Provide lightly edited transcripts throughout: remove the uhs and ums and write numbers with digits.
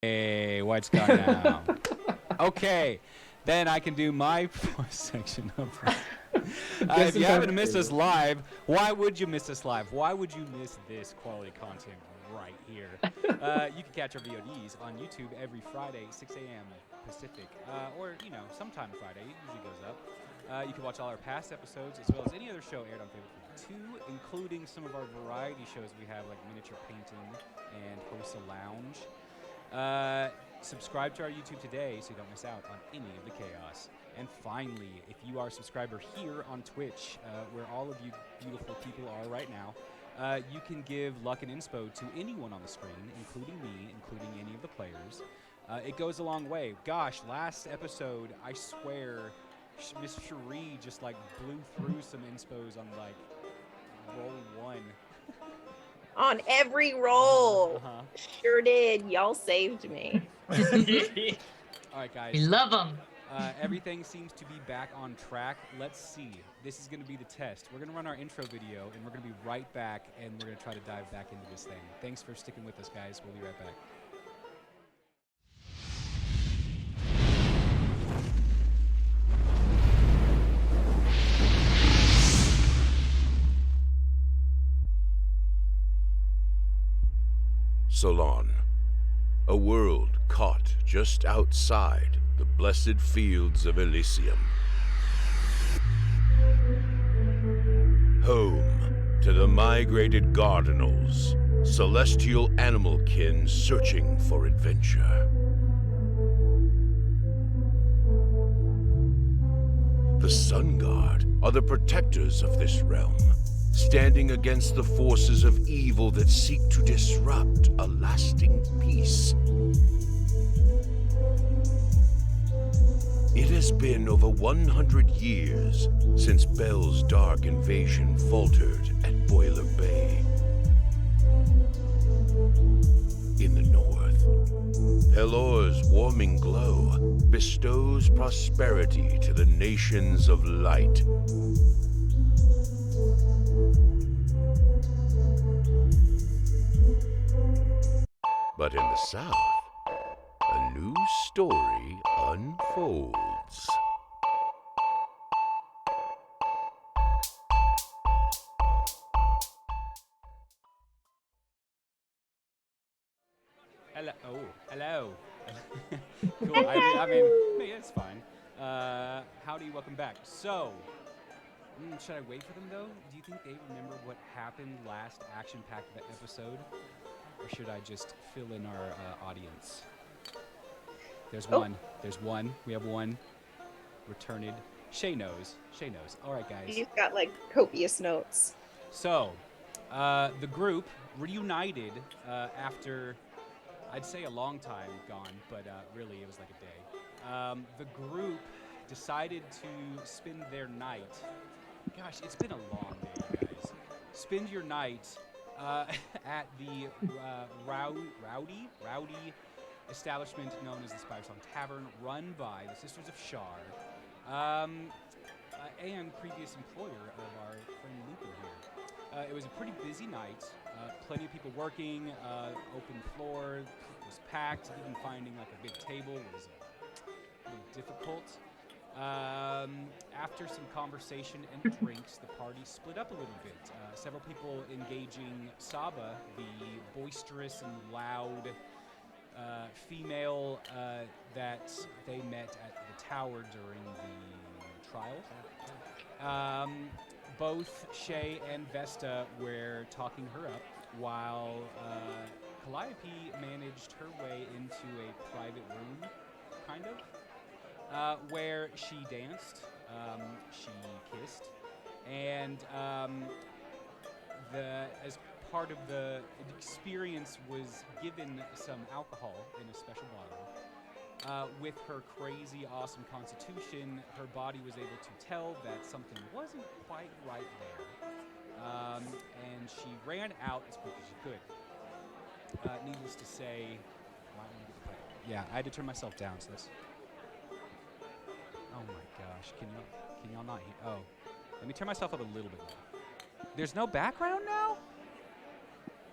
Hey, what's going on? Okay, then I can do my section of if you haven't missed us live, why would you miss us live? Why would you miss this quality content right here? You can catch our VODs on YouTube every Friday, 6 a.m. Pacific, or, sometime Friday. It usually goes up. You can watch all our past episodes as well as any other show aired on Favorite 2, including some of our variety shows we have like Miniature Painting and Host a Lounge. Subscribe to our YouTube today so you don't miss out on any of the chaos. And finally, if you are a subscriber here on Twitch, where all of you beautiful people are right now, you can give luck and inspo to anyone on the screen, including me, including any of the players. It goes a long way. Gosh, last episode, I swear, Miss Cherie just blew through some inspos on roll 1. On every roll. Sure did. Y'all saved me. All right, guys. We love them. Everything seems to be back on track. Let's see. This is going to be the test. We're going to run our intro video, and we're going to be right back, and we're going to try to dive back into this thing. Thanks for sticking with us, guys. We'll be right back. Solon, a world caught just outside the blessed fields of Elysium. Home to the migrated Gardenals, celestial animal kin searching for adventure. The Sun Guard are the protectors of this realm, standing against the forces of evil that seek to disrupt a lasting peace. It has been over 100 years since Bell's dark invasion faltered at Boiler Bay. In the north, Pelor's warming glow bestows prosperity to the nations of light. But in the south, a new story unfolds. Hello. Oh, hello. Cool. I mean, it's fine. Howdy, welcome back. So, should I wait for them, though? Do you think they remember what happened last action-packed episode? Or should I just fill in our audience? There's one. There's one. We have one. Returned. Shay knows. Shay knows. All right, guys. He's got copious notes. So, the group reunited after, I'd say a long time gone, but really it was like a day. The group decided to spend their night. Gosh, it's been a long day, guys. Spend your night at the rowdy establishment known as the Spiresong Tavern, run by the Sisters of Shar, and previous employer of our friend Luther here. It was a pretty busy night, plenty of people working, open floor was packed, even finding a big table was a little difficult. After some conversation and drinks, the party split up a little bit. Several people engaging Saba, the boisterous and loud female that they met at the tower during the trial. Both Shay and Vesta were talking her up, while Calliope managed her way into a private room, kind of. Where she danced, she kissed, and as part of the experience was given some alcohol in a special bottle. With her crazy, awesome constitution, her body was able to tell that something wasn't quite right there, and she ran out as quick as she could. Needless to say, yeah, I had to turn myself down, so that's. Oh my gosh, can y'all not hear? Oh, let me turn myself up a little bit more. There's no background now?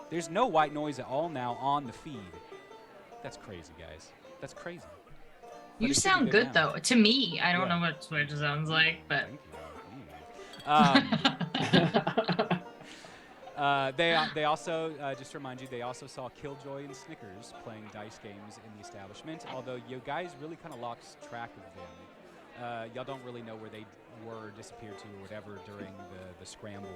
There's no white noise at all now on the feed. That's crazy, guys. That's crazy. You sound good though. To me, I don't know what Switch sounds like, but. They also, just to remind you, they also saw Killjoy and Snickers playing dice games in the establishment, although you guys really kind of lost track of them. Y'all don't really know where they were, disappeared to, or whatever during the scramble.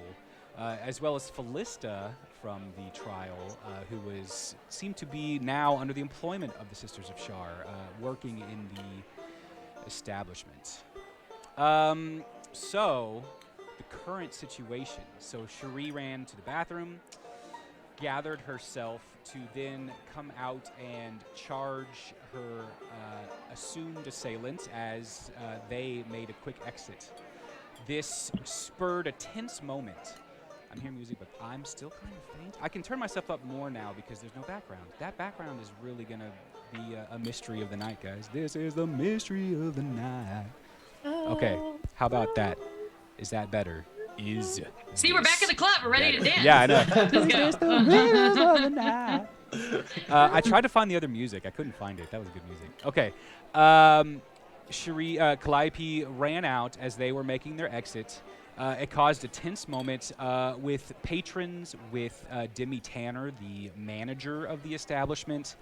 As well as Felista from the trial, who seemed to be now under the employment of the Sisters of Shar, working in the establishment. So, the current situation. So Cherie ran to the bathroom, gathered herself to then come out and charge her assumed assailants as they made a quick exit. This spurred a tense moment. I'm hearing music, but I'm still kind of faint. I can turn myself up more now because there's no background. That background is really going to be a mystery of the night, guys. This is the mystery of the night. Okay, how about that? Is that better? See, we're back in the club. We're ready to dance. Yeah, I know. This is the rhythm of the night. I tried to find the other music. I couldn't find it. That was good music. Okay. Calliope ran out as they were making their exit. It caused a tense moment with patrons, with Demi Tanner, the manager of the establishment,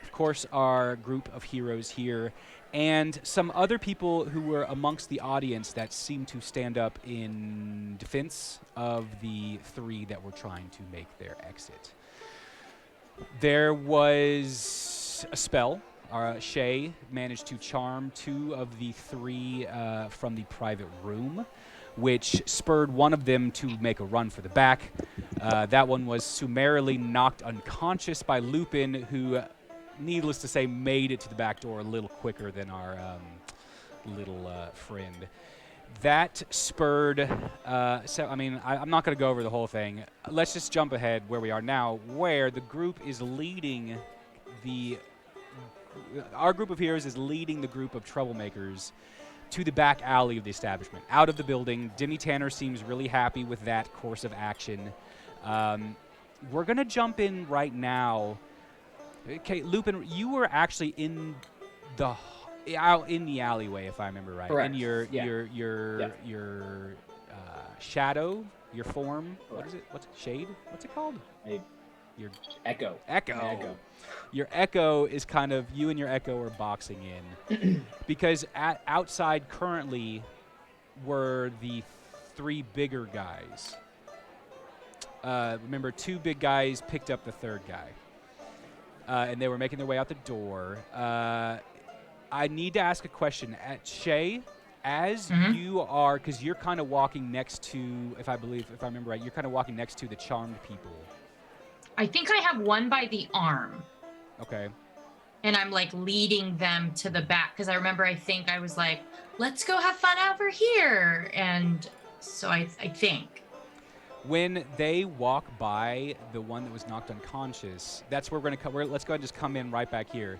of course, our group of heroes here, and some other people who were amongst the audience that seemed to stand up in defense of the three that were trying to make their exit. There was a spell. Shay managed to charm 2 of the 3 from the private room, which spurred one of them to make a run for the back. That one was summarily knocked unconscious by Lupin, who, needless to say, made it to the back door a little quicker than our little friend. That spurred, I'm not going to go over the whole thing. Let's just jump ahead where we are now, where the group is leading our group of heroes is leading the group of troublemakers to the back alley of the establishment, out of the building. Demi Tanner seems really happy with that course of action. We're going to jump in right now. Okay, Lupin, you were actually out in the alleyway, if I remember right. Correct. In your shadow, your form. Correct. What is it? What's it? Shade? What's it called? Your Echo. Your Echo is kind of, you and your Echo are boxing in. Because outside currently were the 3 bigger guys. Remember, 2 big guys picked up the 3rd guy. And they were making their way out the door. I need to ask a question. Shay, as you are, because you're kind of walking next to, if I remember right, you're kind of walking next to the charmed people. I think I have one by the arm. Okay. And I'm like leading them to the back because I think I was like, let's go have fun over here. And so I think. When they walk by the one that was knocked unconscious, that's where we're going to come. Let's go ahead and just come in right back here.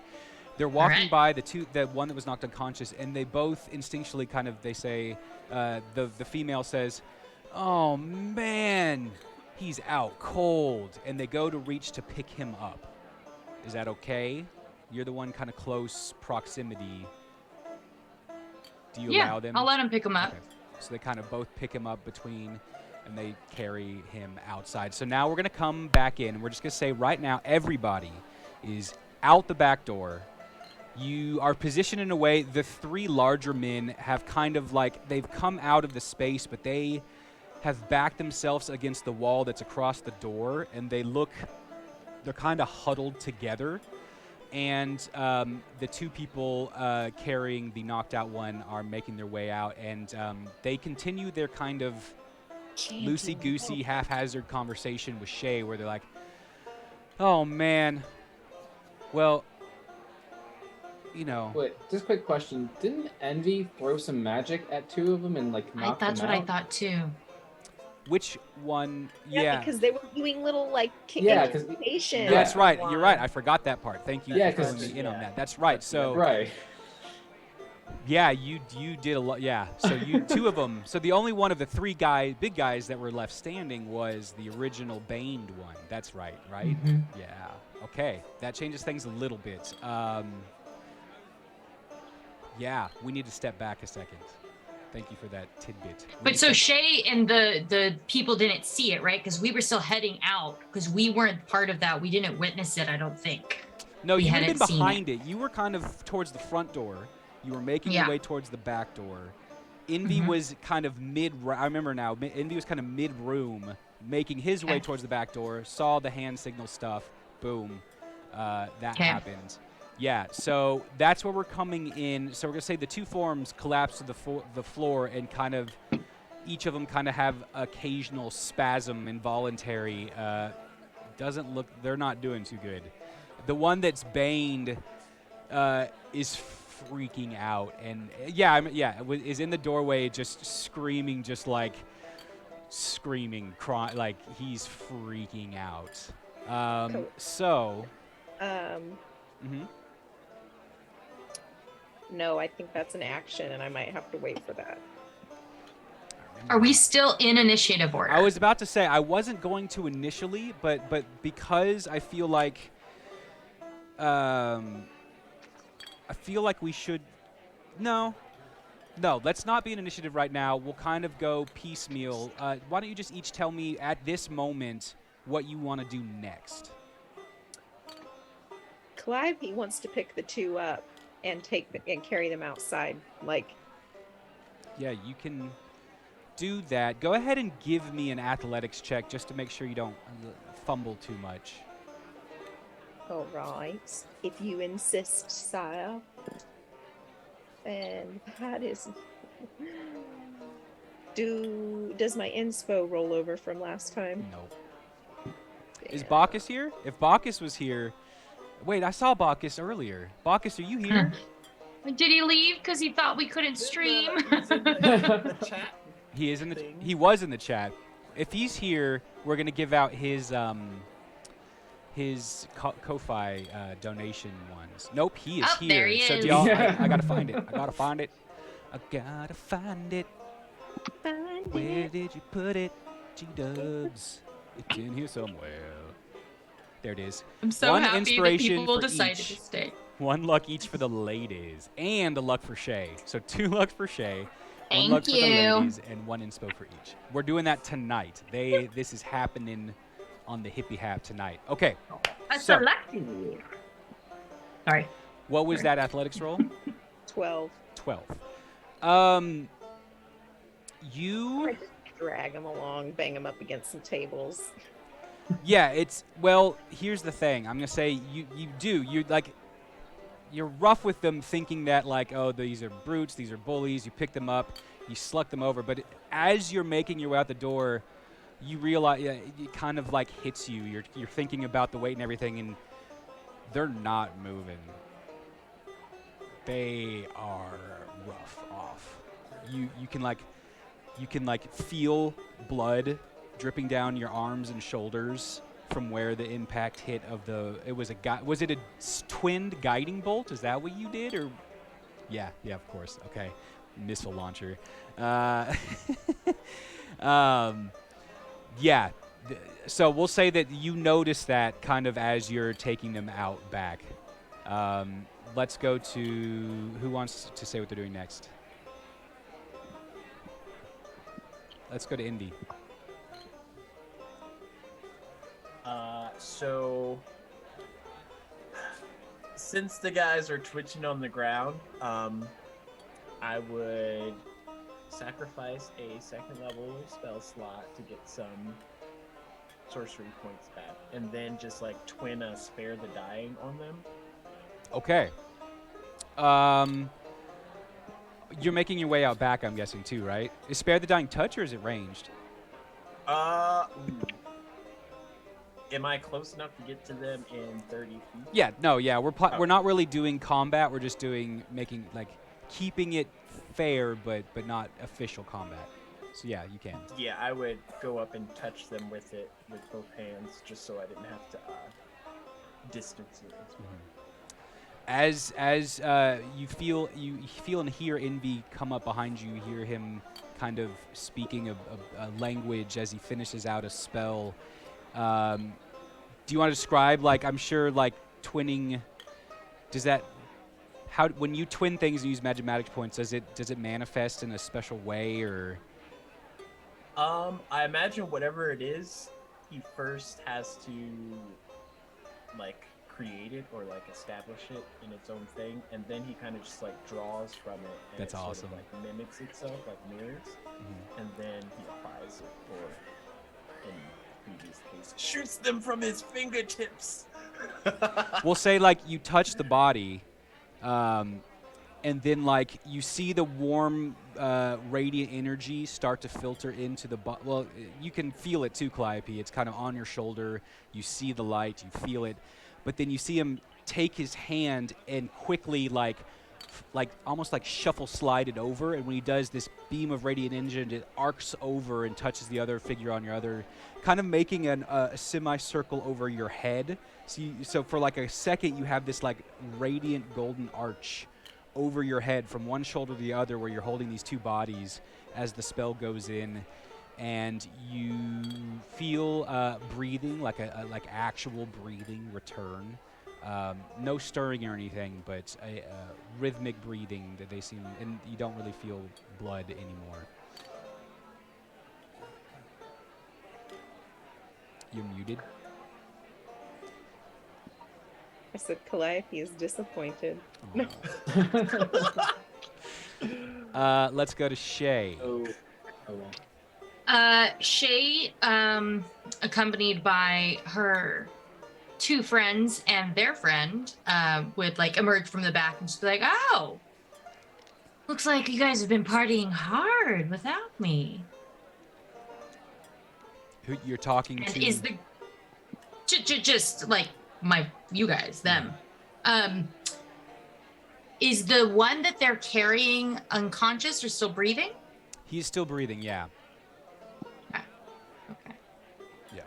They're walking by the one that was knocked unconscious, and they both instinctually they say, the female says, "Oh man, he's out cold," and they go to reach to pick him up. Is that okay? You're the one kind of close proximity. Do you allow them? I'll let him pick him up. Okay. So they kind of both pick him up between, and they carry him outside. So now we're going to come back in, and we're just going to say right now everybody is out the back door. You are positioned in a way, the 3 larger men have they've come out of the space, but they have backed themselves against the wall that's across the door, and they're kind of huddled together. And the 2 people carrying the knocked out one are making their way out, and they continue their kind of loosey-goosey, haphazard conversation with Shay, where they're like, "Oh man, well, you know." Wait, just a quick question. Didn't Envy throw some magic at 2 of them and knock them out? That's what I thought too. Which one? Yeah, because they were doing little incantations. That's right. You're right. I forgot that part. Thank you for filling me in on that. That's right. So right. Yeah, you did a lot. Yeah, so you 2 of them. So the only one of the 3 big guys that were left standing was the original baned one. That's right? Mm-hmm. Yeah. Okay, that changes things a little bit. Yeah, we need to step back a second. Thank you for that tidbit. But so Shay and the people didn't see it, right? Because we were still heading out because we weren't part of that. We didn't witness it, I don't think. No, we you would have been hadn't behind it. You were kind of towards the front door. You were making your way towards the back door. Envy was kind of I remember now. Envy was kind of mid-room, making his way towards the back door, saw the hand signal stuff. Boom. That happened. Yeah, so that's where we're coming in. So we're going to say the 2 forms collapse to the floor and kind of each of them kind of have occasional spasm, involuntary. Doesn't look, they're not doing too good. The one that's baned is freaking out, and is in the doorway, just screaming, crying, like he's freaking out. Cool. So. No, I think that's an action, and I might have to wait for that. Are we still in initiative order? I was about to say I wasn't going to initially, but because I feel like we should. No, let's not be in initiative right now. We'll kind of go piecemeal. Why don't you just each tell me at this moment what you want to do next? Clive, he wants to pick the 2 up and carry them outside. Like. Yeah, you can do that. Go ahead and give me an athletics check just to make sure you don't fumble too much. All right, if you insist, sire. And that is. Does my inspo roll over from last time? No. Is Bacchus here? If Bacchus was here, wait, I saw Bacchus earlier. Bacchus, are you here? Did he leave because he thought we couldn't stream? The chat. He is in the. He was in the chat. If he's here, we're gonna give out his Ko-Fi donation ones. Nope, he is here. There he so is. do y'all, I gotta find it. I gotta find it. Where did you put it, G-Dubs? It's in here somewhere. There it is. I'm so One happy inspiration that people for decided each. to stay. 1 luck each for the ladies, and a luck for Shay. So 2 lucks for Shay, 1 Thank luck for the you. ladies, and 1 inspo for each. We're doing that tonight. This is happening on the Hippie Hap tonight. Okay. That's So, so lucky. Sorry. what was that athletics roll? 12. 12. I You. just drag them along, bang them up against some tables. Yeah, here's the thing. I'm gonna say you're rough with them, thinking that like, oh, these are brutes, these are bullies. You pick them up, you sluck them over. But as you're making your way out the door, you realize it kind of like hits you. You're thinking about the weight and everything, and they're not moving. They are rough off. You can feel blood dripping down your arms and shoulders from where the impact hit of was it a twinned guiding bolt? Is that what you did? Or yeah, of course. Okay. Missile launcher. Yeah. So we'll say that you notice that kind of as you're taking them out back. Let's go to who wants to say what they're doing next. Let's go to Indy. So since the guys are twitching on the ground, I would sacrifice a 2nd level spell slot to get some sorcery points back, and then just like twin a spare the dying on them. Okay. You're making your way out back, I'm guessing too, right? Is spare the dying touch or is it ranged? Am I close enough to get to them in 30 feet? Yeah, no, yeah. We're not really doing combat. We're just keeping it fair, but not official combat. So yeah, you can. Yeah, I would go up and touch them with it with both hands, just so I didn't have to distance it. As you feel and hear Envy come up behind you, you hear him kind of speaking a language as he finishes out a spell. Do you want to describe, like, I'm sure, like, twinning, does that, how, when you twin things and use magic points, does it manifest in a special way, or? I imagine whatever it is, he first has to, like, create it or, like, establish it in its own thing, and then he kind of just, like, draws from it. And That's it sort awesome. of, like, mimics itself, like mirrors, and then he applies it, or, in previous case, shoots them from his fingertips. We'll say, like, you touch the body, and then, like, you see the warm, radiant energy start to filter into the body. Well, you can feel it too, Calliope. It's kind of on your shoulder. You see the light. You feel it. But then you see him take his hand and quickly, like almost like shuffle slide it over. And when he does, this beam of radiant energy, it arcs over and touches the other figure on your other, kind of making a semicircle over your head. So for like a second, you have this like radiant golden arch over your head from one shoulder to the other, where you're holding these two bodies as the spell goes in, and you feel breathing, like actual breathing return. No stirring or anything, but a rhythmic breathing that they seem, and you don't really feel blood anymore. You're muted. I said Calliope is disappointed. Oh. Let's go to Shay. Shay, accompanied by her two friends and their friend, would like emerge from the back and just be like, "Oh, looks like you guys have been partying hard without me." Who you're talking And to? is the just like you guys, them. Is the one that they're carrying unconscious or still breathing? He's still breathing, yeah. Okay. Yeah.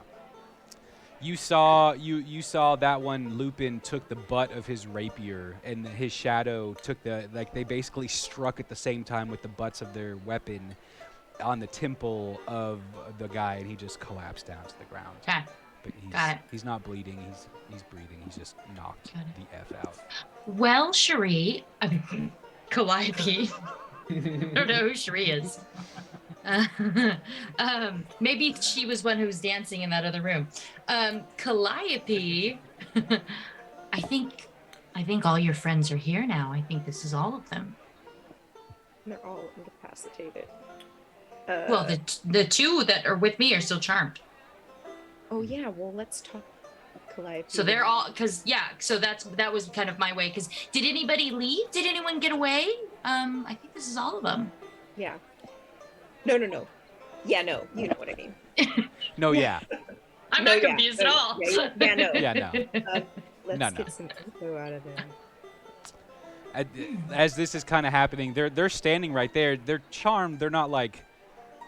You saw that one. Lupin took the butt of his rapier, and his shadow took they basically struck at the same time with the butts of their weapon on the temple of the guy, and he just collapsed down to the ground. Okay. But Got it. He's not bleeding. He's breathing. He's just knocked the F out. Well, Cherie, Calliope. I don't know who Cherie is. Maybe she was one who was dancing in that other room. Calliope, I think all your friends are here now. I think this is all of them. They're all incapacitated. Well, the two that are with me are still charmed. Oh yeah, well let's talk Calliope. So they're all, so that was kind of my way. Because did anybody leave? Did anyone get away? I think this is all of them. Yeah. No. Yeah, no. You know what I mean. No, yeah. I'm not confused at all. Yeah, no. Yeah, no. Let's get some info out of them. As this is kind of happening, they're standing right there. They're charmed. They're not like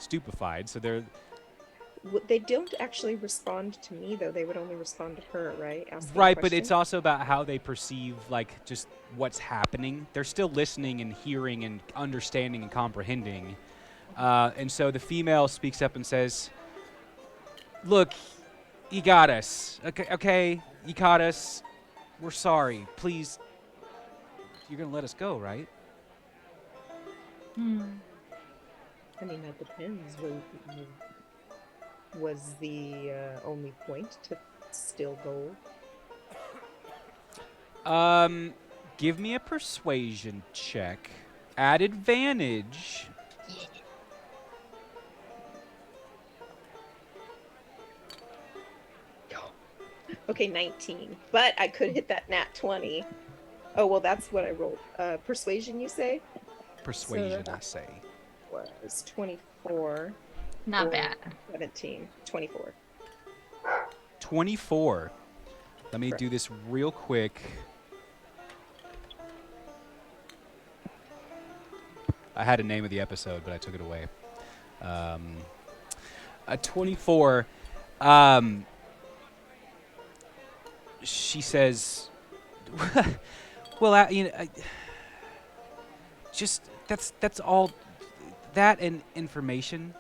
stupefied. So they're. They don't actually respond to me, though. They would only respond to her, right? Right, but it's also about how they perceive, like, just what's happening. They're still listening and hearing and understanding and comprehending. And so the female speaks up and says, "Look, you got us. Okay, you caught us. We're sorry. Please, you're going to let us go, right?" I mean, that depends. Was the only point to steal gold? Give me a persuasion check. At advantage. Okay, 19. But I could hit that nat 20. Oh, well, that's what I rolled. Persuasion, you say? Persuasion, I say. Was 24. Not bad. 17. 24. 24. Let me do this real quick. I had a name of the episode, but I took it away. A 24. She says, Well, just that's all. That and information.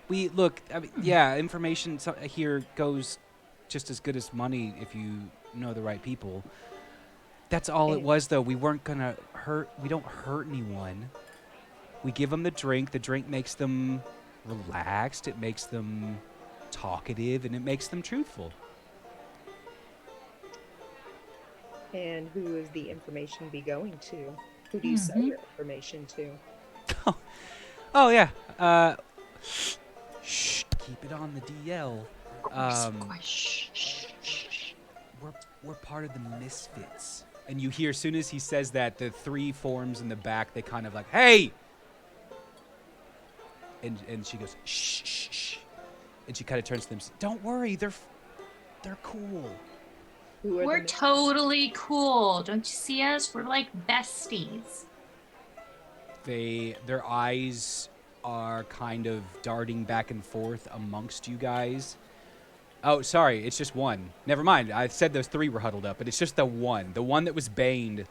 We look. I mean, yeah, information here goes just as good as money if you know the right people. That's all it was, though. We weren't gonna hurt. We don't hurt anyone. We give them the drink. The drink makes them relaxed. It makes them talkative, and it makes them truthful. And who is the information be going to? Who do you sell your information to? Oh yeah. Shh. Keep it on the DL. We're part of the Misfits. And you hear, as soon as he says that, the three forms in the back, they kind of like, hey! And she goes, shh, shh, shh. And she kind of turns to them, don't worry, they're cool. We're totally cool. Don't you see us? We're like besties. Their eyes are kind of darting back and forth amongst you guys. Oh, sorry, it's just one. Never mind. I said those three were huddled up, but it's just the one. The one that was baned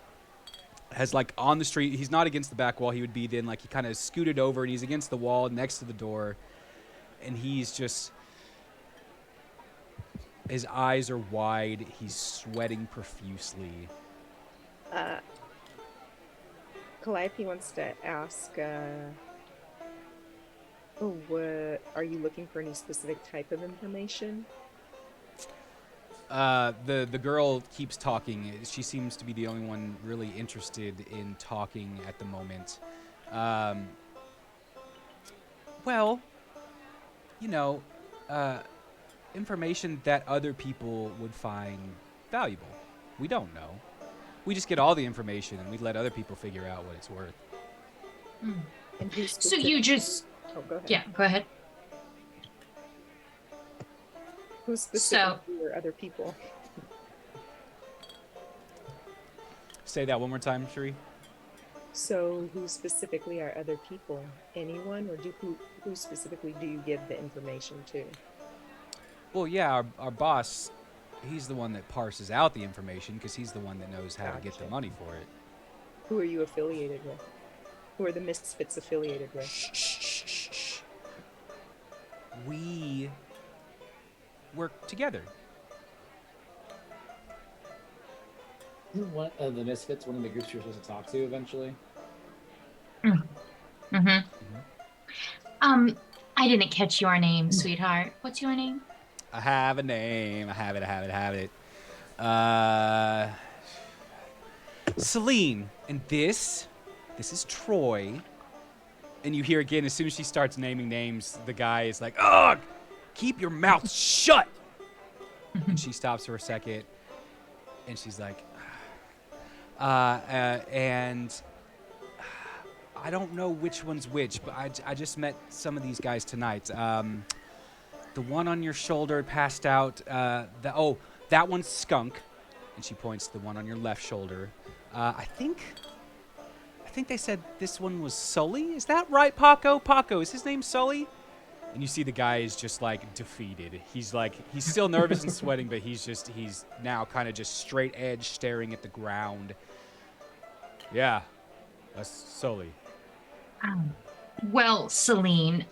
has, like, on the street. He's not against the back wall. He would be then, like, he kind of scooted over, and he's against the wall next to the door. And he's just... His eyes are wide. He's sweating profusely. Calliope wants to ask, are you looking for any specific type of information? The girl keeps talking. She seems to be the only one really interested in talking at the moment. Well, you know, information that other people would find valuable. We don't know. We just get all the information and we let other people figure out what it's worth. And so you just... Oh, go ahead. Yeah, go ahead. Who specifically are other people? Say that one more time, Sheree. So who specifically are other people? Anyone? Or who specifically do you give the information to? Well, yeah, our boss, he's the one that parses out the information because he's the one that knows how to get the money for it. Who are you affiliated with? Who are the Misfits affiliated with? Shh, shh, shh, shh, shh. We work together. Isn't one of the Misfits one of the groups you're supposed to talk to eventually? I didn't catch your name, sweetheart. What's your name? I have a name. I have it. Celine. And this is Troy. And you hear again, as soon as she starts naming names, the guy is like, ugh, keep your mouth shut. And she stops for a second. And she's like, and I don't know which one's which, but I just met some of these guys tonight. The one on your shoulder passed out. That one's Skunk. And she points to the one on your left shoulder. I think they said this one was Sully. Is that right, Paco? Paco, is his name Sully? And you see the guy is just, like, defeated. He's still nervous and sweating, but he's now kind of just straight edge staring at the ground. Yeah, that's Sully. Well, Celine,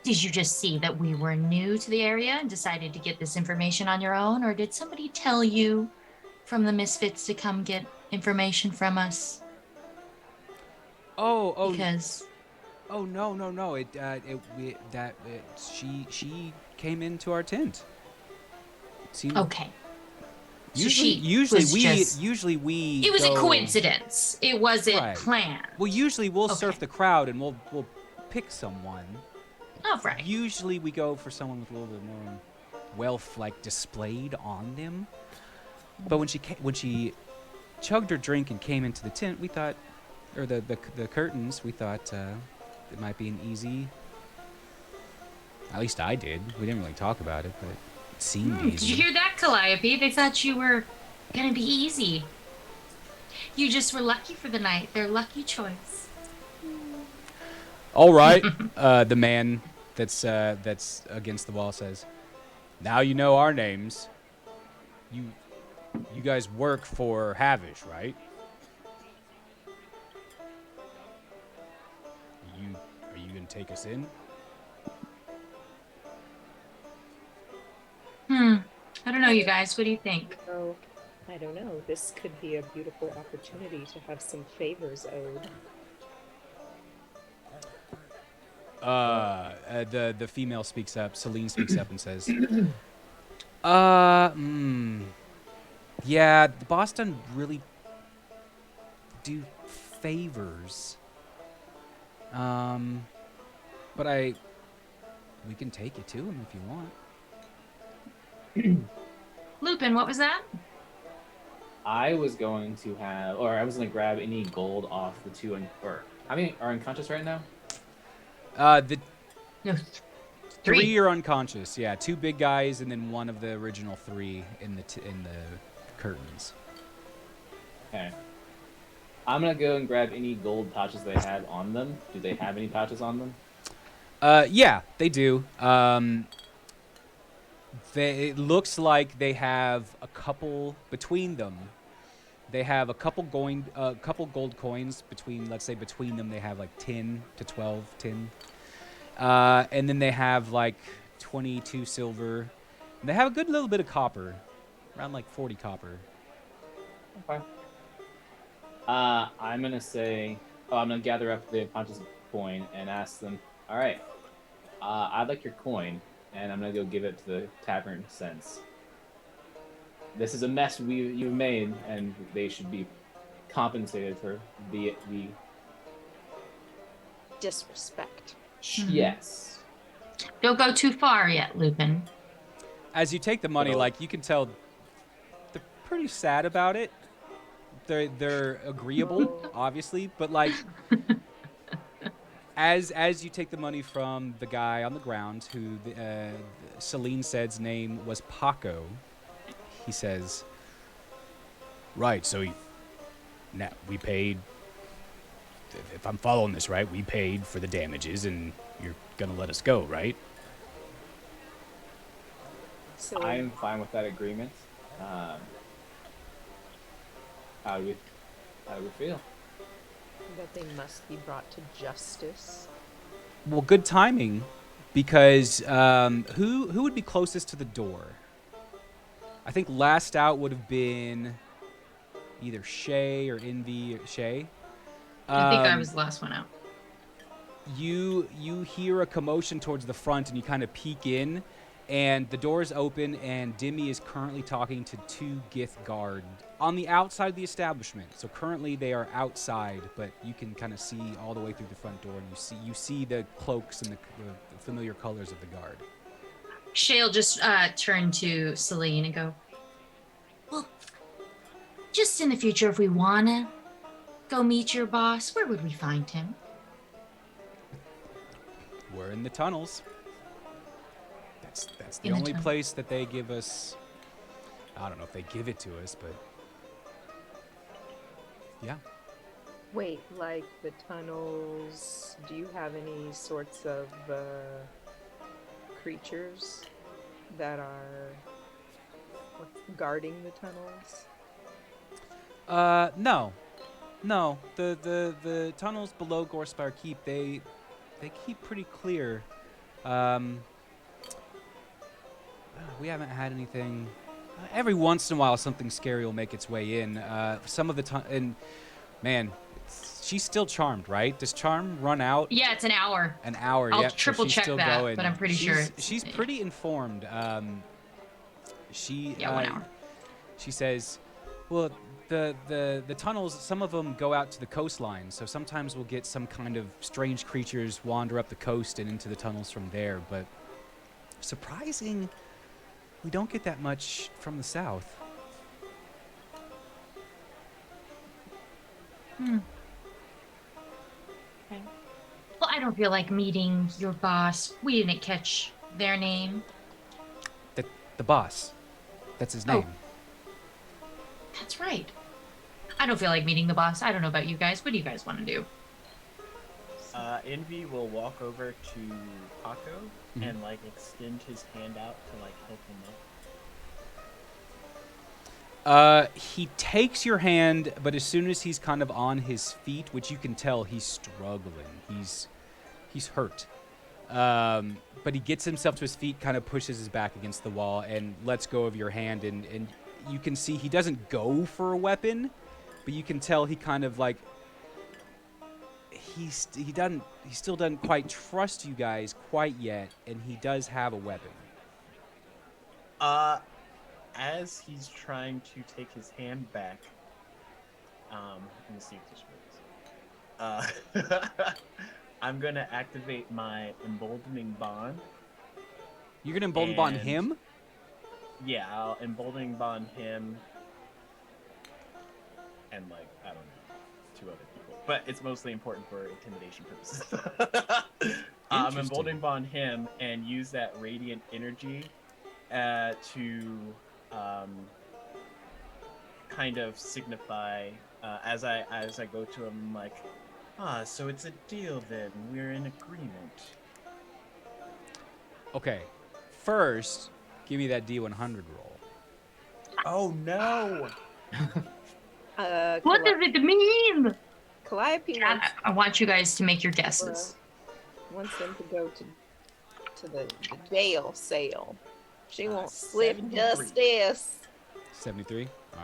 did you just see that we were new to the area and decided to get this information on your own? Or did somebody tell you from the Misfits to come get information from us? Because... Oh no! She came into our tent. Okay. Usually we. It was a coincidence. It wasn't planned. Well, usually we'll surf the crowd and we'll pick someone. Oh, right. Usually we go for someone with a little bit more wealth, like, displayed on them. But when she chugged her drink and came into the tent, we thought, or the curtains, we thought it might be an easy. At least I did. We didn't really talk about it, but it seemed easy. Did you hear that, Calliope? They thought you were gonna be easy. You just were lucky for the night. Their lucky choice. All right. The man that's against the wall says, "Now you know our names. You guys work for Havish, right? Are you gonna take us in? I don't know, you guys. What do you think? Oh, I don't know. This could be a beautiful opportunity to have some favors owed. The female speaks up. Celine speaks up and says, yeah, the boss doesn't really do favors. But we can take you to him if you want. Lupin, what was that? I was going to grab any gold off the two, or how many are unconscious right now? The No, three are unconscious. Yeah, 2 big guys and then one of the original 3 in the curtains. Okay. I'm gonna go and grab any gold pouches they had on them. Do they have any pouches on them? Yeah, they do. It looks like they have a couple between them. They have a couple gold coins between. Let's say between them, they have like 10 to 12 tin. And then they have like 22 silver. And they have a good little bit of copper, around like 40 copper. Okay. I'm gonna gather up the Pontius coin and ask them, all right, I'd like your coin, and I'm gonna go give it to the tavern since this is a mess you've made, and they should be compensated for the Disrespect. Yes. Don't go too far yet, Lupin. As you take the money, like you can tell, they're pretty sad about it. They're agreeable, obviously, but like as you take the money from the guy on the ground, who Celine said's name was Paco, he says, "Right, so now we paid. If I'm following this right, we paid for the damages, and you're gonna let us go, right?" So I'm fine with that agreement. How do we feel? that they must be brought to justice. Well, good timing, because who would be closest to the door? I think last out would have been either Shay or Envy. Shay. I think I was the last one out. You hear a commotion towards the front, and you kind of peek in, and the door's open, and Dimmy is currently talking to 2 Gith guard on the outside of the establishment. So currently they are outside, but you can kind of see all the way through the front door, and you see the cloaks and the familiar colors of the guard. Shay'll just turn to Celine and go, well, just in the future, if we wanna go meet your boss, where would we find him? We're in the tunnels. That's the In the only tunnel. place that they give us. I don't know if they give it to us, but yeah. Wait, like the tunnels, do you have any sorts of creatures that are guarding the tunnels? No. The tunnels below Gorspire Keep, they keep pretty clear. We haven't had anything. Every once in a while, something scary will make its way in. Some of the and man, she's still charmed, right? Does charm run out? Yeah, it's an hour. An hour. I'll Yep, so triple she's check still that, going. but I'm pretty sure. She's pretty informed. Yeah, 1 hour. She says, "Well, the tunnels. Some of them go out to the coastline. So sometimes we'll get some kind of strange creatures wander up the coast and into the tunnels from there. But surprising, we don't get that much from the south." Okay. Well, I don't feel like meeting your boss. We didn't catch their name. The boss. That's his Oh. name. That's right. I don't feel like meeting the boss. I don't know about you guys. What do you guys want to do? Envy will walk over to Paco Mhm. and like extend his hand out to like help him He takes your hand, but as soon as he's kind of on his feet, which you can tell he's struggling, he's hurt. But he gets himself to his feet, kind of pushes his back against the wall, and lets go of your hand. And you can see he doesn't go for a weapon, but you can tell he kind of like he still doesn't quite trust you guys quite yet, and he does have a weapon. As he's trying to take his hand back, let me see if this works. I'm gonna activate my emboldening bond. You're gonna embolden bond him? Yeah, I'll emboldening bond him, and like I don't know, 2 other people, but it's mostly important for intimidation purposes. I'm emboldening bond him and use that radiant energy to kind of signify as I go to him, like, so it's a deal then. We're in agreement. Okay. First, give me that D100 roll. Oh no! What does it mean? Calliope I want you guys to make your guesses. wants them to go to the jail cell. She won't slip 73. justice. 73? All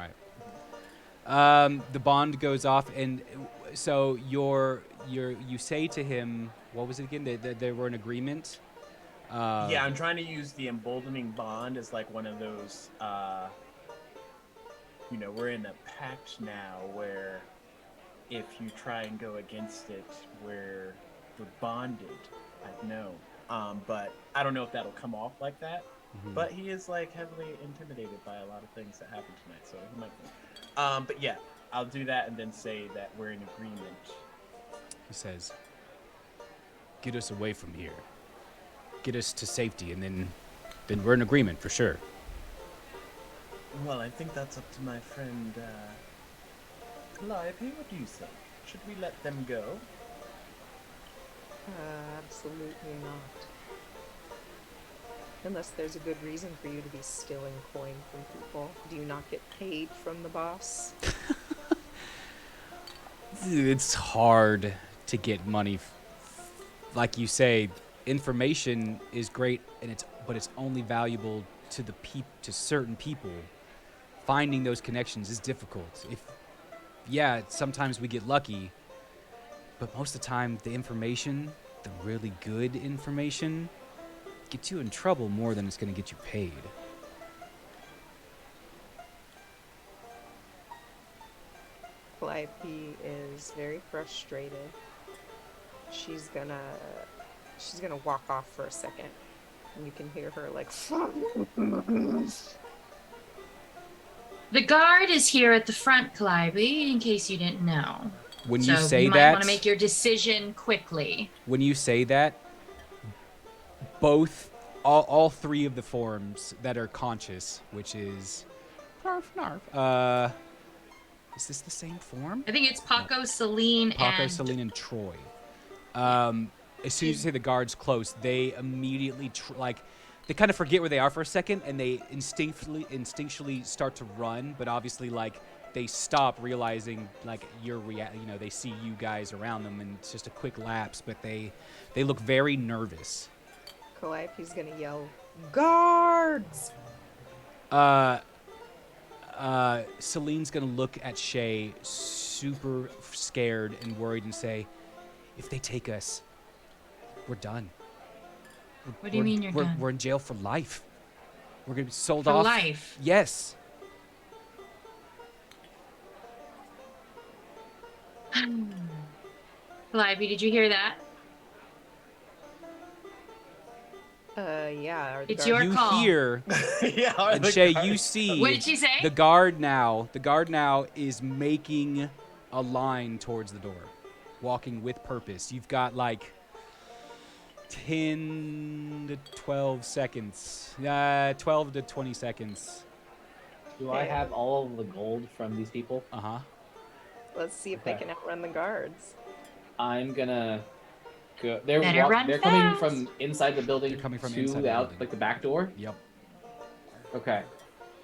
right. The bond goes off, and so you say to him, what was it again? They were in agreement? Yeah, I'm trying to use the emboldening bond as like one of those, we're in a pact now where if you try and go against it, we're bonded. I know. But I don't know if that'll come off like that. Mm-hmm. But he is like heavily intimidated by a lot of things that happened tonight, so he might. But yeah, I'll do that and then say that we're in agreement. He says, "Get us away from here. Get us to safety, and then we're in agreement for sure." Well, I think that's up to my friend Calliope. What do you think? Should we let them go? Absolutely not. Unless there's a good reason for you to be stealing coin from people. Do you not get paid from the boss? It's hard to get money. Like you say, information is great, but it's only valuable to to certain people. Finding those connections is difficult. Sometimes we get lucky, but most of the time, the information, the really good information, gets you in trouble more than it's going to get you paid. Calliope is very frustrated. She's gonna walk off for a second. And you can hear her like The guard is here at the front, Calliope, in case you didn't know. When you say you might that, want to make your decision quickly. when you say that, all 3 of the forms that are conscious, which is Narf, Narf. Is this the same form? I think it's Paco, Celine, Paco, and Celine, and Troy. As soon as you say the guard's close, they immediately they kind of forget where they are for a second, and they instinctually start to run. But obviously, like, they stop, realizing like they see you guys around them, and it's just a quick lapse. But they look very nervous. Calliope's gonna yell, "Guards!" Celine's gonna look at Shay, super scared and worried, and say, "If they take us, we're done." What do you mean you're done? We're in jail for life. We're gonna be sold For off. life? Yes. Calliope, did you hear that? Yeah. Are the It's guards- your You call. hear, Yeah. and Shay, you see What did she say? the guard now is making a line towards the door, walking with purpose. You've got like 10 to 12 seconds. 12 to 20 seconds. Do I have all of the gold from these people? Uh-huh. Let's see if they Okay. can outrun the guards. I'm gonna go. They're Better run they're coming fast. from inside the building They're coming from to inside the out building. like the back door. Yep. Okay.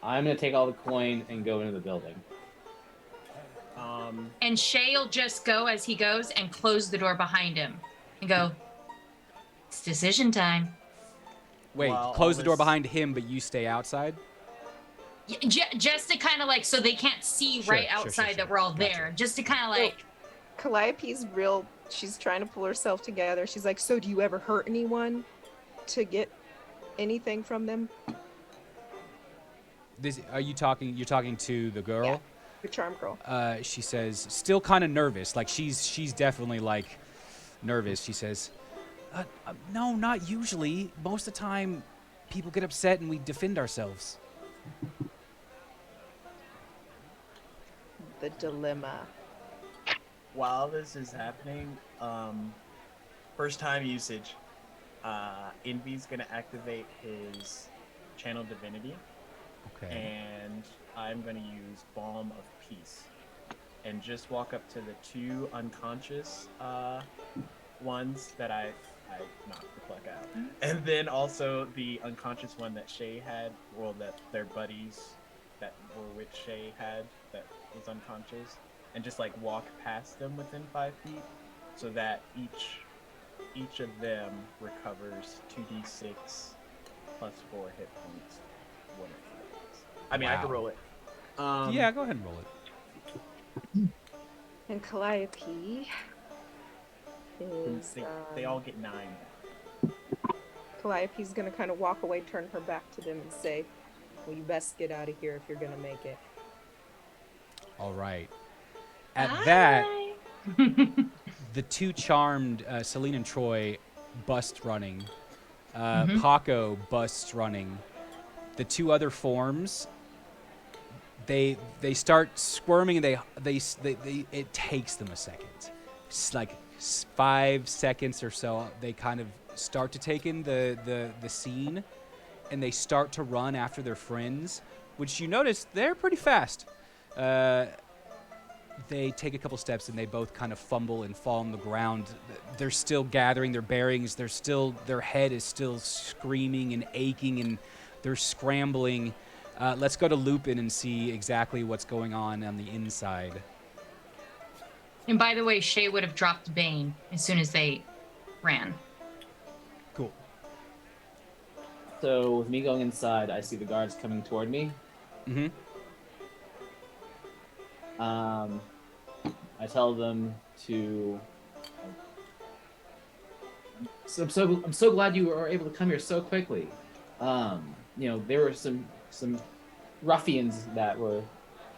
I'm gonna take all the coin and go into the building. And Shay'll just go as he goes and close the door behind him and go, it's decision time. Wait, While close all the door this- behind him, but you stay outside? Just to kind of like, so they can't see Sure, right sure, outside sure. that we're all Gotcha. there. Just to kind of like, Calliope's real. She's trying to pull herself together. She's like, "So, do you ever hurt anyone to get anything from them?" Are you talking? You're talking to the girl? Yeah. The charm girl. She says, still kind of nervous. Like she's definitely like nervous. She says, "No, not usually. Most of the time, people get upset and we defend ourselves." The dilemma. While this is happening, first time usage, Envy's gonna activate his channel divinity, Okay. and I'm gonna use Balm of Peace, and just walk up to the two unconscious ones that I knocked the fuck out, and then also the unconscious one that Shay had, well, that their buddies that were with Shay had that was unconscious, and just like walk past them within 5 feet, so that each of them recovers 2d6 plus 4 hit points. Whatever that is. I mean, I can Wow. roll it. Yeah, go ahead and roll it. And Calliope is. They all get 9. Calliope's gonna kind of walk away, turn her back to them, and say, "Well, you best get out of here if you're gonna make it." All right. At that, "Bye." the two charmed, Celine and Troy, bust running. Mhm. Paco busts running. The two other forms, they start squirming, and they it takes them a second. It's like 5 seconds or so. They kind of start to take in the scene, and they start to run after their friends, which you notice they're pretty fast. They take a couple steps and they both kind of fumble and fall on the ground. They're still gathering their bearings. Their head is still screaming and aching, and they're scrambling. Let's go to Lupin and see exactly what's going on the inside. And by the way, Shay would have dropped Bane as soon as they ran. Cool. So with me going inside, I see the guards coming toward me. Mm-hmm. I tell them to. So I'm so glad you were able to come here so quickly. There were some ruffians that were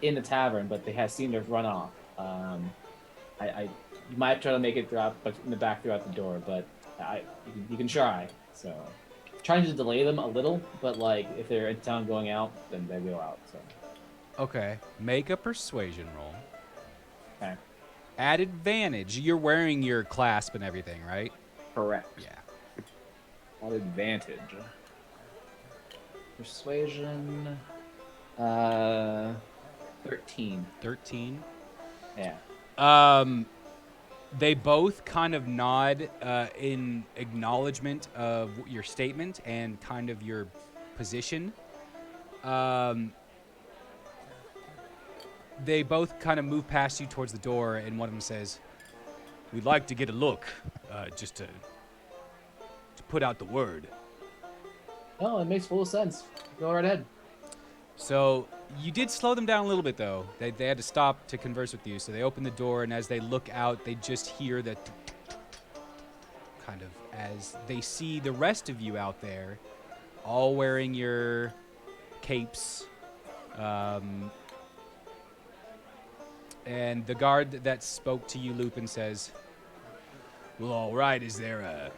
in the tavern, but they seemed to have run off. You might try to make it throughout, but in the back throughout the door, but you can try. So trying to delay them a little, but like if they're in town going out, then they go out. So. Okay. Make a persuasion roll. Okay. At advantage. You're wearing your clasp and everything, right? Correct. Yeah. At advantage. Persuasion. 13. 13. Yeah. They both kind of nod in acknowledgement of your statement and kind of your position. They both kind of move past you towards the door, and one of them says, "We'd like to get a look, just to put out the word." No, it makes full sense. Go right ahead. So you did slow them down a little bit, though. They had to stop to converse with you. So they open the door, and as they look out, they just hear the kind of as they see the rest of you out there, all wearing your capes. And the guard that spoke to you, Lupin, says, "Well, all right. Is there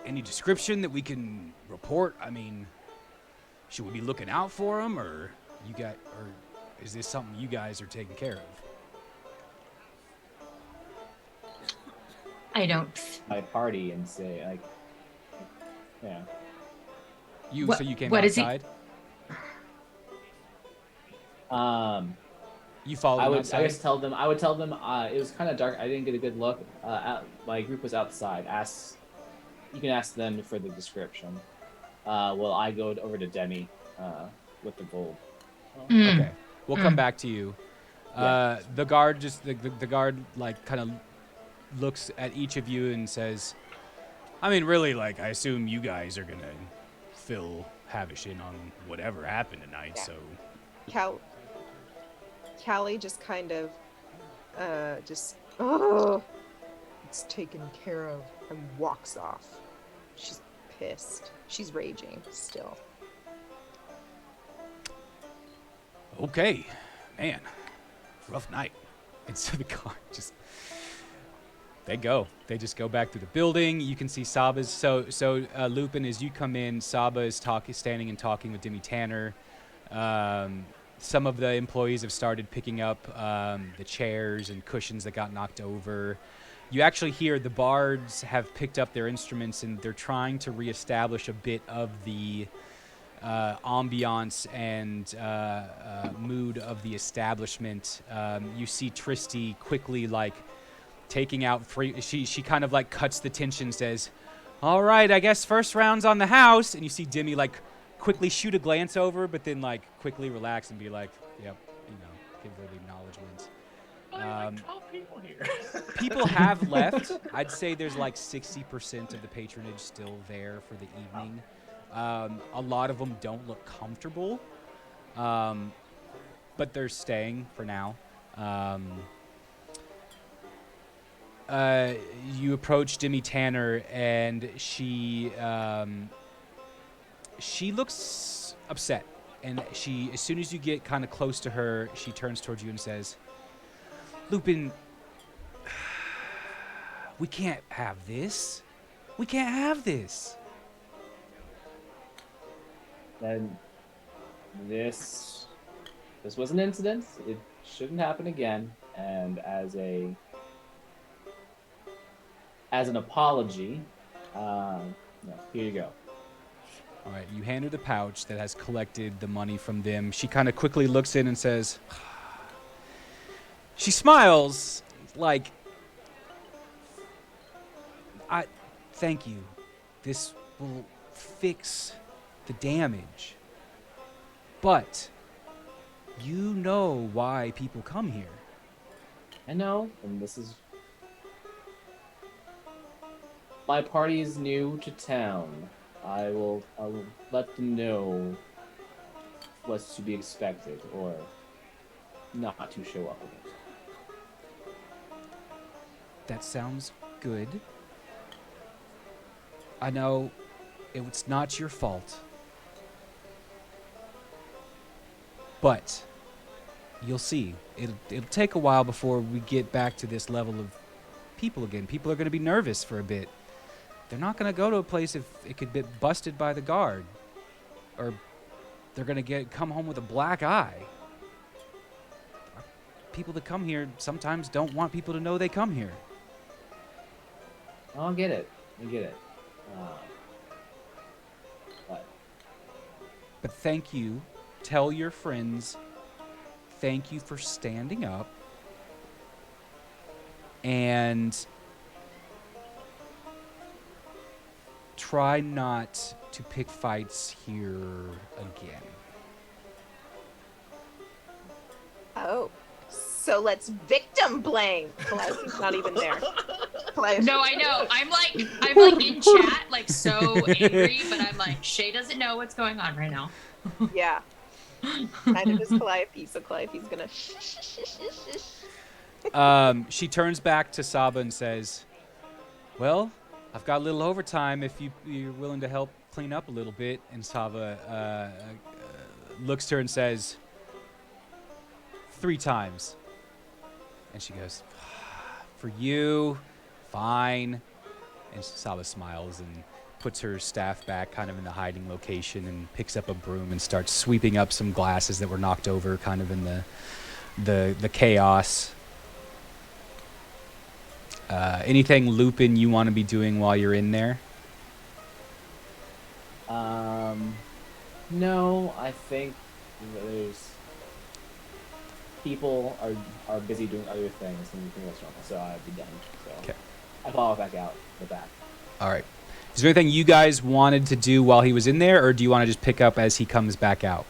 any description that we can report? I mean, should we be looking out for them, or is this something you guys are taking care of?" I don't. My party and say like, yeah. So you came what is he- outside? You I followed him would outside? tell them. I would tell them it was kind of dark. I didn't get a good look. My group was outside. You can ask them for the description. Well, I go over to Demi with the gold. Mm. Okay, we'll come back to you. Yeah. The guard just the guard like kind of looks at each of you and says, I mean, really, like, I assume you guys are gonna fill Havish in on whatever happened tonight, Yeah. so. Callie just kind of, oh, it's taken care of, and walks off. She's pissed. She's raging still. Okay, man, rough night. And so the guard just, they just go back through the building. You can see Saba's, so Lupin, as you come in, Saba is standing and talking with Demi Tanner. Some of the employees have started picking up the chairs and cushions that got knocked over. You actually hear the bards have picked up their instruments and they're trying to reestablish a bit of the ambiance and mood of the establishment. You see Tristy quickly, like, taking out she kind of like cuts the tension, says, all right, I guess first round's on the house. And you see Demi like quickly shoot a glance over, but then like quickly relax and be like, yep, give her the acknowledgement. Like 12 people here. People have left. I'd say there's like 60% of the patronage still there for the evening. A lot of them don't look comfortable, but they're staying for now. You approach Demi Tanner, and she looks upset. And as soon as you get kind of close to her, she turns towards you and says, Lupin, we can't have this. We can't have this. Then this was an incident. It shouldn't happen again. And as an apology, here you go. All right, you hand her the pouch that has collected the money from them. She kind of quickly looks in and says, she smiles like, thank you. This will fix the damage. But you know why people come here. I know, and this is... My party is new to town. I will let them know what's to be expected, or not to show up again. That sounds good. I know it's not your fault. But you'll see. It'll take a while before we get back to this level of people again. People are going to be nervous for a bit. They're not going to go to a place if it could get busted by the guard. Or they're going to come home with a black eye. People that come here sometimes don't want people to know they come here. I get it. But thank you. Tell your friends, thank you for standing up. And try not to pick fights here again. Oh, so let's victim blame. Calliope's not even there. No, I know. I'm like in chat, like so angry, but I'm like, Shay doesn't know what's going on right now. Yeah. Neither does Calliope, so Calliope's gonna. She turns back to Saba and says, well, I've got a little overtime if you're willing to help clean up a little bit. And Saba looks to her and says, 3 times. And she goes, for you, fine. And Saba smiles and puts her staff back kind of in the hiding location and picks up a broom and starts sweeping up some glasses that were knocked over kind of in the chaos. Anything, Lupin, you want to be doing while you're in there? No, I think there's people are busy doing other things than the restaurant, so I'd be done. So Okay. I follow back out the back. All right. Is there anything you guys wanted to do while he was in there, or do you want to just pick up as he comes back out?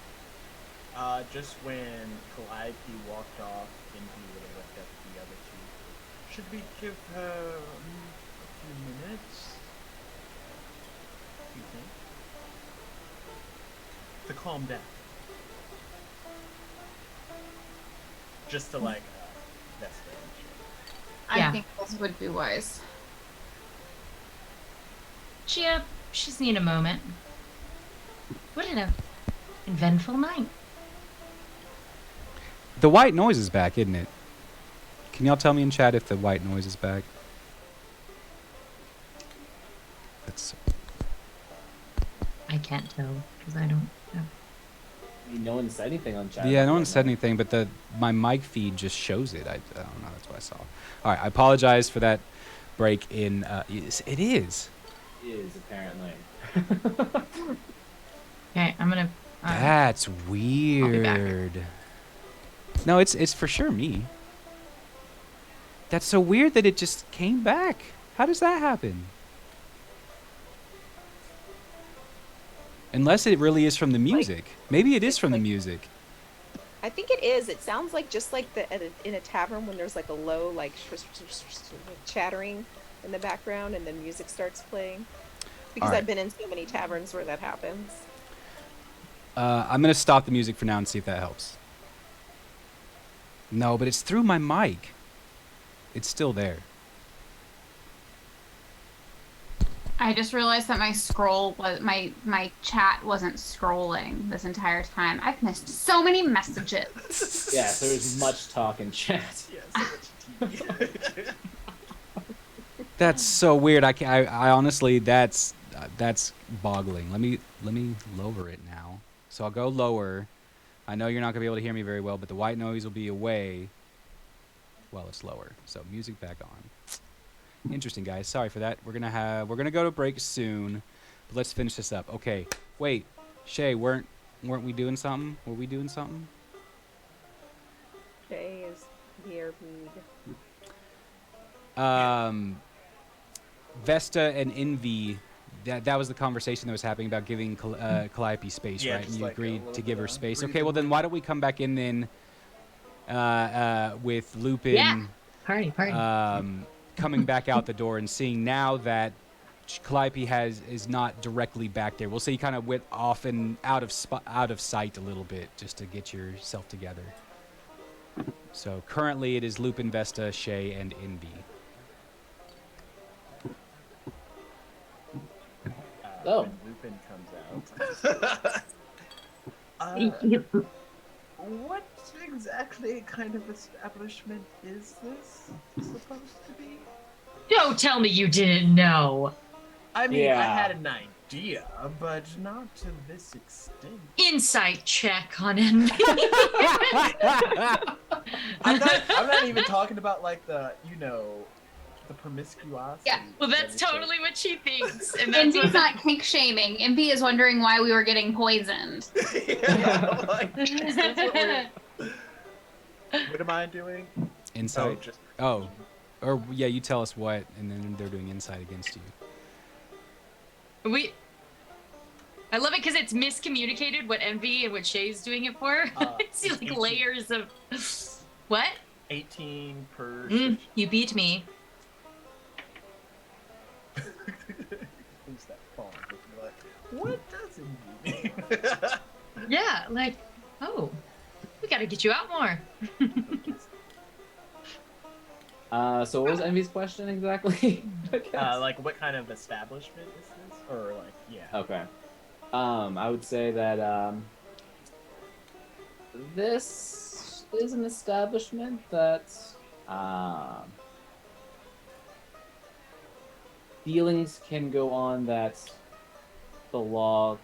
Just when Calliope walked off, Indy would have looked at the other two. Should we give her a few minutes? You think? To calm down. Just to like, Vesta and shit. Yeah. I think those would be wise. She's need a moment. What an eventful night. The white noise is back, isn't it? Can y'all tell me in chat if the white noise is back? That's I can't tell because I don't know. No one said anything on chat. yeah, no one said anything, but my mic feed just shows it. I don't know. That's what I saw. All right, I apologize for that break in. Yes, it is. It is apparently. Okay, I'm gonna. That's be back. weird. No, it's for sure me. That's so weird that it just came back. How does that happen? Unless it really is from the music. Maybe it is from the music. I think it is. It sounds like just like in a tavern when there's like a low like chattering in the background and then music starts playing. Because All right. I've been in so many taverns where that happens. I'm gonna stop the music for now and see if that helps. No, but it's through my mic. It's still there. I just realized that my chat wasn't scrolling this entire time. I've missed so many messages. Yeah, so there's much talk in chat. Yeah, so much TV. That's so weird. I honestly, that's boggling. Let me lower it now. So I'll go lower. I know you're not gonna be able to hear me very well, but the white noise will be away. Well, it's lower. So music back on. Interesting, guys. Sorry for that. We're gonna go to break soon, but let's finish this up. Okay. Wait, Shay, weren't we doing something? Were we doing something? Shay is BRB. Vesta and Envy. That was the conversation that was happening about giving Calliope space, Yeah, right? And just you like a agreed little to give her bit of space. breathing Okay, well then room. why don't we come back in then with Lupin Yeah. Party. coming back out the door and seeing now that Calliope is not directly back there. We'll say you kind of went off and out of sight a little bit just to get yourself together. So currently it is Lupin, Vesta, Shay, and Envy. Oh. When Lupin comes out. What exactly kind of establishment is this supposed to be? Don't tell me you didn't know. I mean, I Yeah. had an idea, but not to this extent. Insight check on Envy. I'm not even talking about like the promiscuosity. Yeah. Well, that's of everything. totally what she thinks, and that's Envy's what. not kink shaming. Envy is wondering why we were getting poisoned. Yeah, like, is this what am I doing? Insight. just Oh, or yeah, you tell us what, and then they're doing insight against you. I love it because it's miscommunicated what Envy and what Shay's doing it for. It's like 18. layers of. What? 18 per. You beat me. Who's that phone? Like, what does it mean? Yeah, like, oh, we gotta get you out more. So what was Envy's question exactly? Like what kind of establishment is this? Or like, yeah. Okay. I would say that this is an establishment that dealings can go on that the law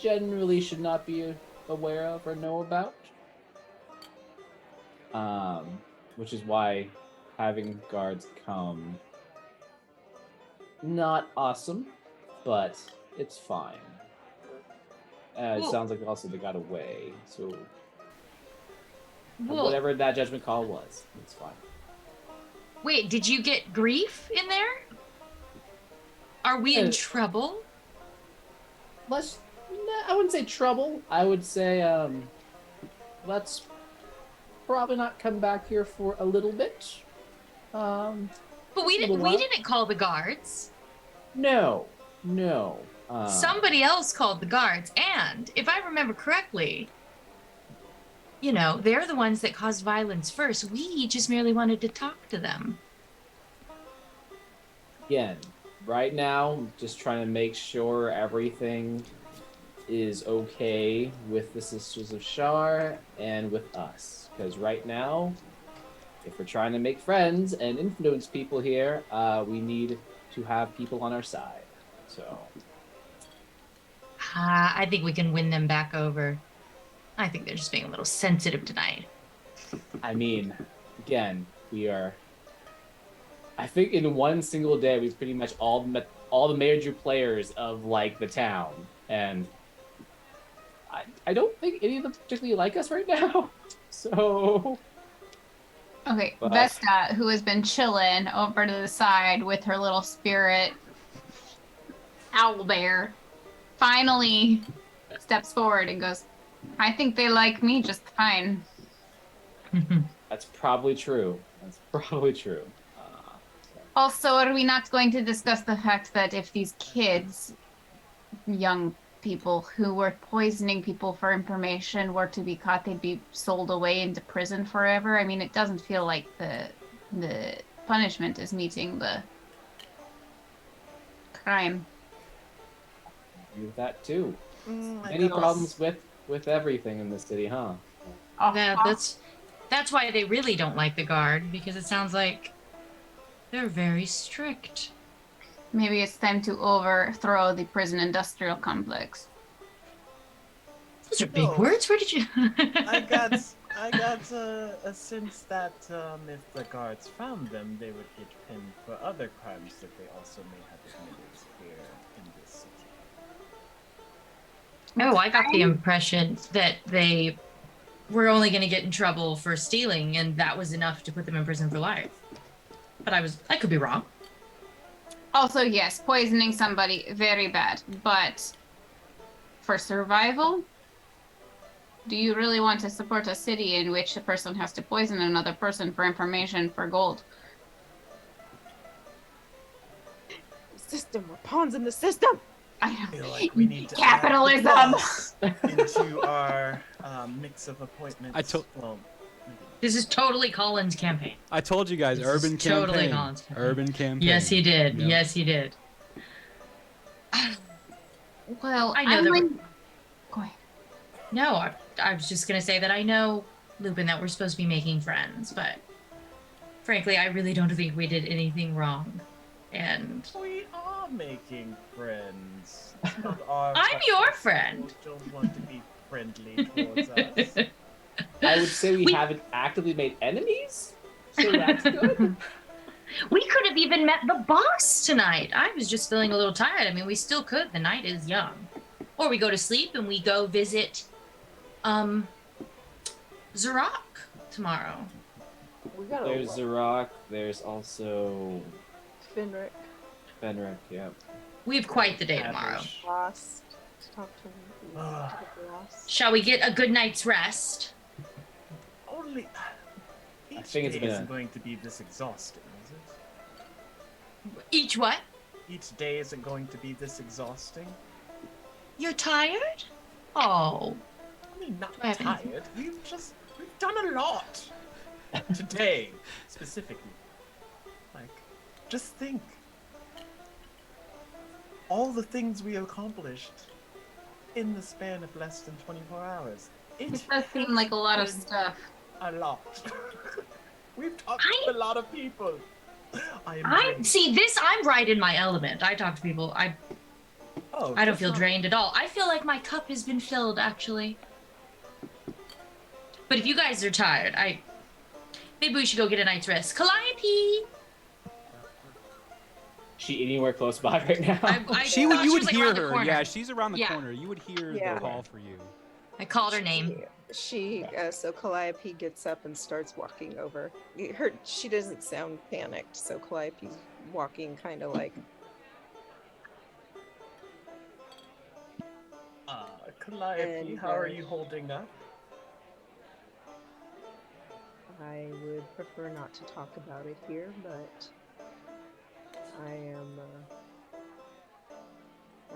generally should not be aware of or know about. Which is why having guards come, not awesome, but it's fine. It Well- sounds like also they got away, so Well, whatever that judgment call was, it's fine. wait, did you get grief in there? Are we in Uh, trouble? I wouldn't say trouble. I would say let's probably not come back here for a little bit. But we little didn't. while. We didn't call the guards. No. Somebody else called the guards, and if I remember correctly, you know, they're the ones that caused violence first. We just merely wanted to talk to them. Again, right now, just trying to make sure everything is okay with the Sisters of Shar and with us. Because right now, if we're trying to make friends and influence people here, we need to have people on our side. So, I think we can win them back over. I think they're just being a little sensitive tonight. I mean, again, we are. I think in one single day, we've pretty much all met all the major players of like the town, and I don't think any of them particularly like us right now. So. Okay, But- Vesta, who has been chilling over to the side with her little spirit owl bear, finally steps forward and goes, I think they like me just fine. That's probably true. Also, are we not going to discuss the fact that if these kids, young people who were poisoning people for information were to be caught, they'd be sold away into prison forever? I mean, it doesn't feel like the punishment is meeting the crime. You have that too. I Any guess. problems with everything in the city, huh? Oh, Yeah, that's why they really don't like the guard, because it sounds like they're very strict. maybe it's time to overthrow the prison industrial complex. Those are big No. words. Where did you? I got a sense that if the guards found them, they would get pinned for other crimes that they also may have committed here in this city. Oh, I got the impression that they were only going to get in trouble for stealing, and that was enough to put them in prison for life. But I could be wrong. Also, yes, poisoning somebody, very bad. But for survival, do you really want to support a city in which a person has to poison another person for information for gold? System, we're pawns in the system. I I feel know. like we need to Capitalism! add the clause into our mix of appointments. Well, maybe This is totally Colin's campaign. I told you guys, This urban is totally campaign. Colin's campaign. Urban campaign. Yes, he did. Yep. Yes, he did. Well, I know I'm that like... we're- Go ahead. No, I was just going to say that I know, Lupin, that we're supposed to be making friends, but frankly, I really don't think we did anything wrong. And we are making friends. It's not our I'm fault your that friend. people don't want to be friendly towards us. I would say we We- haven't actively made enemies, so that's good. We could have even met the boss tonight. I was just feeling a little tired. I mean, we still could. The night is young. Or we go to sleep and we go visit Zarok tomorrow. We got There's Zarok. There's also Finrick Fenric. Yeah. We have quite the day tomorrow. Average. lost. Talk to him. Ugh. Lost. Shall we get a good night's rest? Only each think it's day been isn't a- going to be this exhausting, is it? Each what? Each day isn't going to be this exhausting. You're tired? Oh. I mean, not I haven't- tired. We've done a lot today, specifically. Like, just think. All the things we accomplished in the span of less than 24 hours. It does seem like a lot of been stuff. A lot. We've talked I- to a lot of people. I'm I drained. see this. I'm right in my element. I talk to people. I Oh, don't that's feel not- drained at all. I feel like my cup has been filled, actually. But if you guys are tired, maybe we should go get a night's rest. Calliope! She anywhere close by right now? I You thought would she was, like, hear around the her. corner. Yeah, she's around the Yeah. corner. You would hear Yeah. the call for you. I called her name. So Calliope gets up and starts walking over. She doesn't sound panicked, so Calliope's walking kind of like, Calliope, And, how are you holding up? I would prefer not to talk about it here, but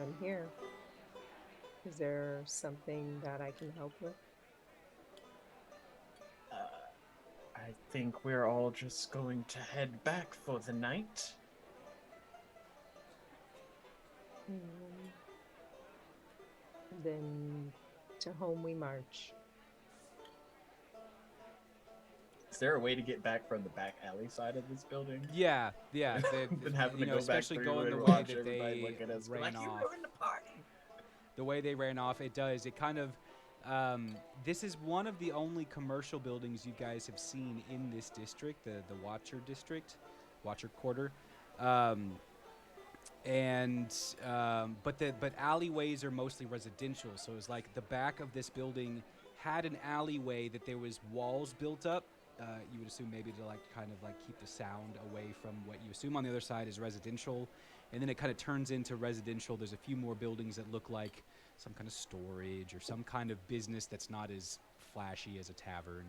I'm here. Is there something that I can help with? I think we're all just going to head back for the night. Then to home we march. Is there a way to get back from the back alley side of this building? Yeah. Been having you to know, go back especially through going and the way watch that everybody they look at us. ran Like, you off. ruined the party. The way they ran off, it does. It kind of. This is one of the only commercial buildings you guys have seen in this district, the Watcher district, Watcher Quarter, but alleyways are mostly residential. So it's like the back of this building had an alleyway that there was walls built up. You would assume maybe to like kind of like keep the sound away from what you assume on the other side is residential, and then it kind of turns into residential. There's a few more buildings that look like some kind of storage or some kind of business that's not as flashy as a tavern.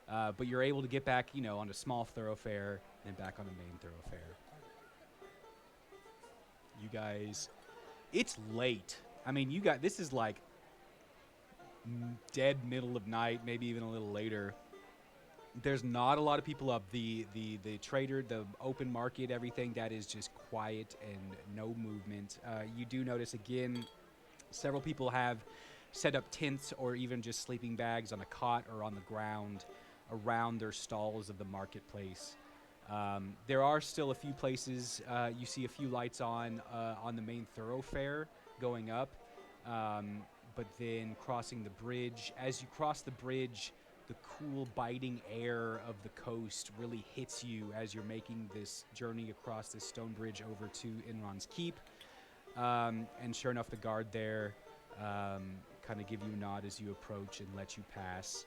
But you're able to get back, you know, on a small thoroughfare and back on a main thoroughfare. You guys, it's late. I mean, this is like dead middle of night, maybe even a little later. There's not a lot of people up. The trader, the open market, everything, that is just quiet and no movement. You do notice, again, several people have set up tents or even just sleeping bags on a cot or on the ground around their stalls of the marketplace. There are still a few places. You see a few lights on the main thoroughfare going up. But then crossing the bridge, as you cross the bridge, the cool, biting air of the coast really hits you as you're making this journey across this stone bridge over to Inran's Keep. And sure enough, the guard there kind of give you a nod as you approach and let you pass.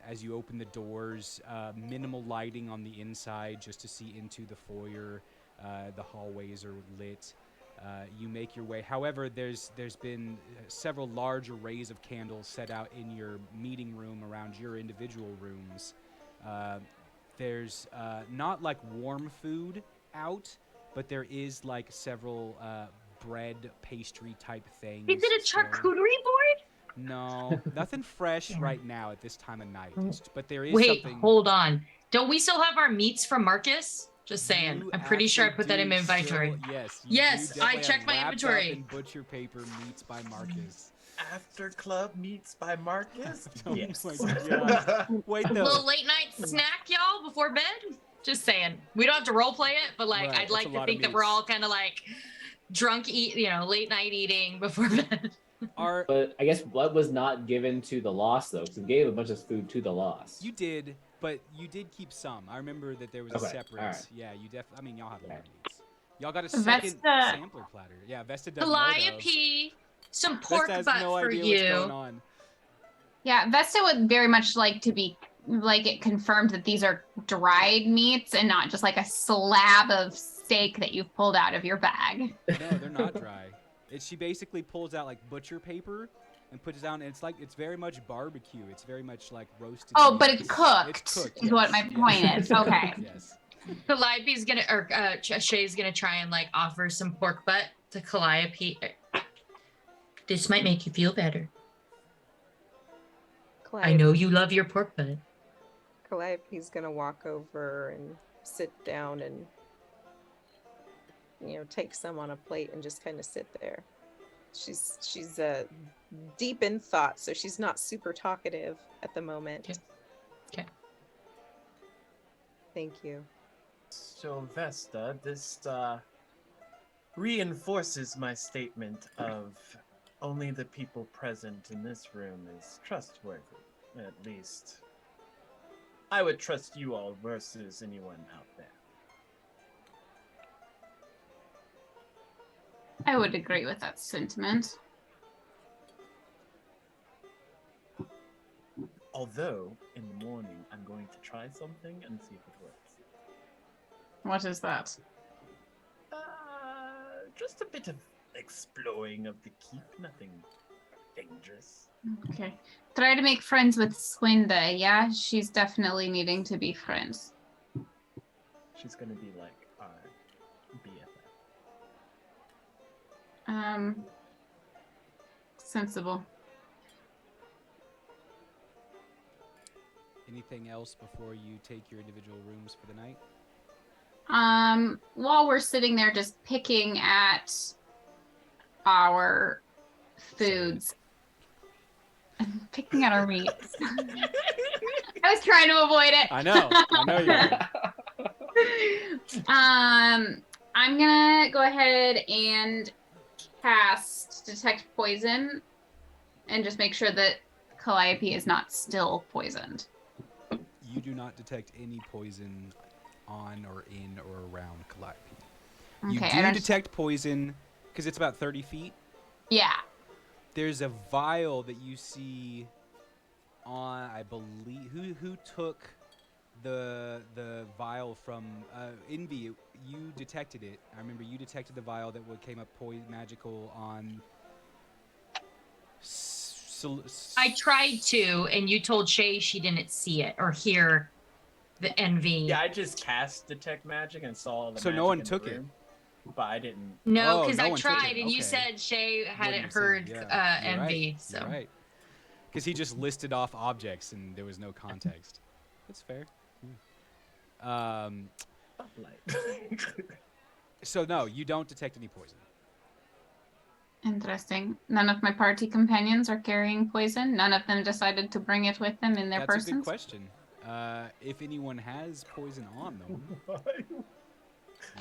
As you open the doors, minimal lighting on the inside just to see into the foyer. The hallways are lit. You make your way. However, there's been several large arrays of candles set out in your meeting room around your individual rooms. There's not like warm food out, but there is like several bread pastry type things. Is it a charcuterie board? No, nothing fresh right now at this time of night. But there is Wait, something. hold on. Don't we still have our meats from Marcus? Just saying. You I'm pretty sure I actually put that in my do inventory. still- yes. you Yes, do I definitely checked have my wrapped inventory. Up in butcher paper meats by Marcus. After Club Meets by Marcus? Oh Yes. my God. Wait, A though. little late night snack, y'all, before bed. Just saying. We don't have to role play it, but like Right, I'd that's like a to lot of think that we're meats. all kind of like drunk late night eating before bed. But I guess blood was not given to the lost, though, because we gave a bunch of food to the lost. You did, but you did keep some. I remember that there was a Okay, separate. alright. Yeah, you I mean, y'all had a lot of Okay. meats. Y'all got a second Vesta- sampler platter. Yeah, Vesta doesn't know, though. Calliope, some pork Vesta has butt no for idea you. what's going on. Yeah, Vesta would very much like to be like it confirmed that these are dried meats and not just like a slab of steak that you've pulled out of your bag. No, they're not dry. She basically pulls out like butcher paper and puts it down, and it's very much barbecue. It's very much like roasted. Oh, but meats. it's cooked. It's cooked. Is what yes, my yes. point is. Okay. Yes. Calliope's gonna, or Shay's gonna try and like offer some pork butt to Calliope. This might make you feel better. I know you love your pork butt. Calliope's gonna walk over and sit down and take some on a plate and just kind of sit there. She's deep in thought, so she's not super talkative at the moment. Okay. Thank you. So, Vesta, this reinforces my statement of only the people present in this room is trustworthy. At least, I would trust you all versus anyone out there. I would agree with that sentiment. Although, in the morning, I'm going to try something and see if it works. What is that? Just a bit of exploring of the keep, nothing dangerous. Okay. Try to make friends with Swinda, yeah? She's definitely needing to be friends. She's gonna be like our BFF. Sensible. Anything else before you take your individual rooms for the night? While we're sitting there just picking at our foods. Picking at our meats. I was trying to avoid it. I know you were. I'm gonna go ahead and cast Detect Poison and just make sure that Calliope is not still poisoned. You do not detect any poison on or in or around Calliope. You Okay, do detect poison because it's about 30 feet. Yeah. There's a vial that you see on, I believe, who took the vial from Envy. You detected it. I remember you detected the vial that came up magical on. I tried to, and you told Shay she didn't see it or hear the envy. Yeah, I just cast Detect Magic and saw the So magic no one in took the it. room, but I didn't. No, Oh, because no I one took tried, it. and you Okay. said Shay hadn't Wouldn't have said heard it. Yeah, you're envy. right. So You're right. Because he just listed off objects and there was no context. That's fair. So no, you don't detect any poison. Interesting. None of my party companions are carrying poison. None of them decided to bring it with them in their That's a good persons. question. If anyone has poison on them,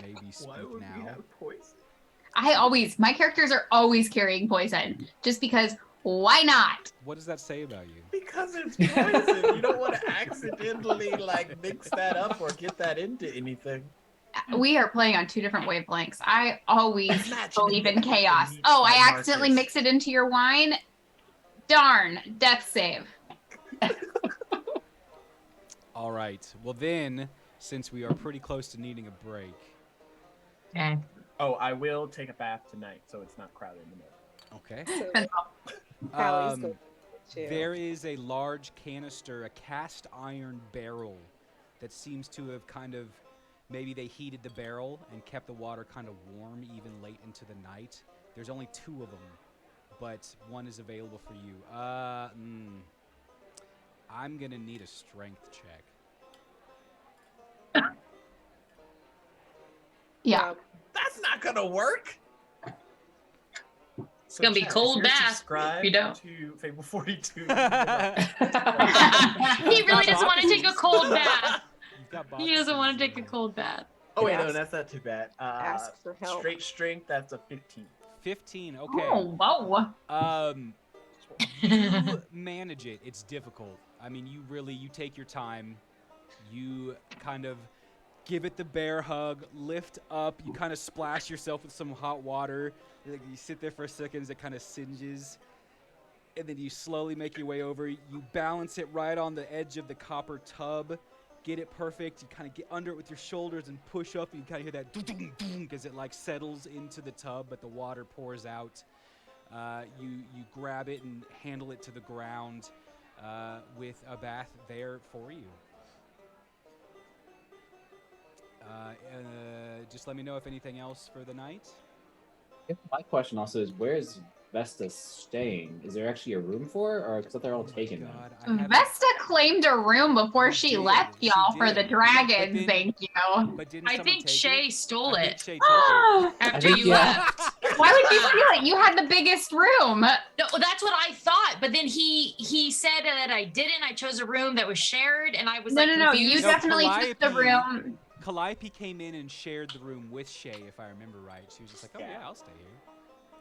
maybe speak Why would now. we have poison? My characters are always carrying poison. Just because, why not? What does that say about you? Because it's poison. You don't want to accidentally mix that up or get that into anything. We are playing on two different wavelengths. I always Imagine believe in mixing chaos. meats Oh, by I accidentally Marcus. mixed it into your wine? Darn, death save. All right. Well then, since we are pretty close to needing a break. okay. Oh, I will take a bath tonight, so it's not crowded in the middle. Okay. So Callie's going to There is a large canister, a cast iron barrel that seems to have maybe they heated the barrel and kept the water kind of warm even late into the night. There's only 2 of them, but one is available for you. I'm going to need a strength check. Yeah. That's not gonna work. It's gonna be cold bath if you don't. To Fable 42. He really doesn't want to take a cold bath. He doesn't want to take a cold bath. Oh wait, no, that's not too bad. ask for help. Straight strength, that's a 15. 15, okay. Oh, whoa. You manage it. It's difficult. I mean, you take your time. You kind of give it the bear hug, lift up. You kind of splash yourself with some hot water. You sit there for a second as it kind of singes. And then you slowly make your way over. You balance it right on the edge of the copper tub. Get it perfect. You kind of get under it with your shoulders and push up. And you kind of hear that doo-doo-doo as it settles into the tub, but the water pours out. You grab it and handle it to the ground with a bath there for you. Just let me know if anything else for the night. My question also is, where is Vesta staying? Is there actually a room for her, or because they're all taken now? Vesta claimed a room before she left y'all for the dragons, thank you. But didn't I someone think take Shay it? stole I it think Shay took it. after you left. Why would you steal it? You had the biggest room. No, that's what I thought. But then he said that I didn't. I chose a room that was shared, and I was No. confused. You definitely took the room. Calliope came in and shared the room with Shay, if I remember right. She was just like, "Oh yeah, I'll stay here."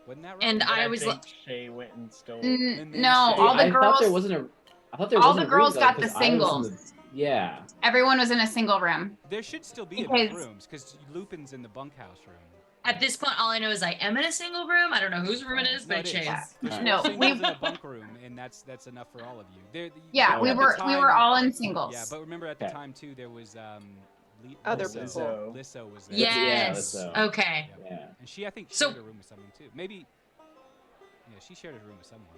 Wasn't that right? And I was think Shay went and stole. No, all the I girls. thought there wasn't a. I thought there all wasn't the a room, girls though, got the 'cause I was in singles. Yeah. Everyone was in a single room. There should still be Because- enough rooms because Lupin's in the bunkhouse room. At this point, all I know is I am in a single room. I don't know whose room it is, No, but it is. Shay's. There's No, singles we- in a bunk room, and that's enough for all of you. Yeah, Oh, we at the were all in singles. Yeah, but remember at the Okay. time too, there was Other Lizzo. people. Lizzo was there. Yes. so- Okay. Yep. Yeah. And she, I think, So- shared a room with someone too. Maybe. Yeah, she shared a room with someone.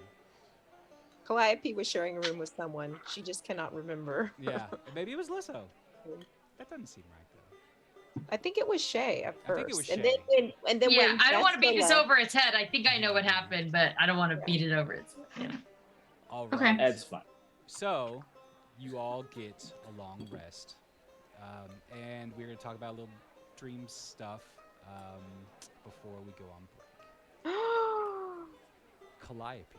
Calliope was sharing a room with someone. She just cannot remember. Yeah, maybe it was Lisso. That doesn't seem right though. I think it was Shay at I think it first, was and then Shay. Yeah, when I don't want to Vesta beat this left, over its head. I think I know what happened, but I don't want to beat it over its head. All right. Okay. That's fine. So, you all get a long rest, and we're gonna talk about a little dream stuff before we go on break. Calliope.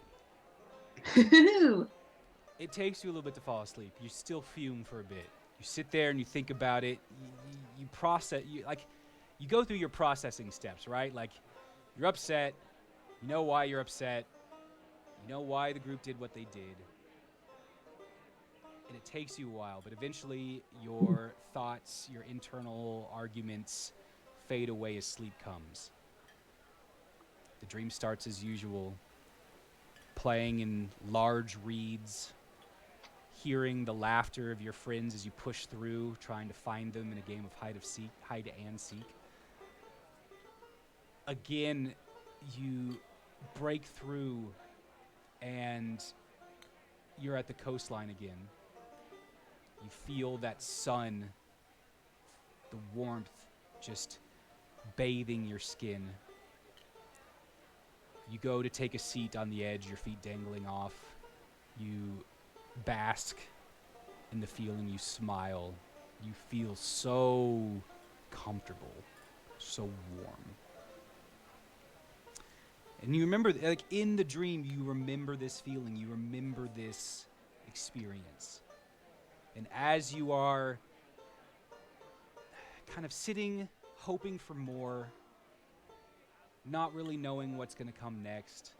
It takes you a little bit to fall asleep. You still fume for a bit. You sit there and you think about it. You process. You go through your processing steps, right? Like, you're upset. You know why you're upset. You know why the group did what they did. And it takes you a while, but eventually your thoughts, your internal arguments fade away as sleep comes. The dream starts as usual, playing in large reeds, hearing the laughter of your friends as you push through, trying to find them in a game of hide and seek. Again, you break through and you're at the coastline again. You feel that sun, the warmth just bathing your skin. You go to take a seat on the edge, your feet dangling off. You bask in the feeling, you smile. You feel so comfortable, so warm. And you remember, like in the dream, you remember this feeling, you remember this experience. And as you are kind of sitting, hoping for more, not really knowing what's going to come next,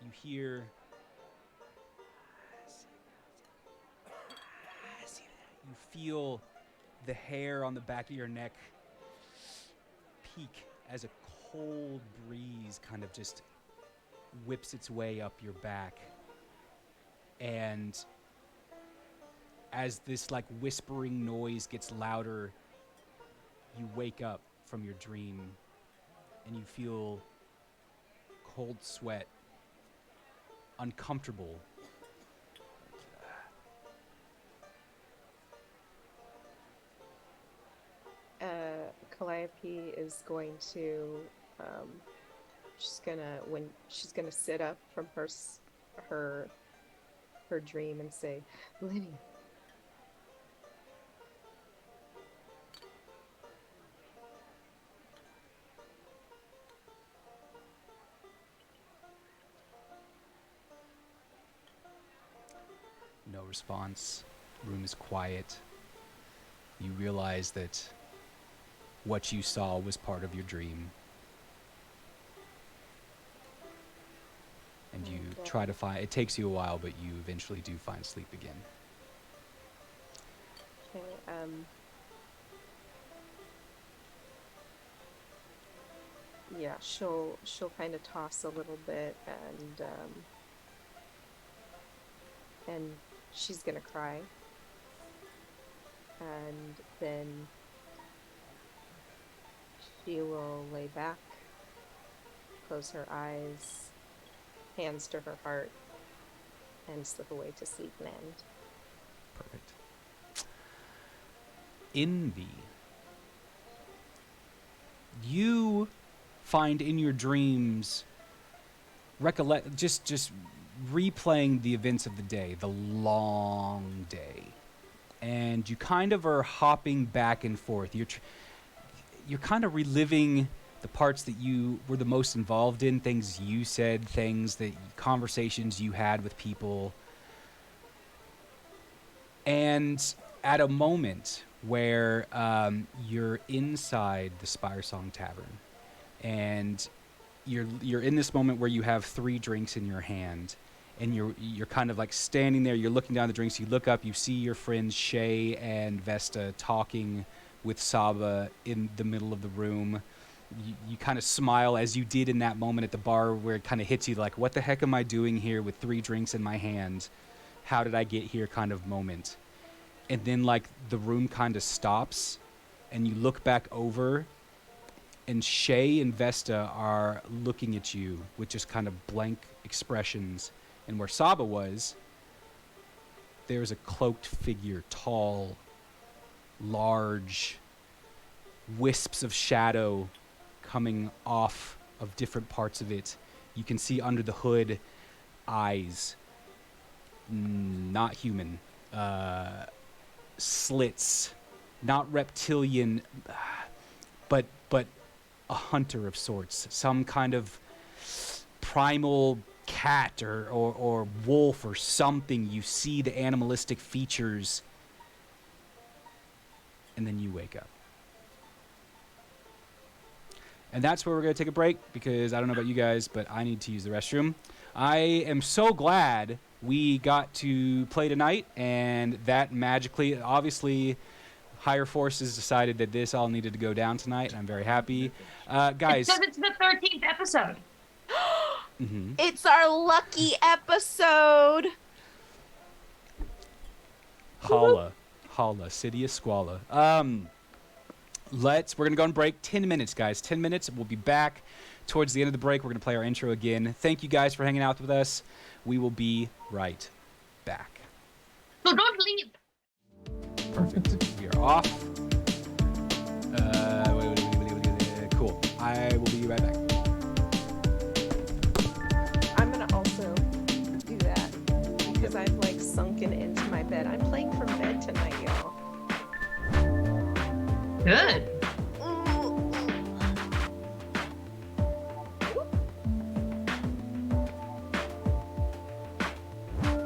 you hear, you feel the hair on the back of your neck peak as a cold breeze kind of just whips its way up your back. And as this like whispering noise gets louder, you wake up from your dream and you feel cold sweat, uncomfortable. Calliope is going to, she's gonna sit up from her dream and say, Lenny. No response. Room is quiet. You realize that what you saw was part of your dream. And you try to find, it takes you a while, but you eventually do find sleep again. Okay, yeah, she'll kind of toss a little bit and she's gonna cry. And then she will lay back, close her eyes, hands to her heart, and slip away to sleepland. Perfect. Envy. You find in your dreams just replaying the events of the day, the long day. And you kind of are hopping back and forth. You're kind of reliving the parts that you were the most involved in, things you said, conversations you had with people. And at a moment where you're inside the Spire Song Tavern, and you're in this moment where you have 3 drinks in your hand, and you're kind of like standing there, you're looking down the drinks, you look up, you see your friends Shay and Vesta talking with Saba in the middle of the room. You kind of smile as you did in that moment at the bar where it kind of hits you like, what the heck am I doing here with 3 drinks in my hand? How did I get here kind of moment. And then like the room kind of stops and you look back over and Shay and Vesta are looking at you with just kind of blank expressions. And where Saba was, there's a cloaked figure, tall, large, wisps of shadow coming off of different parts of it. You can see under the hood eyes, not human, slits, not reptilian, but a hunter of sorts, some kind of primal cat or wolf or something. You see the animalistic features, and then you wake up. And that's where we're going to take a break, because I don't know about you guys, but I need to use the restroom. I am so glad we got to play tonight, and that magically, obviously, higher forces decided that this all needed to go down tonight, and I'm very happy. Guys. It's the 13th episode. Mm-hmm. It's our lucky episode. Holla, City of Squala. We're gonna go on break. 10 minutes, guys. 10 minutes. We'll be back towards the end of the break. We're gonna play our intro again. Thank you guys for hanging out with us. We will be right back. So don't leave. Perfect. We are off. Cool. I will be right back. I'm gonna also do that because I've like sunken into my bed. I'm playing from bed tonight, y'all. Good.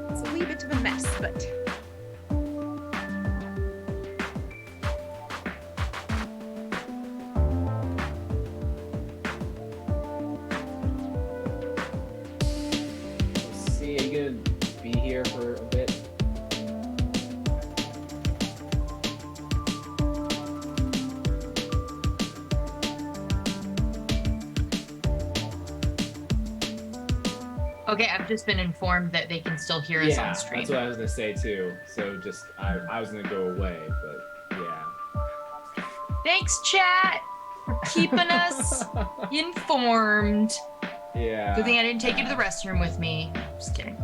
It's a wee bit of a mess, but See, are you gonna be here for a bit? Okay, I've just been informed that they can still hear us on stream. That's what I was gonna say too. So just I was gonna go away, but yeah. Thanks, chat, for keeping us informed. Yeah. Good thing I didn't take you to the restroom with me. Just kidding.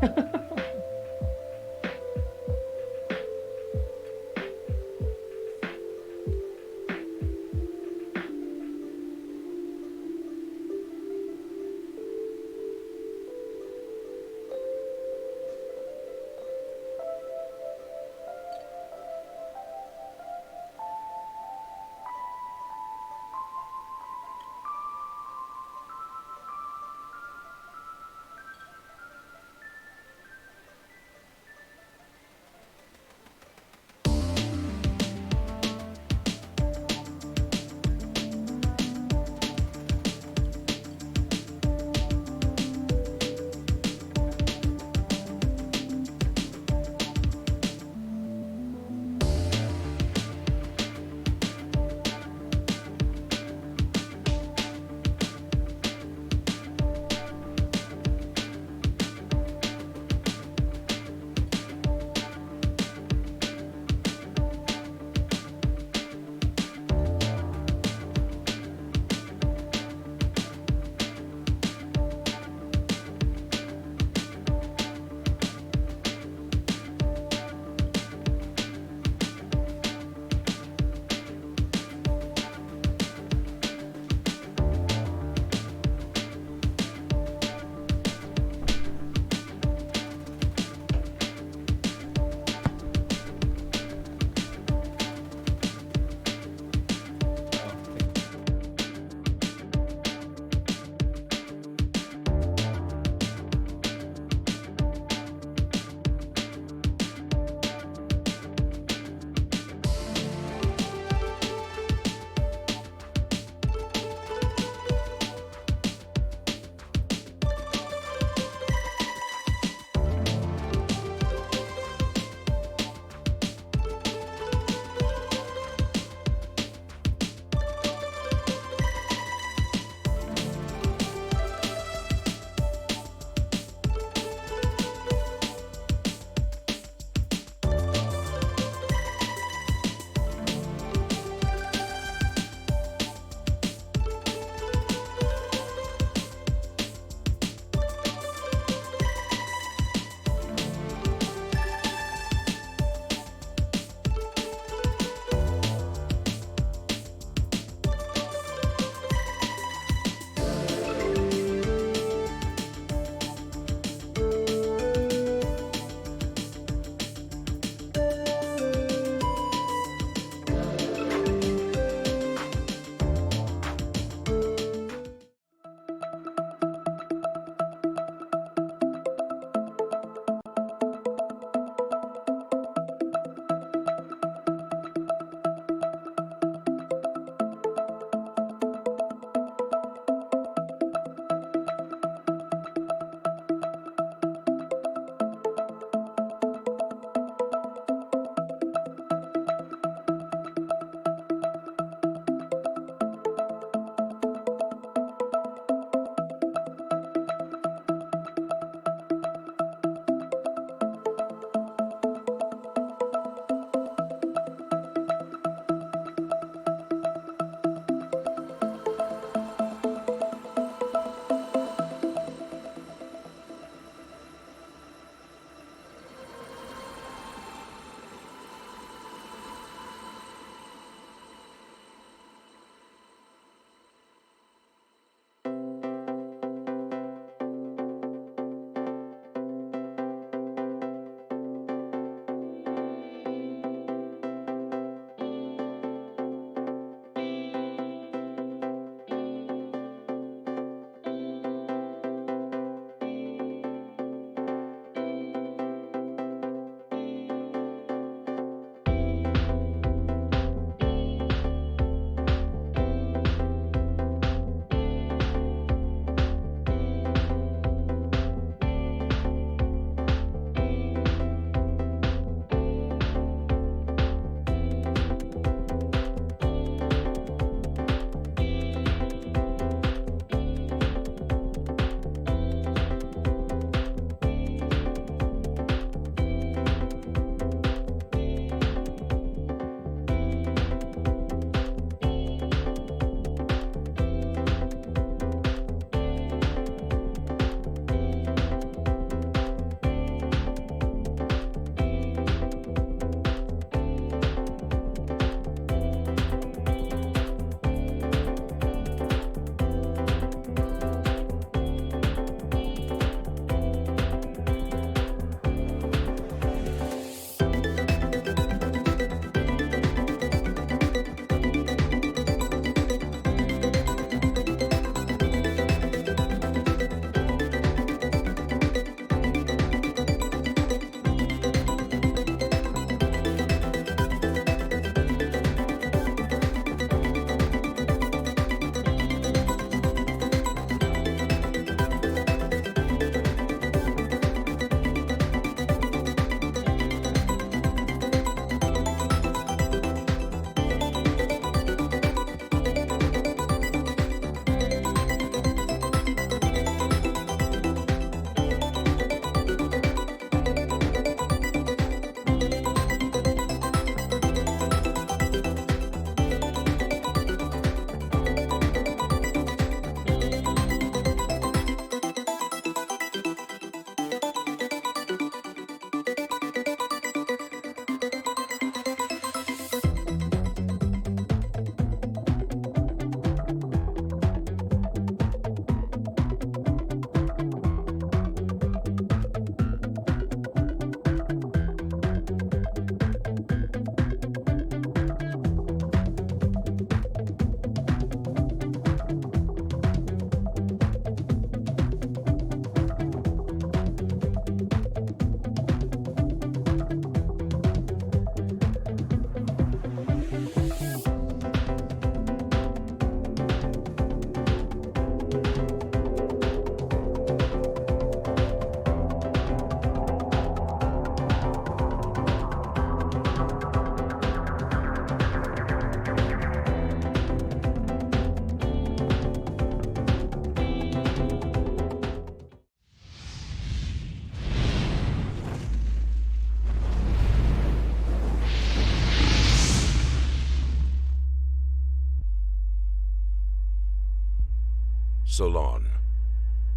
Solon,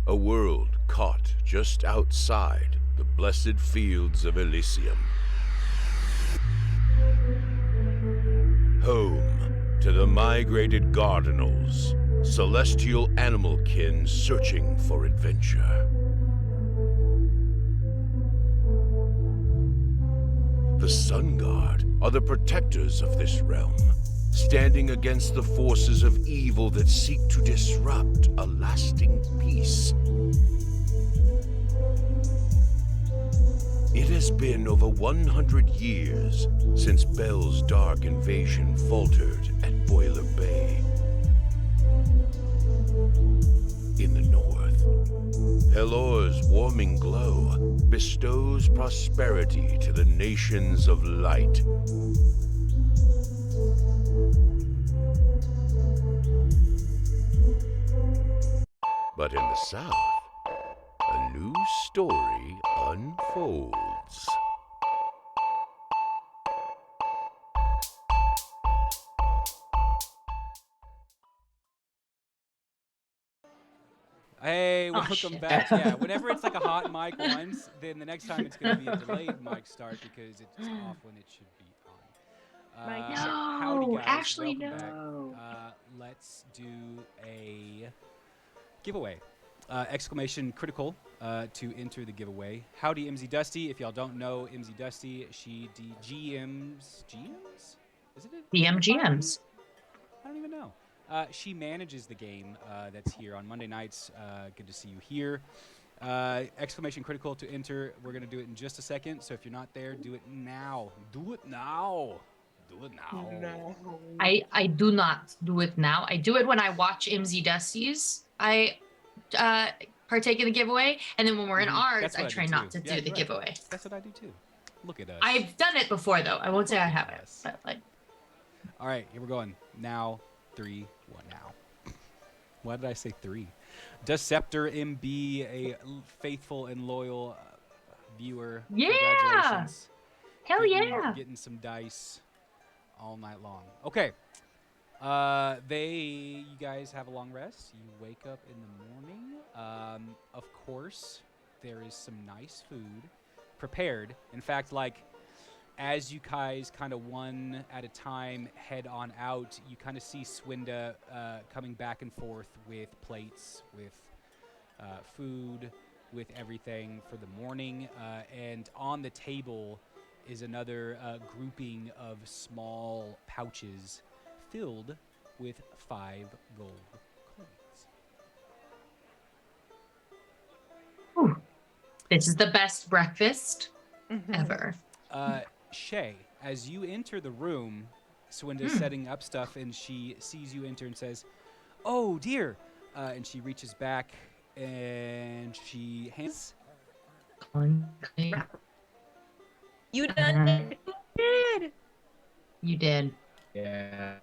a world caught just outside the blessed fields of Elysium. Home to the migrated Gardenals, celestial animal kin searching for adventure. The Sun Guard are the protectors of this realm, standing against the forces of evil that seek to disrupt a lasting peace. It has been over 100 years since Bell's dark invasion faltered at Boiler Bay. In the north, Pelor's warming glow bestows prosperity to the nations of light. But in the south, a new story unfolds. Hey, Oh, welcome shit. back. Yeah, whenever it's like a hot mic once, then the next time it's going to be a delayed mic start because it's off when it should be on. Mic check. Howdy, No, guys. actually, Welcome back. no. Let's do a giveaway. Exclamation critical to enter the giveaway. Howdy, MZ Dusty. If y'all don't know MZ Dusty, she GMs. GMs? Is it a BMGMs. I don't even know. She manages the game that's here on Monday nights. Good to see you here. Exclamation critical to enter. We're going to do it in just a second. So if you're not there, do it now. Do it now. Do it now. No. I do not do it now. I do it when I watch MZ Dusty's. I partake in the giveaway, and then when we're in ours, That's what I I do try not too. to Yeah, do the you're right. giveaway. That's what I do too. Look at us. I've done it before, though. I won't say I Look at haven't. us. But like, All right, here we're going. Now, 3, 1 now. Why did I say 3? Does Scepter MB a faithful and loyal viewer? Yeah! Congratulations. hell yeah! Getting some dice all night long. Okay. You guys have a long rest. You wake up in the morning. Of course, there is some nice food prepared. In fact, like, as you guys kind of one at a time head on out, you kind of see Swinda coming back and forth with plates, with food, with everything for the morning. And on the table is another grouping of small pouches filled with 5 gold coins. Ooh. This is the best breakfast ever. Shay, as you enter the room, Swinda's setting up stuff, and she sees you enter and says, "Oh dear," and she reaches back and she hands. You done it. You did. You did. Yeah.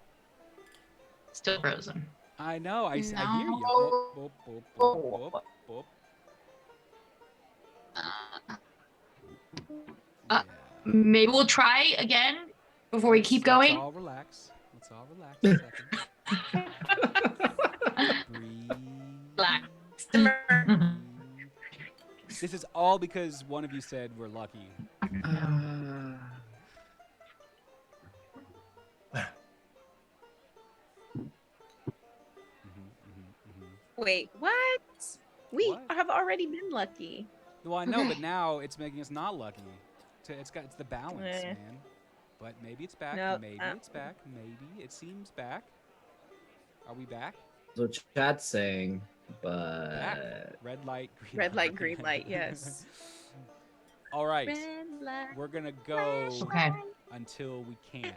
Still frozen. I know. I hear you. No. Boop, boop, boop, boop, boop, boop. Yeah. Maybe we'll try again before we keep going. Let's all relax. Let's all relax a second. Breathe. Relax. This is all because one of you said we're lucky. Wait, what? We What? have already been lucky. Well, I know, but now it's making us not lucky. It's the balance, Eh. man. But maybe it's back. Nope, Maybe it's back. Maybe it seems back. Are we back? So chat's saying, Back. but Red light, green Red light, green light, yes. All right. Red light. We're gonna go Okay. until we can't.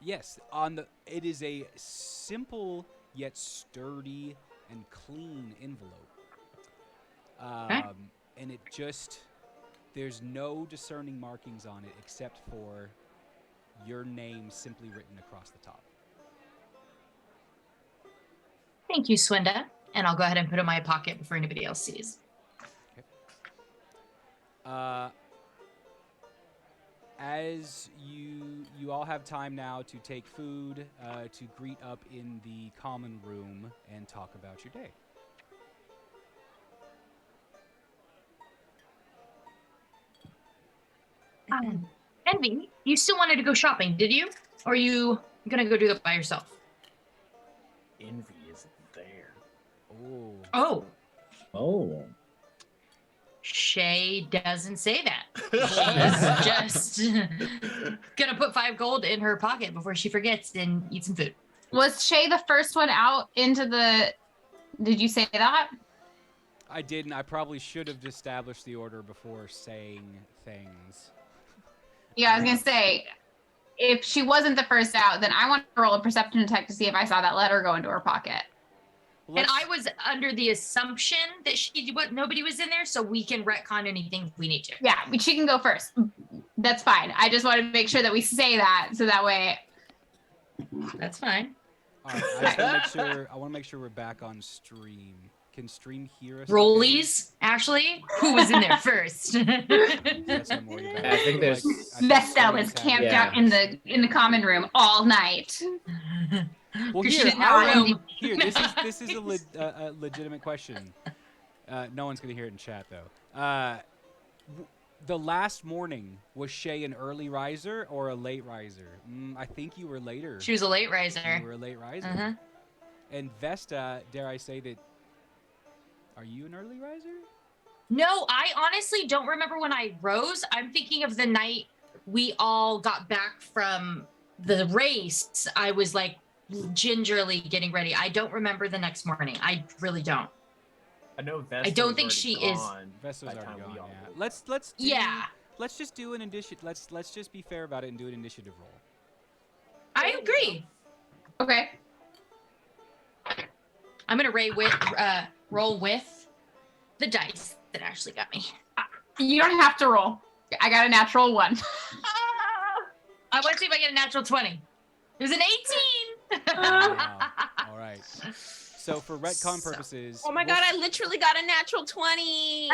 Yes, it is a simple yet sturdy and clean envelope. And it just, there's no discerning markings on it except for your name simply written across the top. Thank you, Swinda. And I'll go ahead and put it in my pocket before anybody else sees. as you all have time now to take food, to greet up in the common room and talk about your day. Envy, you still wanted to go shopping, did you? Or are you gonna go do that by yourself? Envy isn't there. Oh. Oh, Oh. Shay doesn't say that. She's just gonna put 5 gold in her pocket before she forgets and eat some food. Was Shay the first one out into the? Did you say that? I didn't. I probably should have established the order before saying things. Yeah, I was gonna say, if she wasn't the first out, then I want to roll a perception check to see if I saw that letter go into her pocket. And I was under the assumption that nobody was in there, so we can retcon anything we need to. Yeah, she can go first. That's fine. I just want to make sure that we say that, so that way. That's fine. All right, I just want to make sure we're back on stream. Can stream hear us? Rollies, Ashley, who was in there first? That's what I'm worried about. I think there's- Vesta was camped out in the common room all night. Well, She here, didn't know. here. This is a legitimate question. No one's gonna hear it in chat though. The last morning, was Shay an early riser or a late riser? I think you were later. She was a late riser. You were a late riser. Uh-huh. And Vesta, dare I say that? Are you an early riser? No, I honestly don't remember when I rose. I'm thinking of the night we all got back from the race. I was like gingerly getting ready. I don't remember the next morning. I really don't. I know Vesta. I don't think she is. Vesta's already gone. we all Yeah. Let's just do an initiative. Let's just be fair about it and do an initiative roll. I agree. Okay. I'm gonna roll with the dice that Ashley got me. You don't have to roll. I got a natural 1. I want to see if I get a natural 20. It was an 18. Wow. All right. So for retcon purposes. Oh my god, I literally got a natural 20.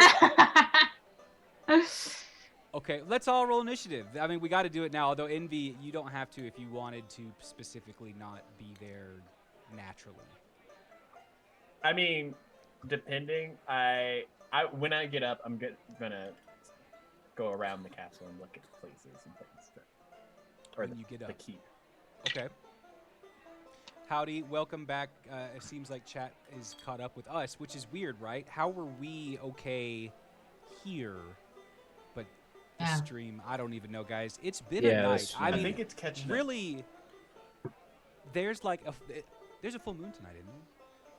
Okay, let's all roll initiative. I mean, we got to do it now. Although Envy, you don't have to if you wanted to specifically not be there naturally. I mean, depending, when I get up, I'm gonna go around the castle and look at places and things. Or When you get up. the keep. Okay. Howdy, welcome back. It seems like chat is caught up with us, which is weird, right? How were we okay here, but the Yeah. stream, I don't even know, guys. It's been Yeah, a the night. stream. I I mean, think it's catching up. really, there's like there's a full moon tonight, isn't there?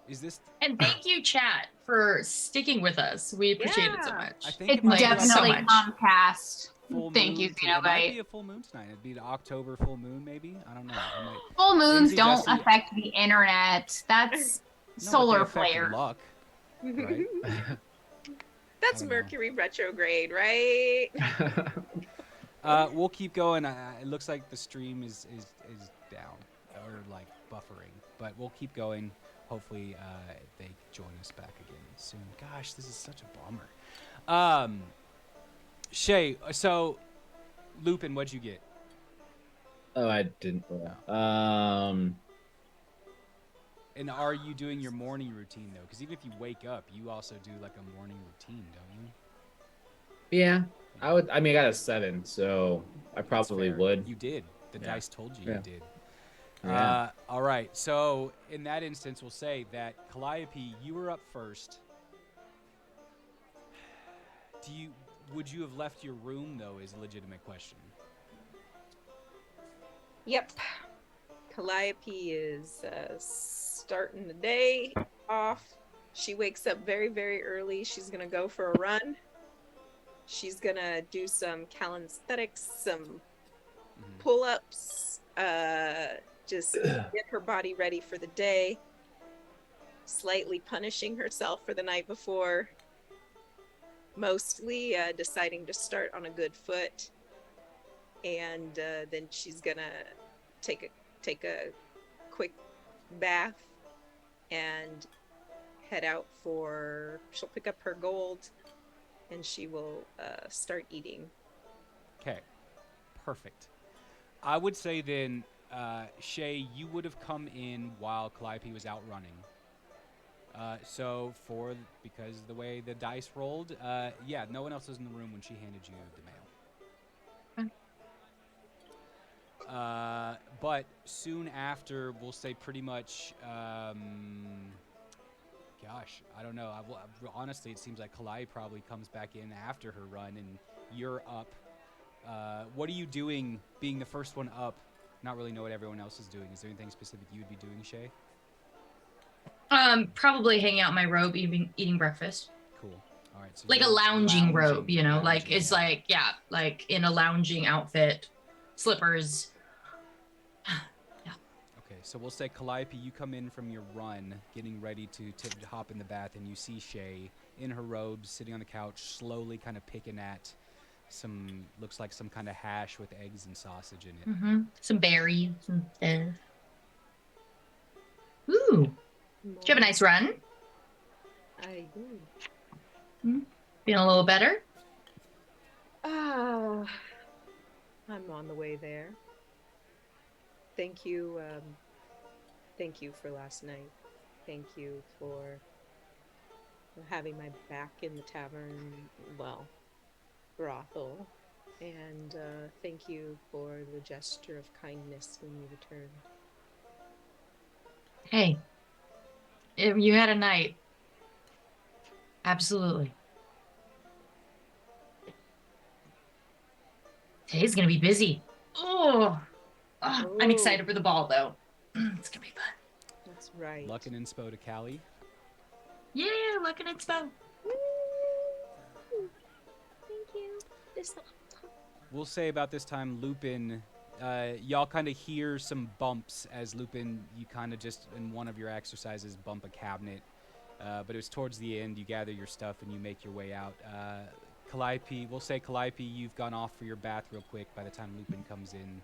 Is this? And thank you, chat, for sticking with us. We appreciate it so Yeah. much. I think It's it might be like definitely so much. Comcast. full Thank moon you, It might be Xenobite. a full moon tonight. It'd be the October full moon, maybe. I don't know. I might, Full moons Lindsay, don't Dusty- affect the internet. That's No, but they solar affect flare. luck, right? That's I don't know. Mercury retrograde, right? We'll keep going. It looks like the stream is down or like buffering, but we'll keep going. Hopefully, they join us back again soon. Gosh, this is such a bummer. Shay, so Lupin, what'd you get? Oh, I didn't roll. And are you doing your morning routine though? Because even if you wake up, you also do like a morning routine, don't you? Yeah, I would. I mean, I got a 7, so I That's probably fair. would. You did. The Yeah. dice told you Yeah. you did. Yeah. All right. So in that instance, we'll say that Calliope, you were up first. Would you have left your room though? Is a legitimate question. Yep. Calliope is starting the day off. She wakes up very, very early. She's going to go for a run. She's going to do some calisthenics, some Mhm. pull-ups, just get her body ready for the day. Slightly punishing herself for the night before. Mostly deciding to start on a good foot. And then she's going to take a quick bath and head out she'll pick up her gold and she will start eating. Okay. Perfect. I would say then, Shay, you would have come in while Calliope was out running. So because the way the dice rolled, yeah, no one else was in the room when she handed you the mail. But soon after, we'll say pretty much, gosh, I don't know. Honestly, it seems like Kalai probably comes back in after her run, and you're up. What are you doing being the first one up? Not really know what everyone else is doing. Is there anything specific you would be doing, Shay? Probably hanging out in my robe, eating breakfast. Cool. All right. So Like a you're lounging robe, you know, like it's yeah. like, yeah, like in a lounging outfit, slippers. Okay, so we'll say Calliope, you come in from your run, getting ready to hop in the bath, and you see Shay in her robes, sitting on the couch, slowly kind of picking at looks like some kind of hash with eggs and sausage in it. Mm-hmm. Some berries and stuff. Ooh. Did you have a nice run? I do. Feeling a little better? I'm on the way there. Thank you for last night. Thank you for having my back in the tavern, well, brothel. And thank you for the gesture of kindness when you returned. Hey, you had a night. Absolutely. Today's gonna be busy. Oh, I'm excited for the ball, though. It's gonna be fun. That's right. Luckin' inspo to Callie. Yeah, Luckin' inspo. Thank you. We'll say about this time, Lupin, y'all kind of hear some bumps as Lupin, you kind of just, in one of your exercises, bump a cabinet. But it was towards the end, you gather your stuff and you make your way out. Calliope, we'll say Calliope, you've gone off for your bath real quick by the time Lupin comes in.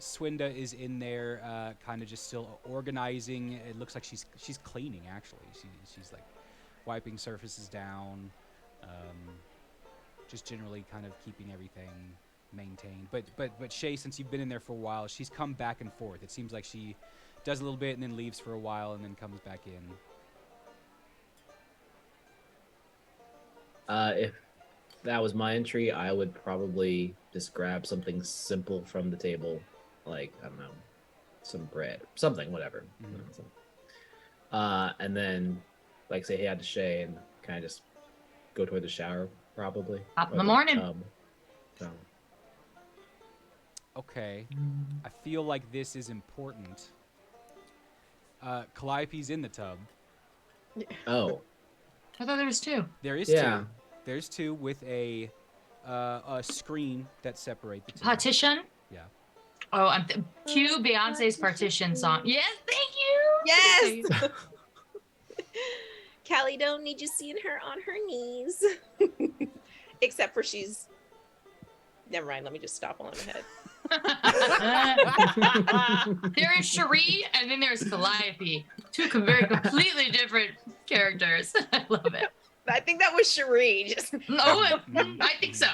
Swinda is in there, kind of just still organizing. It looks like she's cleaning, actually. She's like wiping surfaces down, just generally kind of keeping everything maintained. But Shay, since you've been in there for a while, she's come back and forth. It seems like she does a little bit and then leaves for a while and then comes back in. If that was my entry, I would probably just grab something simple from the table, like, I don't know, some bread, something, whatever. Mm-hmm. And then, like, say hey to Shay and kind of just go toward the shower, probably. Up in the morning. So. Okay. I feel like this is important. Calliope's in the tub. Oh. I thought there was two. There is two. There's two with a screen that separate the two. Partition? Yeah. Oh, cue Beyonce's partition song. Yes, thank you. Yes. Callie don't need you seeing her on her knees. Except for she's. Never mind. Let me just stop while I'm ahead. There is Cherie, and then there's Calliope. Two very completely different characters. I love it. I think that was Cherie. I think so.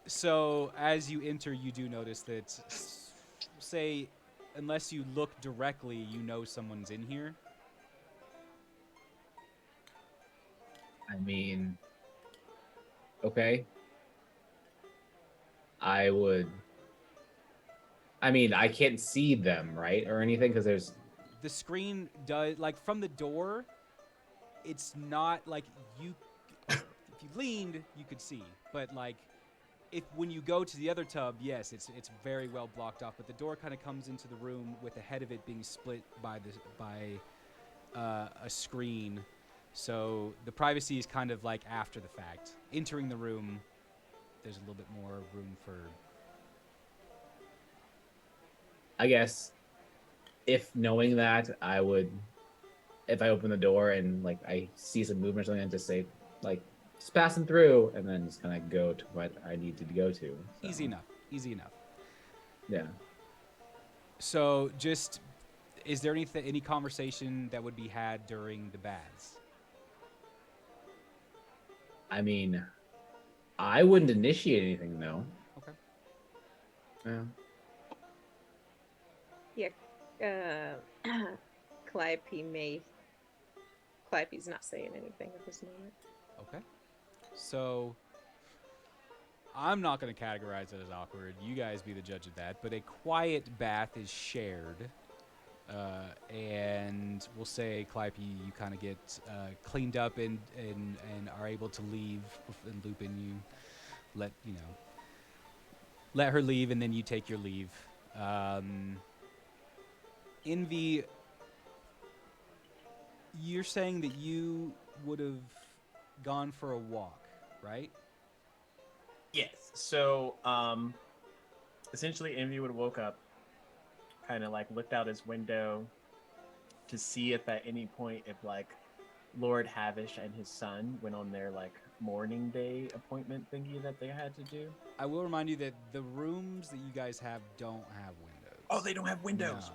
So as you enter, you do notice that, say, unless you look directly, you know someone's in here. I mean, okay. I can't see them, right? Or anything, because there's... The screen does, like, from the door, it's not, like, you... If you leaned, you could see. But, like, when you go to the other tub, yes, it's very well blocked off. But the door kind of comes into the room with the head of it being split by a screen. So the privacy is kind of, like, after the fact. Entering the room, there's a little bit more room for... I guess, if knowing that, I would, if I open the door and, like, I see some movement or something, I'd just say, like, just passing through, and then just kind of go to what I need to go to. So. Easy enough. Yeah. So just, is there any conversation that would be had during the baths? I mean, I wouldn't initiate anything though. Okay. Yeah. Calliope's not saying anything at this moment. Okay. So I'm not going to categorize it as awkward. You guys be the judge of that. But a quiet bath is shared. And we'll say, Calliope, you kind of get cleaned up and are able to leave. And Lupin, you let her leave, and then you take your leave. Envy, you're saying that you would have gone for a walk, right? Yes. So, essentially, Envy would have woke up, kind of like looked out his window to see if at any point if like Lord Havish and his son went on their like morning day appointment thingy that they had to do. I will remind you that the rooms that you guys have don't have windows. Oh, they don't have windows.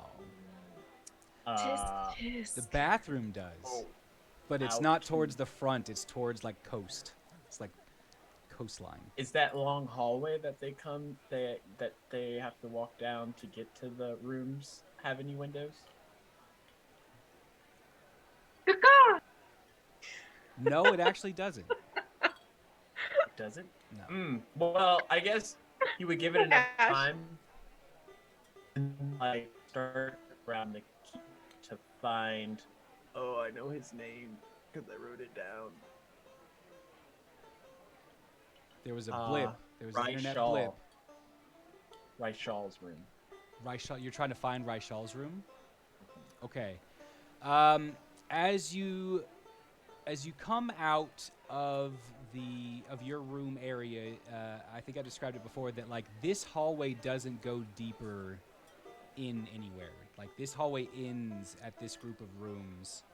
No. The bathroom does, but it's Ouch. not towards the front. It's towards like coast. It's like coastline. Is that long hallway that they have to walk down to get to the rooms have any windows? No, it actually doesn't. Does it? No. Well, I guess you would give it enough time and like start around the key to find. Oh, I know his name because I wrote it down. There was a blip. There was an internet blip. Raishal's room. You're trying to find Raishal's room? Okay. As you come out of your room area, I think I described it before that like this hallway doesn't go deeper in anywhere. Like this hallway ends at this group of rooms.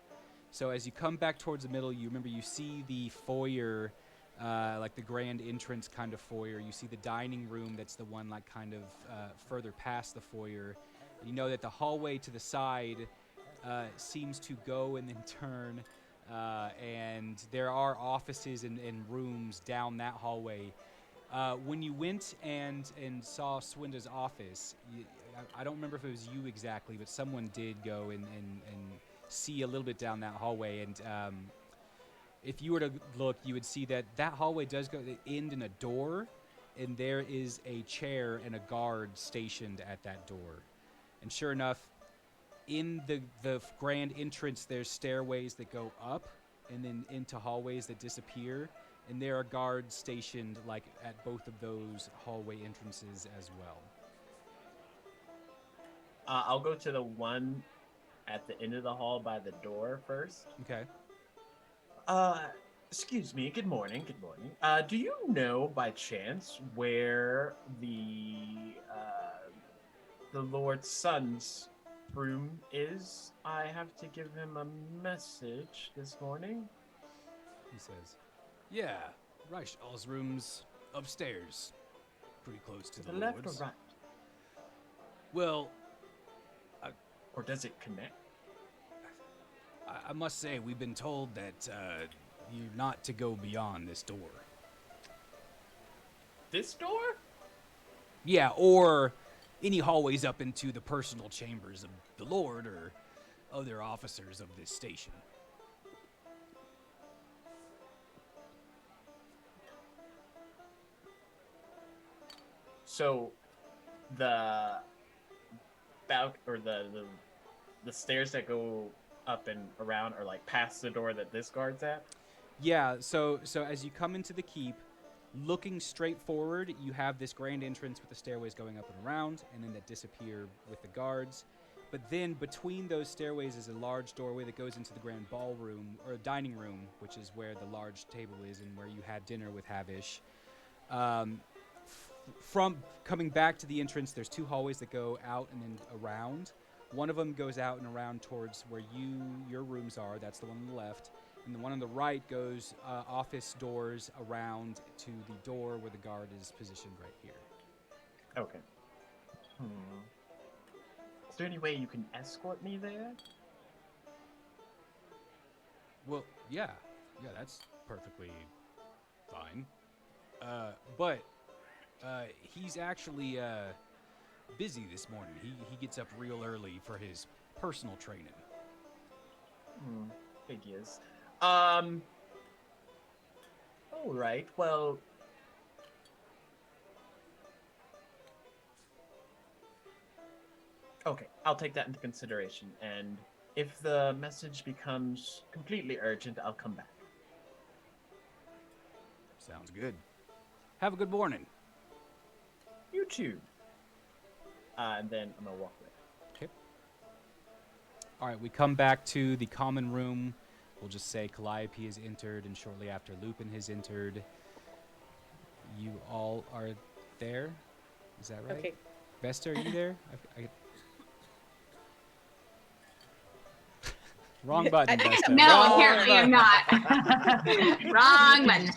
So as you come back towards the middle, you see the foyer, like the grand entrance kind of foyer. You see the dining room that's the one like kind of further past the foyer. You know that the hallway to the side seems to go and then turn, and there are offices and rooms down that hallway. When you went and saw Swinda's office, I don't remember if it was you exactly, but someone did go and see a little bit down that hallway, and if you were to look, you would see that hallway does end in a door, and there is a chair and a guard stationed at that door. And sure enough, in the grand entrance, there's stairways that go up and then into hallways that disappear, and there are guards stationed like at both of those hallway entrances as well. I'll go to the one at the end of the hall by the door first. Okay. Excuse me. Good morning. Good morning. Do you know by chance where the Lord's son's room is? I have to give him a message this morning. He says, "Yeah, Raishal's room's upstairs, pretty close to the left Lord's." or right? Well, or does it connect? I must say, we've been told that you're not to go beyond this door. This door? Yeah, or any hallways up into the personal chambers of the Lord or other officers of this station. So, the stairs that go up and around are like past the door that this guard's at? Yeah, so as you come into the keep, looking straight forward, you have this grand entrance with the stairways going up and around, and then that disappear with the guards. But then between those stairways is a large doorway that goes into the grand ballroom, or dining room, which is where the large table is and where you had dinner with Havish. From coming back to the entrance, there's two hallways that go out and then around. One of them goes out and around towards where your rooms are. That's the one on the left. And the one on the right goes office doors around to the door where the guard is positioned right here. Okay. Is there any way you can escort me there? Well, yeah, that's perfectly fine. But he's actually busy this morning. He gets up real early for his personal training. Figures. All right. Well. Okay, I'll take that into consideration, and if the message becomes completely urgent, I'll come back. Sounds good. Have a good morning. You too. And then I'm gonna walk away. Okay. All right, we come back to the common room. We'll just say Calliope has entered, and shortly after Lupin has entered. You all are there? Is that right? Okay. Vesta, are you there? Wrong button, Vesta. No, Wrong apparently I'm button. not. Wrong button.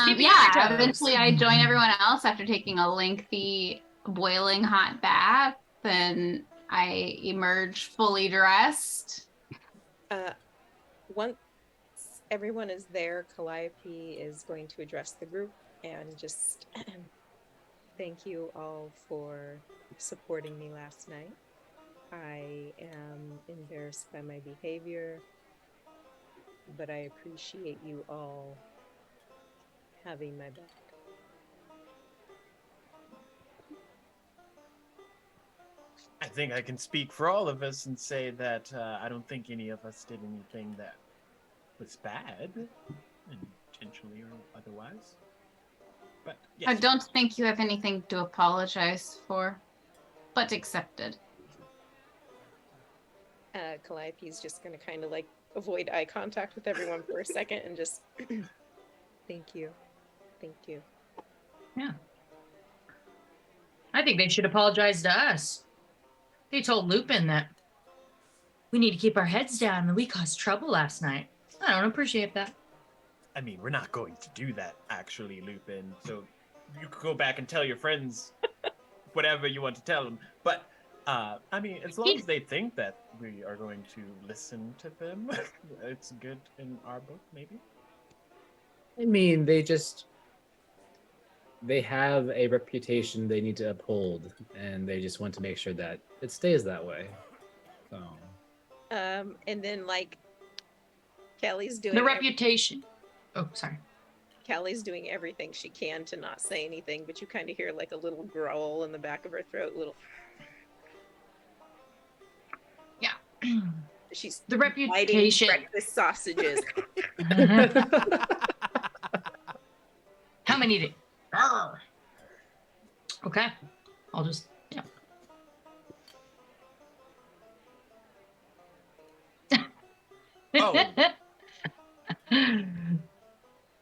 Keep your Yeah, toes. eventually I join everyone else after taking a lengthy boiling hot bath, and I emerge fully dressed. Once everyone is there, Calliope is going to address the group and just thank you all for supporting me last night. I am embarrassed by my behavior, but I appreciate you all having my back. I think I can speak for all of us and say that I don't think any of us did anything that was bad, intentionally or otherwise. But yes. I don't think you have anything to apologize for, but accepted. Calliope's just going to kind of like avoid eye contact with everyone for a second and just thank you. Thank you. Yeah. I think they should apologize to us. They told Lupin that we need to keep our heads down and we caused trouble last night. I don't appreciate that. I mean, we're not going to do that, actually, Lupin. So you could go back and tell your friends whatever you want to tell them. But, I mean, as long as they think that we are going to listen to them, it's good in our book, maybe. I mean, they have a reputation they need to uphold, and they just want to make sure that it stays that way. So. And then like Kelly's doing The reputation. Oh, sorry. Kelly's doing everything she can to not say anything, but you kind of hear like a little growl in the back of her throat, little. Yeah. She's The biting reputation. breakfast sausages. How many did? Okay. I'll just, yeah. Oh.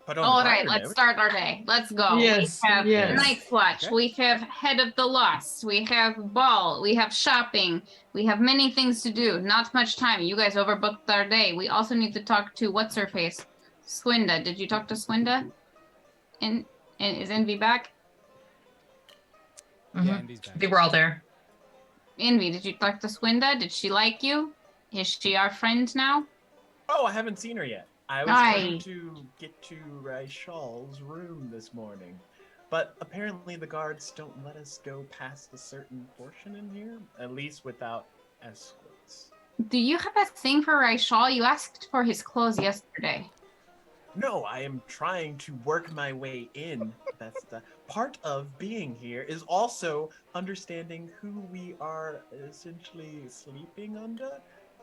But on All a right, higher let's note- start our day. Let's go. Yes, We have yes. Night's Watch. Okay. We have Head of the Lost. We have Ball. We have shopping. We have many things to do. Not much time. You guys overbooked our day. We also need to talk to what's her face, Swinda. Did you talk to Swinda? And is Envy back? Mhm. Yeah, Envy's back. They were all there. Envy, did you talk to Swinda? Did she like you? Is she our friend now? Oh, I haven't seen her yet. I was Aye. trying to get to Raishal's room this morning, but apparently the guards don't let us go past a certain portion in here, at least without escorts. Do you have a thing for Raishal? You asked for his clothes yesterday. No, I am trying to work my way in. That's the part of being here is also understanding who we are essentially sleeping under.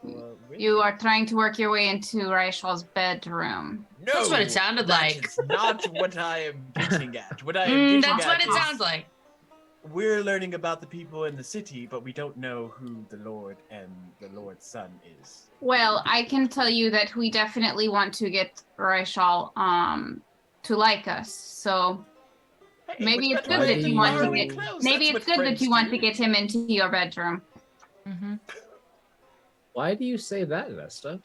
With. You are trying to work your way into Raishal's bedroom. No, That's what it sounded like. That's not what I am getting at. What I am getting That's at what it is sounds like. we're learning about the people in the city, but we don't know who the Lord and the Lord's son is. Well, I can tell you that we definitely want to get Raishal to like us. So Hey, maybe but it's that's good why that we you want to borrow get clothes. maybe That's it's what good that friends you want do. to get him into your bedroom. Mm-hmm. Why do you say that, Vesta?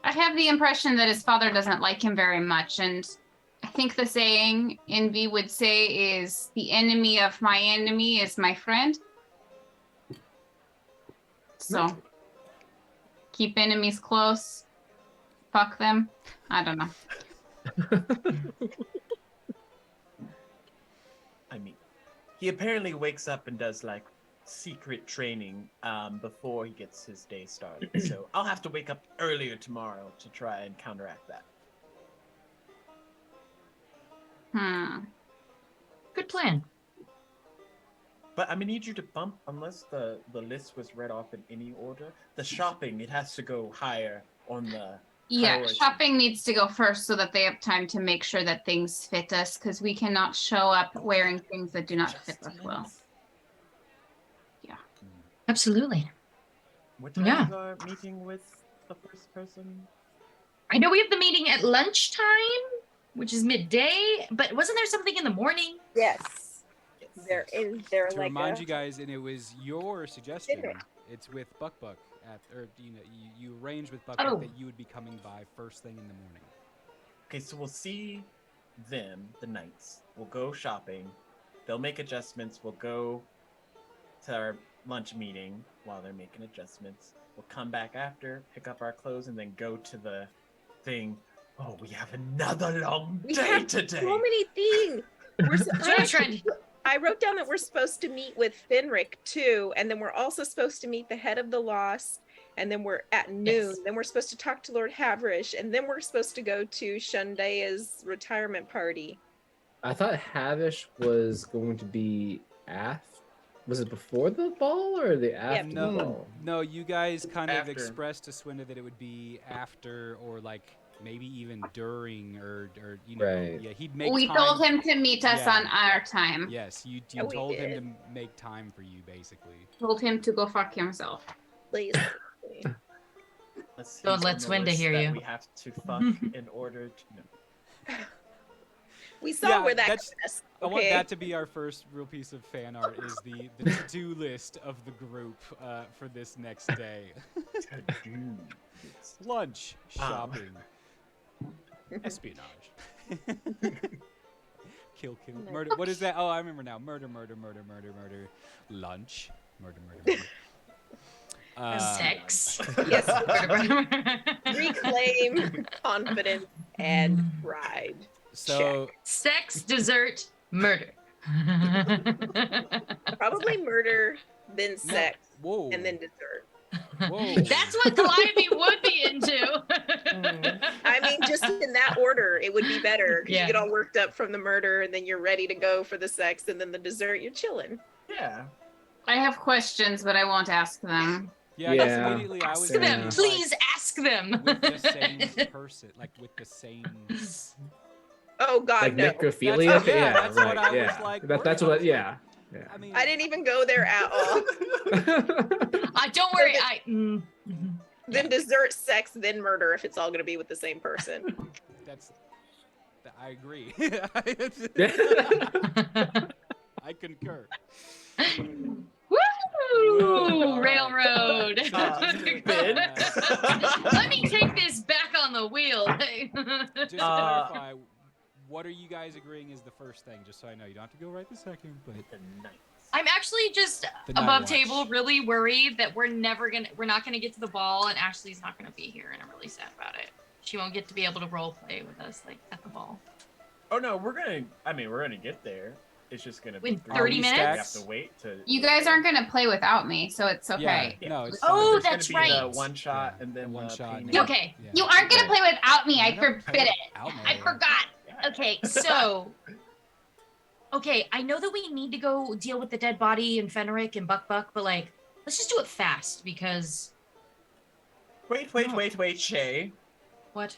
I have the impression that his father doesn't like him very much, and I think the saying Envy would say is the enemy of my enemy is my friend. So keep enemies close. Fuck them. I don't know. he apparently wakes up and does like secret training before he gets his day started. So I'll have to wake up earlier tomorrow to try and counteract that. Good plan. But I'm gonna need you to bump, unless the list was read off in any order. The shopping, it has to go higher on the Yeah, priority. shopping needs to go first so that they have time to make sure that things fit us, because we cannot show up wearing things that do not fit us well. Absolutely. What time Yeah. is our meeting with the first person? I know we have the meeting at lunchtime, which is midday, but wasn't there something in the morning? Yes. There To like remind a you guys, and it was your suggestion. Dinner. It's with Buck at, or you arranged with Buck Oh. that you would be coming by first thing in the morning. Okay, so we'll see them, the knights. We'll go shopping. They'll make adjustments. We'll go to our lunch meeting while they're making adjustments. We'll come back after, pick up our clothes, and then go to the thing. Oh, we have another long we day have today. so many things. I wrote down that we're supposed to meet with Fenric too, and then we're also supposed to meet the head of the Lost, and then we're at noon. Yes. Then we're supposed to talk to Lord Havrish, and then we're supposed to go to Shundaya's retirement party. I thought Havish was going to be was it before the ball or the after the ball? No, you guys kind of After. expressed to Swinda that it would be after or like maybe even during or you know, Right. yeah, he'd make We time. told him to meet us Yeah. on our time. Yes, you Yeah, we told him did. to make time for you basically. Told him to go fuck himself. Please. Let's see Don't let on the Swinda list hear that you. We have to fuck in order to. No. We saw Yeah, where that that's- got us. I want Okay. that to be our first real piece of fan art is the to-do list of the group for this next day. Lunch, shopping, espionage, kill, murder. What is that? Oh, I remember now. Murder. Lunch, murder. Sex. Yes. Reclaim confidence and pride. So Sex, dessert, murder. Probably murder, then sex, whoa, and then dessert. whoa. That's what Calliope would be into. I mean, just in that order, it would be better. 'Cause Yeah. you get all worked up from the murder, and then you're ready to go for the sex, and then the dessert, you're chilling. Yeah. I have questions, but I won't ask them. Yeah, Yeah. that's immediately I was Ask them. thinking, Please ask them. like, with the same person, like with the same. Oh God, Like no! necrophilia? That's- yeah, yeah, that's what right, I was, yeah. like, That's worried what, about. yeah. I mean, I didn't even go there at all. Don't worry. Then dessert, sex, then murder. If it's all going to be with the same person. I agree. I concur. Woo! Railroad. Ben? Let me take this back on the wheel. Just to clarify, what are you guys agreeing is the first thing? Just so I know, you don't have to go right this second, but The knights. I'm actually just The night above watch. table really worried that we're not gonna get to the ball and Ashley's not gonna be here, and I'm really sad about it. She won't get to be able to role play with us like at the ball. Oh no, we're gonna get there. It's just gonna be In 3 30 weeks. minutes? We have to wait to. You guys aren't gonna play without me, so it's okay. Yeah, no, it's Oh, There's that's gonna be the right. one shot Yeah, and then the one the shot. painting. Okay. Yeah. You aren't gonna play without me. I don't play forbid it. without me. I forgot. Yeah. Okay, so okay, I know that we need to go deal with the dead body and Fenric and Buck, but like, let's just do it fast because Wait, Shay. what?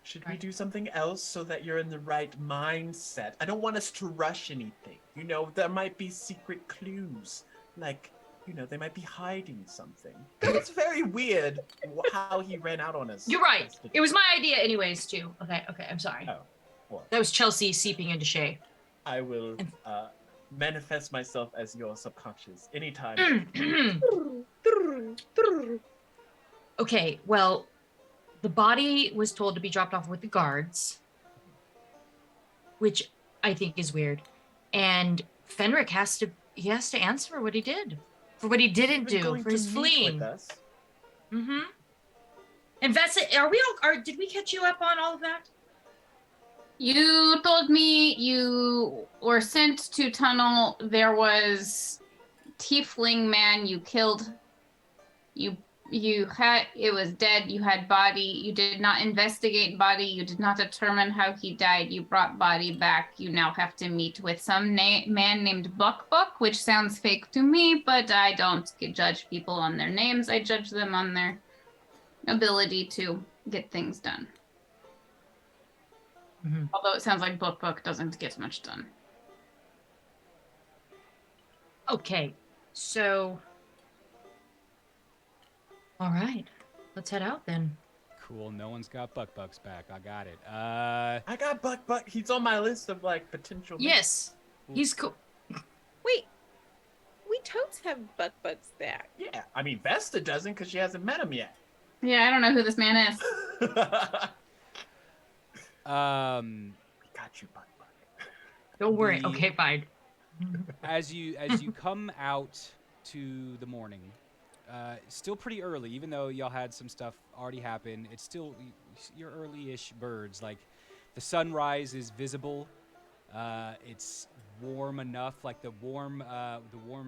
Should we Right. do something else so that you're in the right mindset? I don't want us to rush anything. You know, there might be secret clues. Like, you know, they might be hiding something. It's very weird how he ran out on us. You're right. It was my idea anyways, too. Okay, I'm sorry. Oh, well. That was Chelsea seeping into Shay. I will manifest myself as your subconscious Mm. anytime. Okay, well, the body was told to be dropped off with the guards, which I think is weird. And Fenric has to answer for what he did, for what he didn't You're do, going for to his meet fleeing. with us. Mm-hmm. And Vesa, are we all? Did we catch you up on all of that? You told me you were sent to tunnel. There was tiefling man you killed. You had it was dead. You had body. You did not investigate body. You did not determine how he died. You brought body back. You now have to meet with some man named Buck Buck, which sounds fake to me, but I don't judge people on their names. I judge them on their ability to get things done. Mhm. Although it sounds like Buck Buck doesn't get much done. Okay, so all right, let's head out then. Cool. No one's got Buck's back. I got it. I got Buck. He's on my list of like potential. Yes, he's cool. Wait, we totes have Buck's back. Yeah, I mean Vesta doesn't because she hasn't met him yet. Yeah, I don't know who this man is. Got you, Buck. Don't worry. The- Okay, fine. as you come out to the morning, still pretty early, even though y'all had some stuff already happen. It's still you're early-ish birds. Like the sunrise is visible. It's warm enough. Like the warm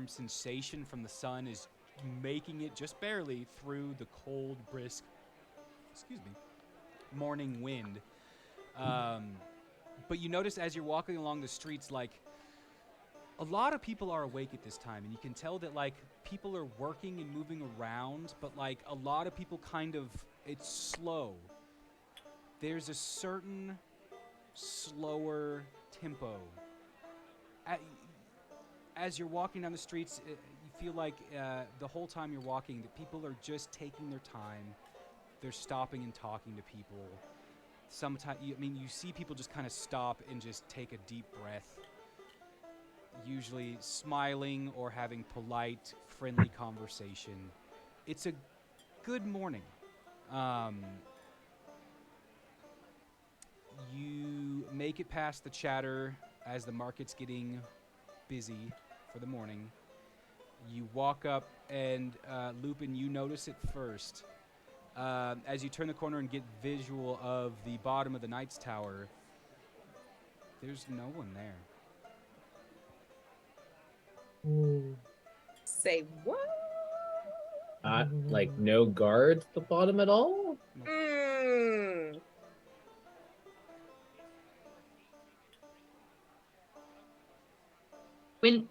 sensation from the sun is making it just barely through the cold, brisk, morning wind. But you notice as you're walking along the streets, like a lot of people are awake at this time, and you can tell that like people are working and moving around, but like a lot of people it's slow. There's a certain slower tempo. As you're walking down the streets, you feel like the whole time you're walking that people are just taking their time. They're stopping and talking to people. Sometimes, you see people just kind of stop and just take a deep breath. Usually smiling or having polite, friendly conversation. It's a good morning. You make it past the chatter as the market's getting busy for the morning. You walk up and Lupin, you notice it first. As you turn the corner and get visual of the bottom of the Knight's Tower, there's no one there. Say what? Like no guards at the bottom at all? When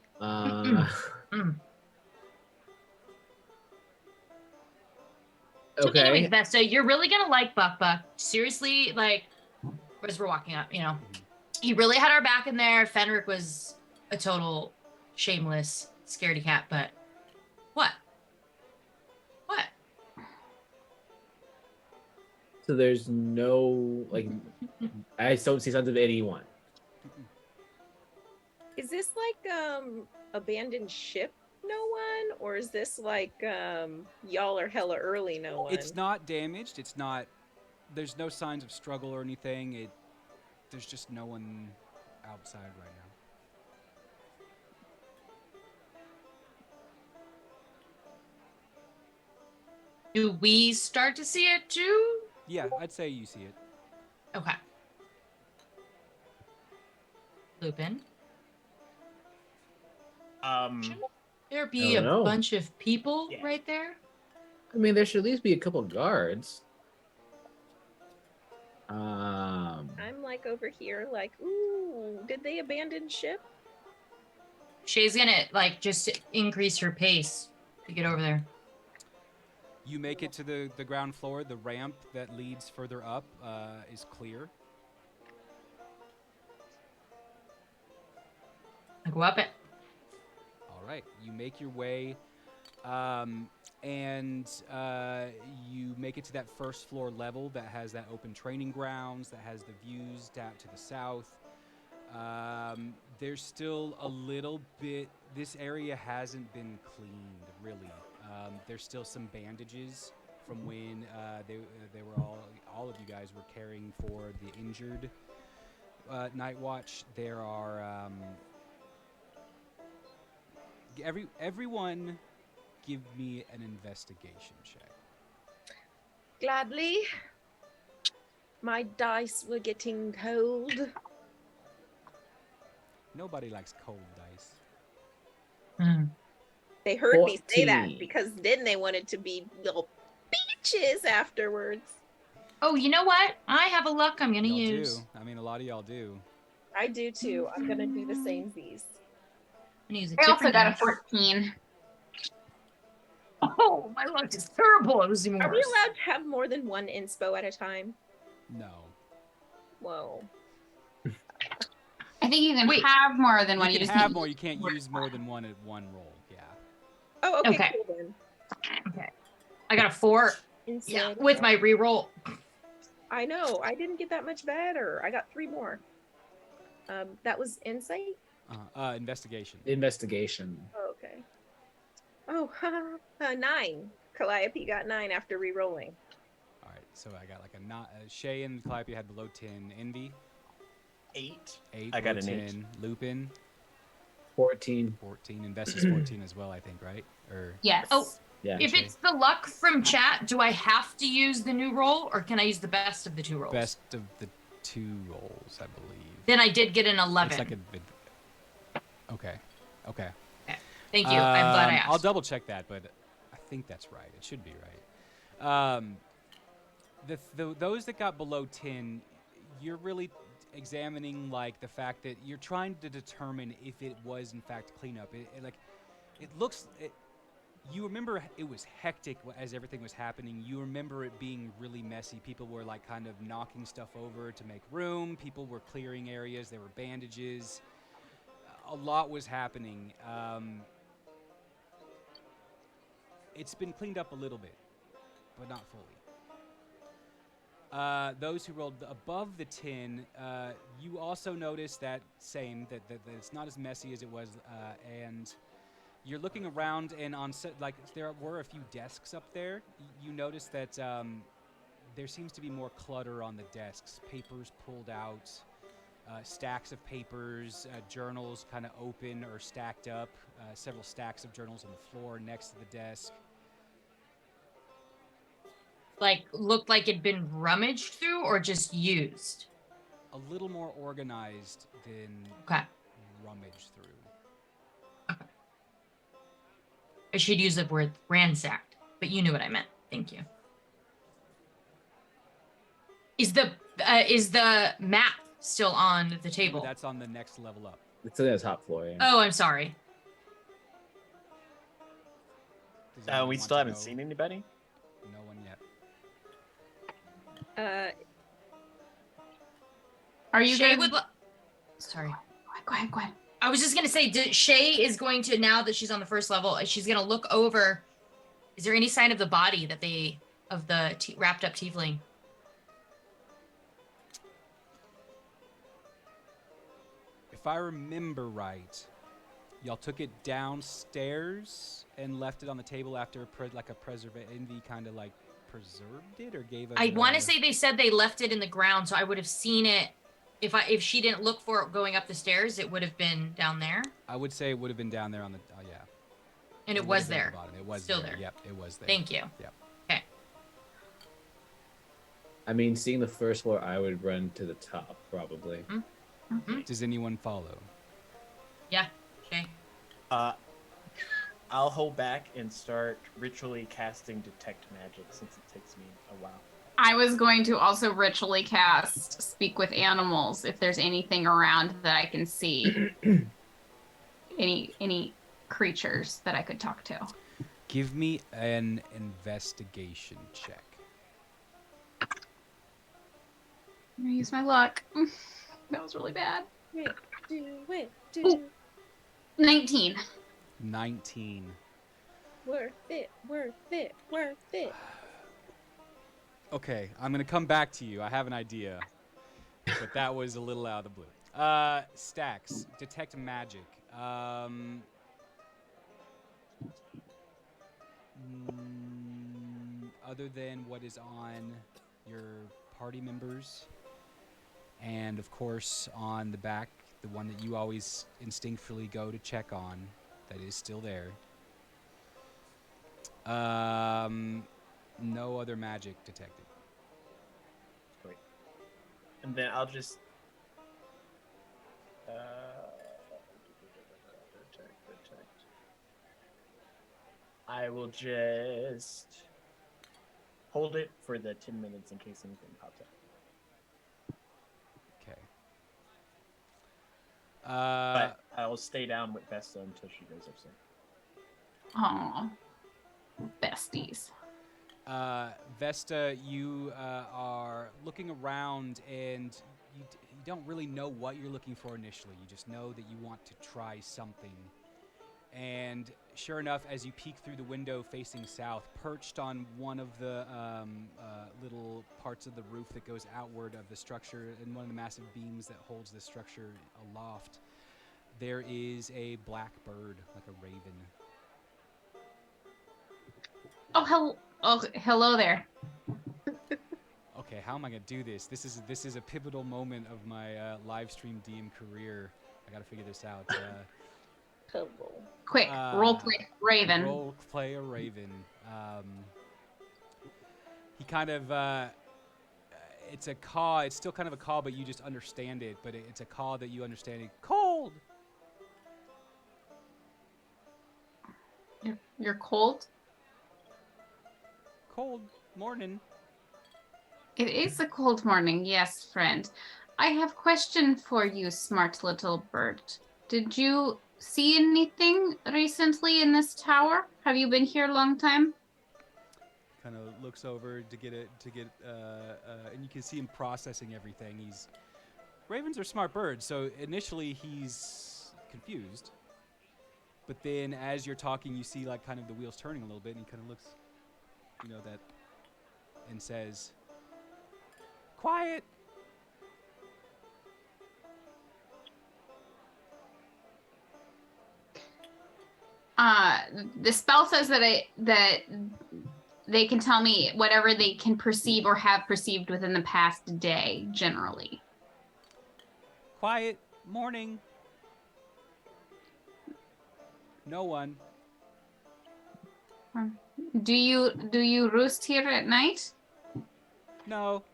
So anyways, Okay. Vesta, you're really gonna like Buck. Seriously, like as we're walking up, he really had our back in there. Fenric was a total shameless scaredy cat, but what? So there's no I just don't see signs of anyone. Is this like abandoned ship? No one, or is this like y'all are hella early? No one. It's not damaged. It's not. There's no signs of struggle or anything. There's just no one outside right now. Do we start to see it too? Yeah, I'd say you see it. Okay. Lupin. Shouldn't there be a bunch of people right there? I mean, there should at least be a couple guards. I'm like over here, like, ooh, did they abandon ship? Shay's gonna just increase her pace to get over there. You make it to the ground floor. The ramp that leads further up is clear. I go up it. All right. You make your way, and you make it to that first floor level that has that open training grounds, that has the views out to the south. There's still a little bit. This area hasn't been cleaned, really. There's still some bandages from when they were all of you guys were caring for the injured Night Watch. There are everyone give me an investigation check. Gladly. My dice were getting cold. Nobody likes cold dice. They heard me say that 14. because then they wanted to be little peaches afterwards. Oh, you know what? I have a luck I'm gonna Y'all use. do. I mean, a lot of y'all do. I do too. I'm gonna do the same these. I'm gonna use a I also different got a dice. 14. Oh, my luck is terrible. It was even Are we worse. allowed to have more than one inspo at a time? No. Whoa. I think you can Wait. have more than one. You You can just have can't more. You can't more use than more one. than one at one roll. Yeah. Oh, okay, Okay. cool then. Okay. I got a 4. Instead, Yeah, with my reroll. I know. I didn't get that much better. I got 3 more. That was insight. Investigation. Investigation. Oh, okay. Oh, 9. Calliope got 9 after re-rolling. All right. So I got like a not. Shay and Calliope had below 10. Envy 8. 8. I got below an 8. 10. Lupin 14. 14. Invest is 14 as well, I think, right? Or Yes. Oh, Yeah. if Shay. it's the luck from chat, do I have to use the new roll or can I use the best of the 2 rolls? best of the 2 rolls, I believe. Then I did get an 11. It's like a. Okay. Okay. Thank you. I'm glad I asked. I'll double check that, but I think that's right. It should be right. Those that got below 10, you're really examining like the fact that you're trying to determine if it was in fact cleanup. It looks. You remember it was hectic as everything was happening. You remember it being really messy. People were like kind of knocking stuff over to make room. People were clearing areas. There were bandages. A lot was happening. It's been cleaned up a little bit, but not fully. Those who rolled above the 10, you also notice that it's not as messy as it was, and you're looking around, and there were a few desks up there. You notice that there seems to be more clutter on the desks. Papers pulled out, stacks of papers, journals kind of open or stacked up, several stacks of journals on the floor next to the desk. Like, looked like it'd been rummaged through or just used? A little more organized than Okay. rummaged through. I should use the word ransacked, but you knew what I meant. Thank you. Is the map still on the table? That's on the next level up. It's on the top floor. Yeah. Oh, I'm sorry. Does anyone We want still to haven't go? seen anybody. No one yet. Are you Shay guys? would. Sorry. Go ahead. Go ahead. I was just gonna say, Shay is going to, now that she's on the first level, she's gonna look over. Is there any sign of the body of the wrapped up tiefling? If I remember right, y'all took it downstairs and left it on the table after a Envy kind of like preserved it or gave us. I want to say they said they left it in the ground, so I would have seen it. If she didn't look for it going up the stairs, it would have been down there. I would say it would have been down there on the. Oh yeah. And it would was have been at there. the bottom. It was Still there. there. Yep, it was there. Thank you. Yep. Okay. I mean, seeing the first floor, I would run to the top probably. Mm-hmm. Does anyone follow? Yeah, Shay. I'll hold back and start ritually casting detect magic since it takes me a while. I was going to also ritually cast Speak with Animals if there's anything around that I can see. Any creatures that I could talk to. Give me an investigation check. I'm gonna use my luck. That was really bad. Do 19. 19. worth it. Okay, I'm gonna come back to you. I have an idea, but that was a little out of the blue. Stacks, detect magic. Other than what is on your party members, and of course on the back, the one that you always instinctively go to check on, that is still there. No other magic detected. Great. And then I'll just protect. I will just hold it for the 10 minutes in case anything pops up. Okay. But I'll stay down with Vesta until she goes upstairs. Aw. Besties. Vesta, you are looking around, and you don't really know what you're looking for initially. You just know that you want to try something. And sure enough, as you peek through the window facing south, perched on one of the little parts of the roof that goes outward of the structure, and one of the massive beams that holds the structure aloft, there is a black bird, like a raven. Oh, hello there. Okay, how am I gonna do this? This is a pivotal moment of my live stream DM career. I gotta figure this out. Quick, role play Raven. Role play a raven. He kind of it's a caw. It's still kind of a caw, but you just understand it. But it's a caw that you understand. Cold. You're cold? Cold morning. It is a cold morning, yes, friend. I have a question for you, smart little bird. Did you see anything recently in this tower? Have you been here a long time? Kind of looks over to get and you can see him processing everything. Ravens are smart birds, so initially he's confused. But then as you're talking, you see like kind of the wheels turning a little bit, and he kind of looks, that, and says, "Quiet." The spell says that they can tell me whatever they can perceive or have perceived within the past day, generally. Quiet morning. No one. Do you roost here at night? No.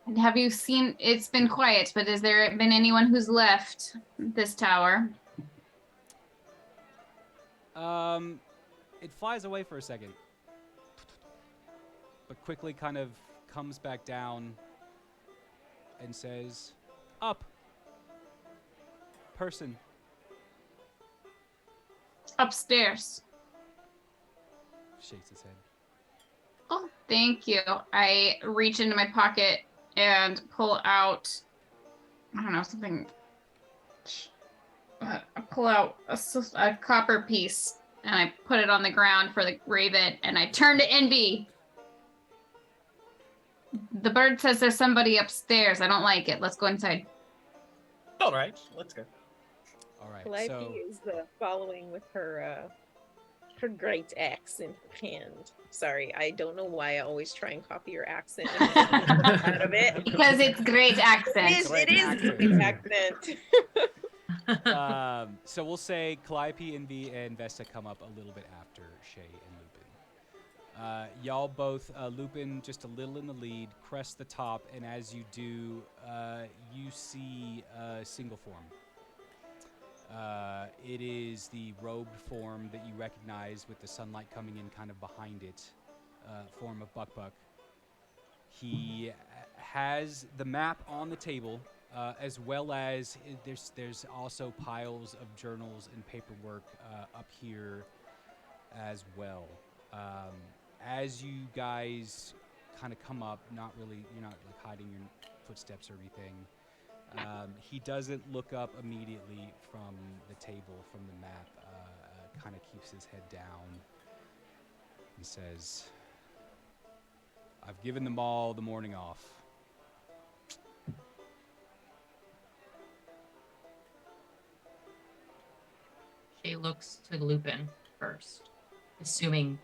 And have you seen? It's been quiet, but has there been anyone who's left this tower? It flies away for a second, but quickly kind of comes back down and says, "Up. Person." Upstairs. Shakes his head. Oh, thank you. I reach into my pocket and pull out, I don't know, something. I pull out a copper piece and I put it on the ground for the raven, and I turn to Envy. The bird says there's somebody upstairs. I don't like it. Let's go inside. All right, let's go. All right. Calliope So is following with her great axe in her hand. Sorry, I don't know why I always try and copy your accent out of it. Because it's great accent. It is great accent. So we'll say Calliope, Envy, and Vesta come up a little bit after Shay and Lupin. Y'all both, Lupin just a little in the lead, crest the top, and as you do, you see a single form. It is the robed form that you recognize with the sunlight coming in kind of behind it, form of Buck. He has the map on the table, as well as there's also piles of journals and paperwork up here as well. As you guys kind of come up, you're not like hiding your footsteps or anything. He doesn't look up immediately from the table, from the map, kind of keeps his head down and says, "I've given them all the morning off." She looks to Lupin first, assuming.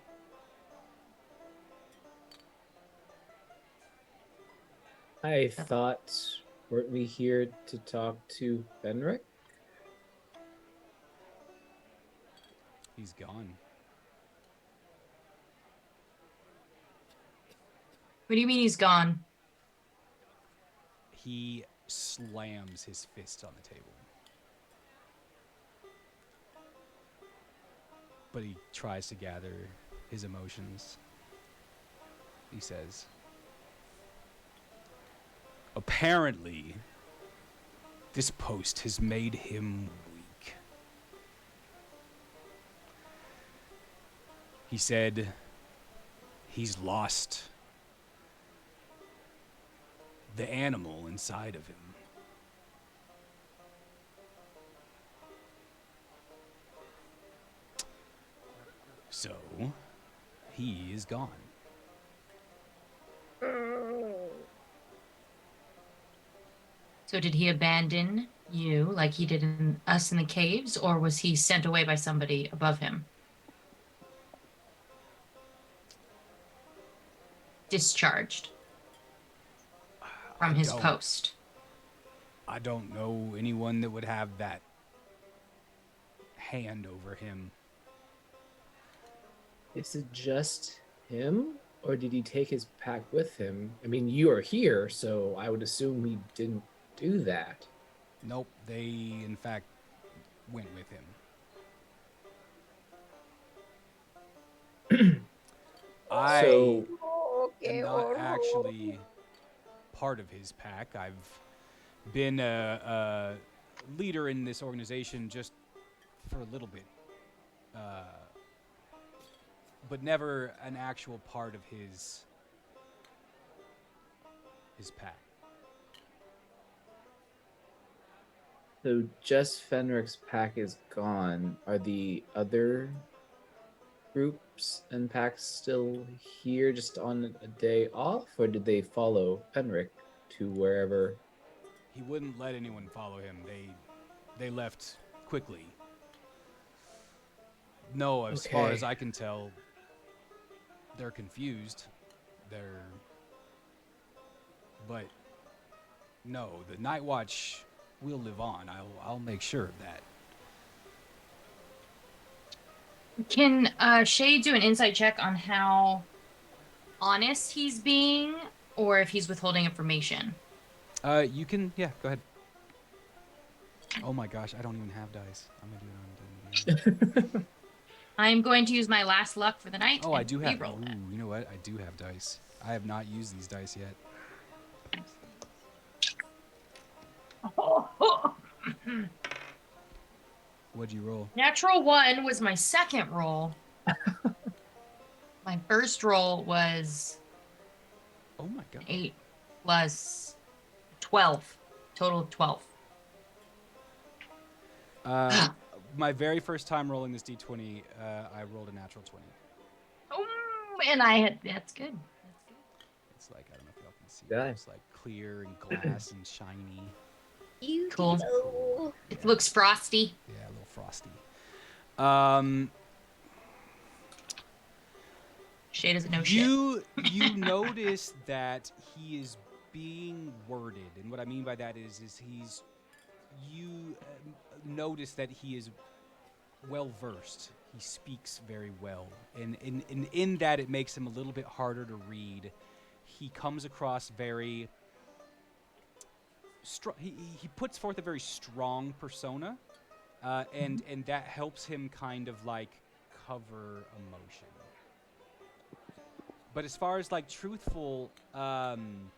I thought, weren't we here to talk to Benric? He's gone. What do you mean he's gone? He slams his fist on the table. But he tries to gather his emotions. He says, apparently, this post has made him weak. He said he's lost the animal inside of him. So, he is gone. So did he abandon you like he did us in the caves, or was he sent away by somebody above him? Discharged from his post. I don't know anyone that would have that hand over him. Is it just him, or did he take his pack with him? I mean, you are here, so I would assume he didn't do that. Nope, they in fact went with him. I So am not actually part of his pack. I've been a leader in this organization just for a little bit, but never an actual part of his pack. So just Fenric's pack is gone. Are the other groups and packs still here just on a day off, or did they follow Fenric to wherever? He wouldn't let anyone follow him. They left quickly. No, as far Okay. as I can tell, they're confused. But no, the Night Watch will live on. I'll make sure of that. Can Shay do an insight check on how honest he's being, or if he's withholding information? You can, yeah, go ahead. Oh my gosh, I don't even have dice. I'm gonna do it on. I'm going to use my last luck for the night. Oh, I do have. Reroll that. Ooh, you know what? I do have dice. I have not used these dice yet. What'd you roll? Natural 1 was my second roll. My first roll was Oh my god. 8 plus 12. Total of 12. My very first time rolling this d20, I rolled a natural 20. Oh, and I had. That's good. That's good. It's like, I don't know if y'all can see. Yeah. It's like clear and glass and shiny. Cool. It looks frosty. Yeah, a little frosty. Shay doesn't know shit. You notice that he is being worded, and what I mean by that is you notice that he is well versed. He speaks very well, and in that it makes him a little bit harder to read. He comes across very he puts forth a very strong persona, and that helps him kind of like cover emotion. But as far as like truthful, you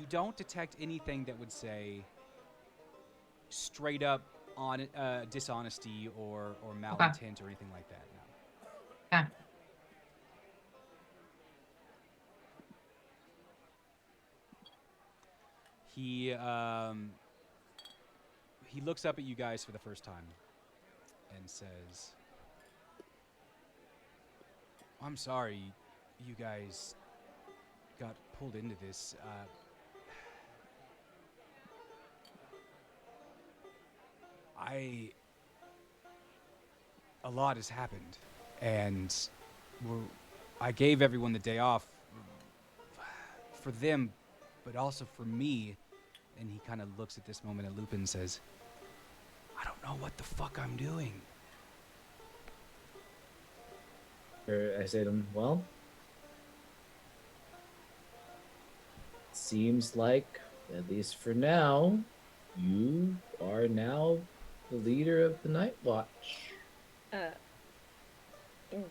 don't detect anything that would say straight up on dishonesty or malintent or anything like that. No. Yeah. He looks up at you guys for the first time and says, I'm sorry you guys got pulled into this. A lot has happened, and I gave everyone the day off for them, but also for me. And he kind of looks at this moment at Lupin and says, I don't know what the fuck I'm doing. I say to him, well, seems like, at least for now, you are now the leader of the Night Watch. Uh, mm.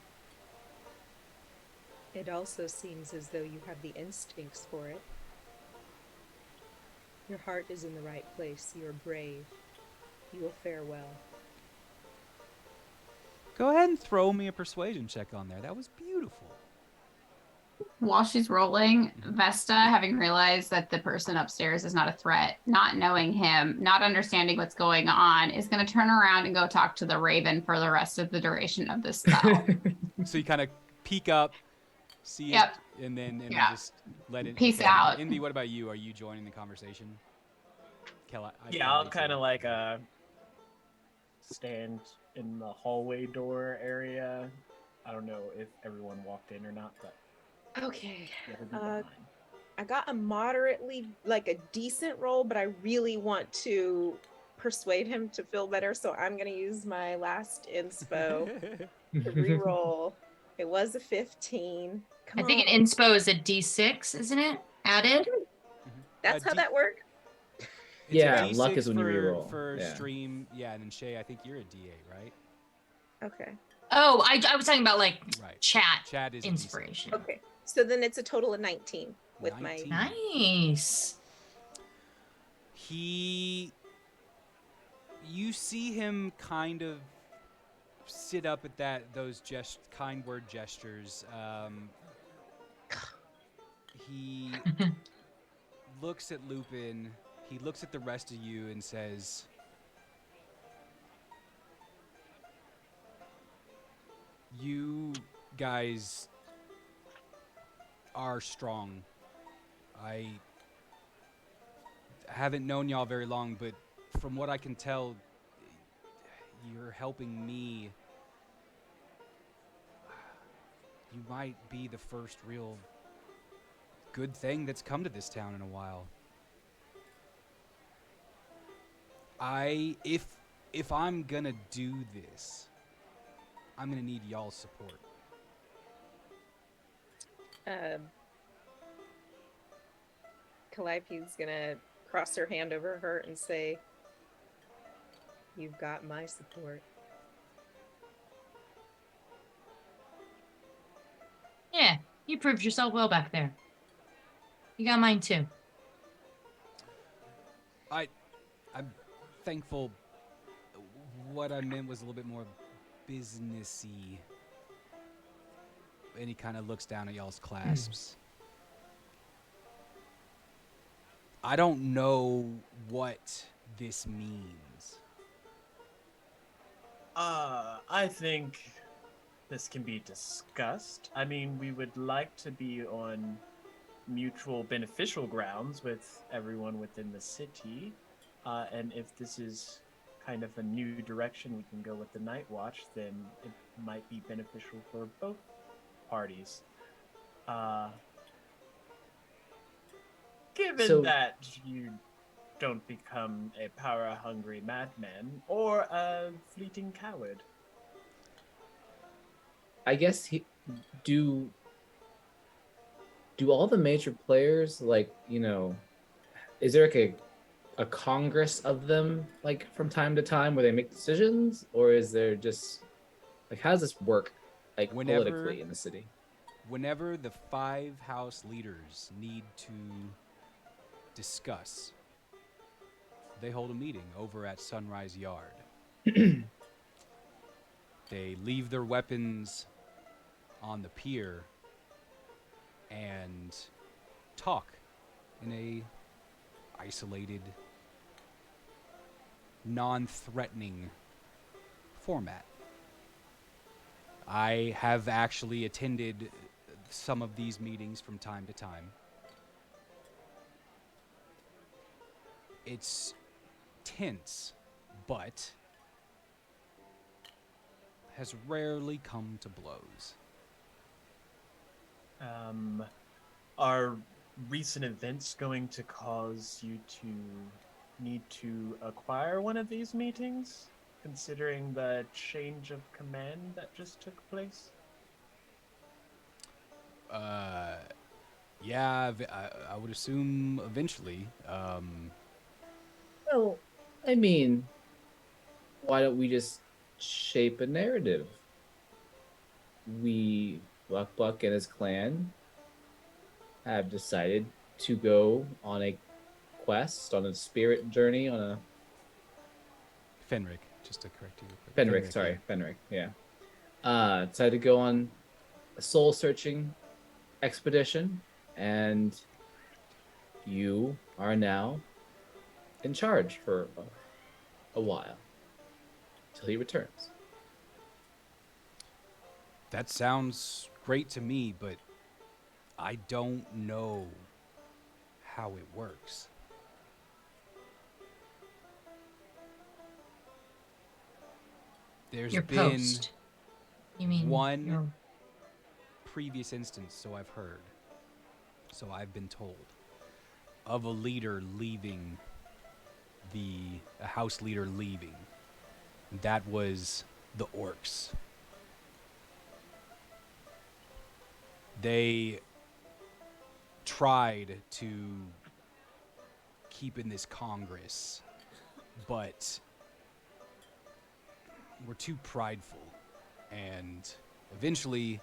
It also seems as though you have the instincts for it. Your heart is in the right place. You are brave. You will fare well. Go ahead and throw me a persuasion check on there. That was beautiful. While she's rolling, Vesta, having realized that the person upstairs is not a threat, not knowing him, not understanding what's going on, is going to turn around and go talk to the Raven for the rest of the duration of this spell. So you kind of peek up, see Yep. it, and then Yeah. just let it. Peace out. Indy, what about you? Are you joining the conversation? Yeah, I'll kind of like stand in the hallway door area. I don't know if everyone walked in or not, but Okay. yeah, he'll be behind. I got a moderately, like a decent roll, but I really want to persuade him to feel better, so I'm going to use my last inspo to re-roll. It was a 15. Come I think on. an inspo is a D6, isn't it? Added? That's how that works? It's Yeah, a D6 luck is when you for, reroll. for Yeah. stream. Yeah, and then Shay, I think you're a D8, right? Okay. Oh, I was talking about like Right. chat Chat is a D6. inspiration. Okay. So then it's a total of 19 with 19. my... Nice. You see him kind of sit up at those kind word gestures. He looks at Lupin. He looks at the rest of you and says, "You guys are strong. I haven't known y'all very long, but from what I can tell, you're helping me. You might be the first real good thing that's come to this town in a while. If I'm gonna do this, I'm gonna need y'all's support." Calliope's gonna cross her hand over her and say, "You've got my support." Yeah, you proved yourself well back there. You got mine too. I'm thankful. What I meant was a little bit more businessy. And he kind of looks down at y'all's clasps. I don't know what this means. I think this can be discussed. I mean, we would like to be on mutual beneficial grounds with everyone within the city. And if this is kind of a new direction we can go with the Night Watch, then it might be beneficial for both parties. Given that you don't become a power-hungry madman or a fleeting coward. I guess do all the major players, like, you know, is there like a congress of them, like, from time to time where they make decisions, or is there just like, how does this work, like, politically in the city? Whenever the 5 house leaders need to discuss, they hold a meeting over at Sunrise Yard. They leave their weapons on the pier and talk in a isolated, non-threatening format. I have actually attended some of these meetings from time to time. It's tense, but has rarely come to blows. Are recent events going to cause you to need to acquire one of these meetings, considering the change of command that just took place? Yeah, I would assume eventually. Well, I mean, why don't we just shape a narrative? We, Buck Buck and his clan, have decided to go on a quest, on a spirit journey, on a Fenric, just to correct you real quick. Fenric, Yeah. sorry, Fenric, yeah. Decided to go on a soul searching expedition, and you are now in charge for a while till he returns. That sounds great to me, but I don't know how it works. There's Your been post. You mean one your- previous instance, so I've heard, so I've been told, of a leader leaving a house leader leaving. That was the orcs. They tried to keep in this Congress, but were too prideful and eventually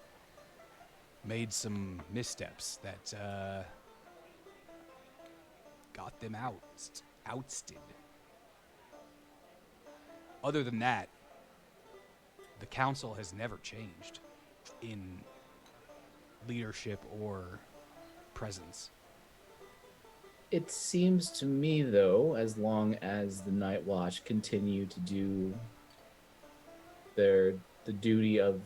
made some missteps that got them ousted. Other than that, the council has never changed in leadership or presence. It seems to me, though, as long as the Night Watch continue to do the duty of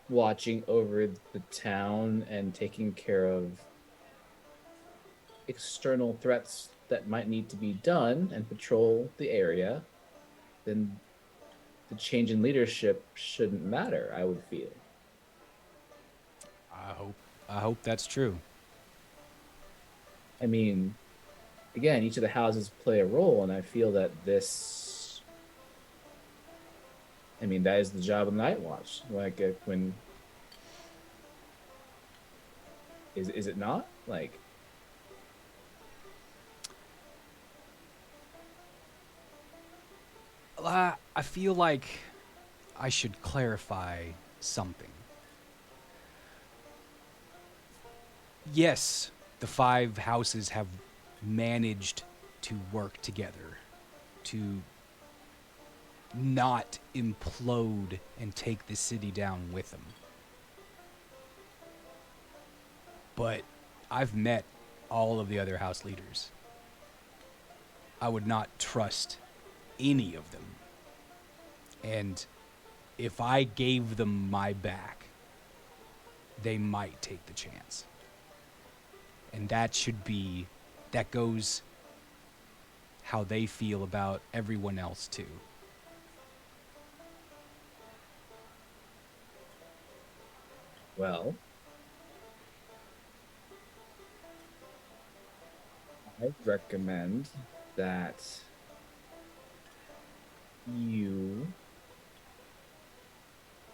watching over the town and taking care of external threats that might need to be done and patrol the area, then the change in leadership shouldn't matter, I would feel. I hope that's true. I mean, again, each of the houses play a role, and I feel that this. I mean, that is the job of the Night Watch. Like, when. Is it not? Like. I feel like I should clarify something. Yes, the 5 houses have managed to work together to not implode and take the city down with them. But I've met all of the other house leaders. I would not trust any of them. And if I gave them my back, they might take the chance. And that goes how they feel about everyone else too. Well, I recommend that you,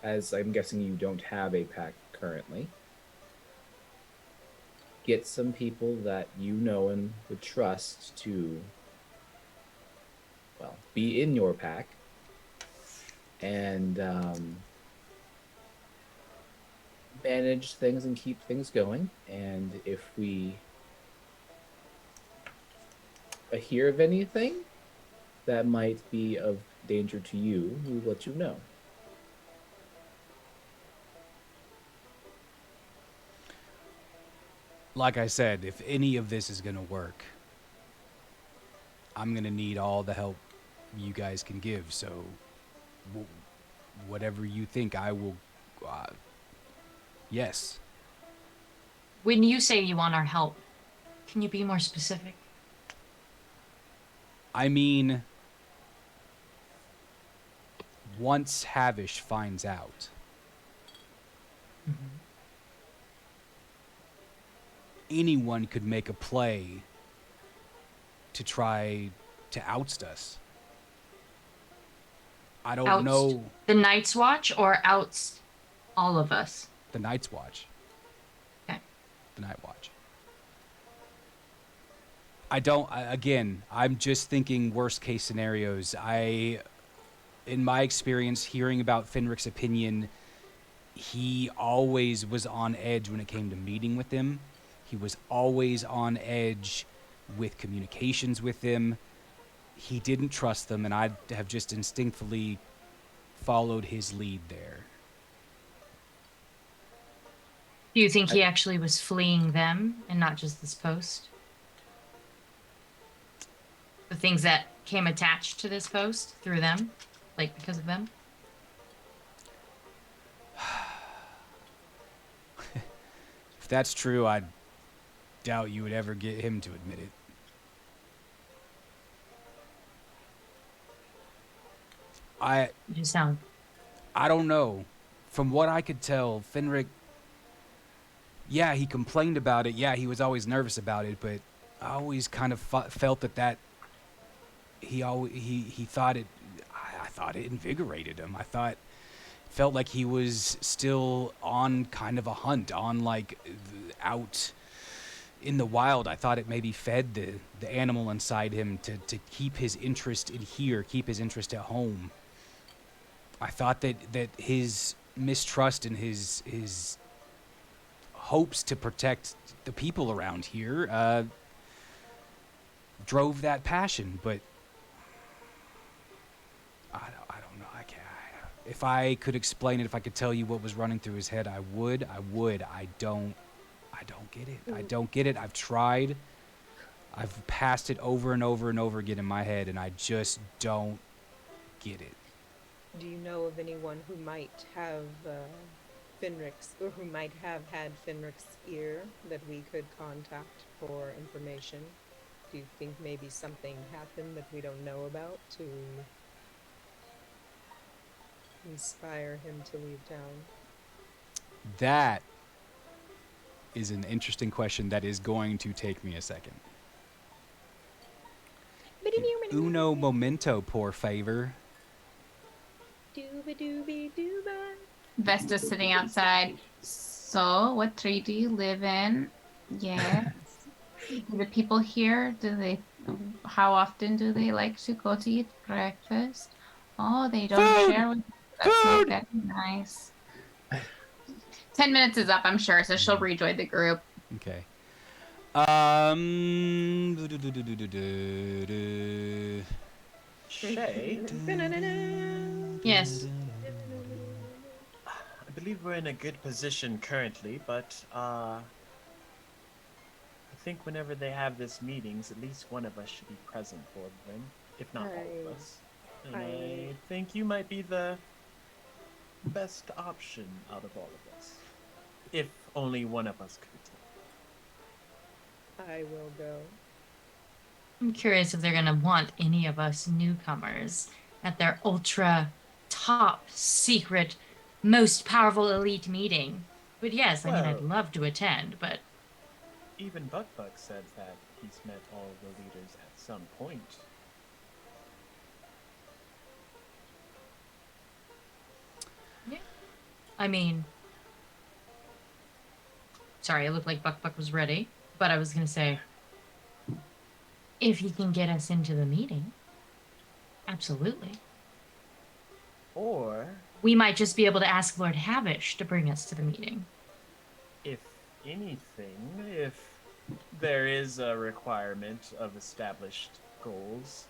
as I'm guessing you don't have a pack currently, get some people that you know and would trust to, well, be in your pack and manage things and keep things going. And if we hear of anything that might be of danger to you, we will let you know. Like I said, if any of this is going to work, I'm going to need all the help you guys can give. So whatever you think, I will. Yes. When you say you want our help, can you be more specific? I mean, once Havish finds out, anyone could make a play to try to oust us. I don't Oust know. the Night's Watch or oust all of us? The Night's Watch. Okay. the Night Watch. Again, I'm just thinking worst case scenarios. In my experience, hearing about Fenric's opinion, he always was on edge when it came to meeting with him. He was always on edge with communications with them. He didn't trust them, and I have just instinctively followed his lead there. Do you think he actually was fleeing them and not just this post? The things that came attached to this post through them, like because of them? If that's true, I doubt you would ever get him to admit it. You sound. I don't know. From what I could tell, Fenric, yeah, he complained about it. Yeah, he was always nervous about it, but I always kind of felt that he thought it. I thought it invigorated him. Felt like he was still on kind of a hunt, on like out in the wild. I thought it maybe fed the animal inside him to keep his interest in here, keep his interest at home. I thought that his mistrust and his hopes to protect the people around here drove that passion, but I don't know. I can't. If I could explain it, if I could tell you what was running through his head, I would. I don't get it. I don't get it. I've tried. I've passed it over and over and over again in my head, and I just don't get it. Do you know of anyone who might have Fenric's, or who might have had Fenric's ear that we could contact for information? Do you think maybe something happened that we don't know about to inspire him to leave town? That is an interesting question that is going to take me a second. Uno momento, por favor. Dooba. Vesta's sitting outside. So, what tree do you live in? Yes. Do the people here, how often do they like to go to eat breakfast? Oh, they don't share with you. That's not very nice. 10 minutes is up, I'm sure, so she'll rejoin the group. Okay. Shay, Yes. I believe we're in a good position currently, but I think whenever they have this meetings, at least one of us should be present for them, if not all of us. And I think you might be the best option out of all of us, if only one of us could attend. I will go. I'm curious if they're going to want any of us newcomers at their ultra top secret, most powerful elite meeting. But yes, I mean, I'd love to attend, but... Even Buck said that he's met all the leaders at some point. Yeah. I mean... Sorry, it looked like Buck was ready, but I was going to say... If he can get us into the meeting, absolutely. Or we might just be able to ask Lord Havish to bring us to the meeting. If anything, if there is a requirement of established goals,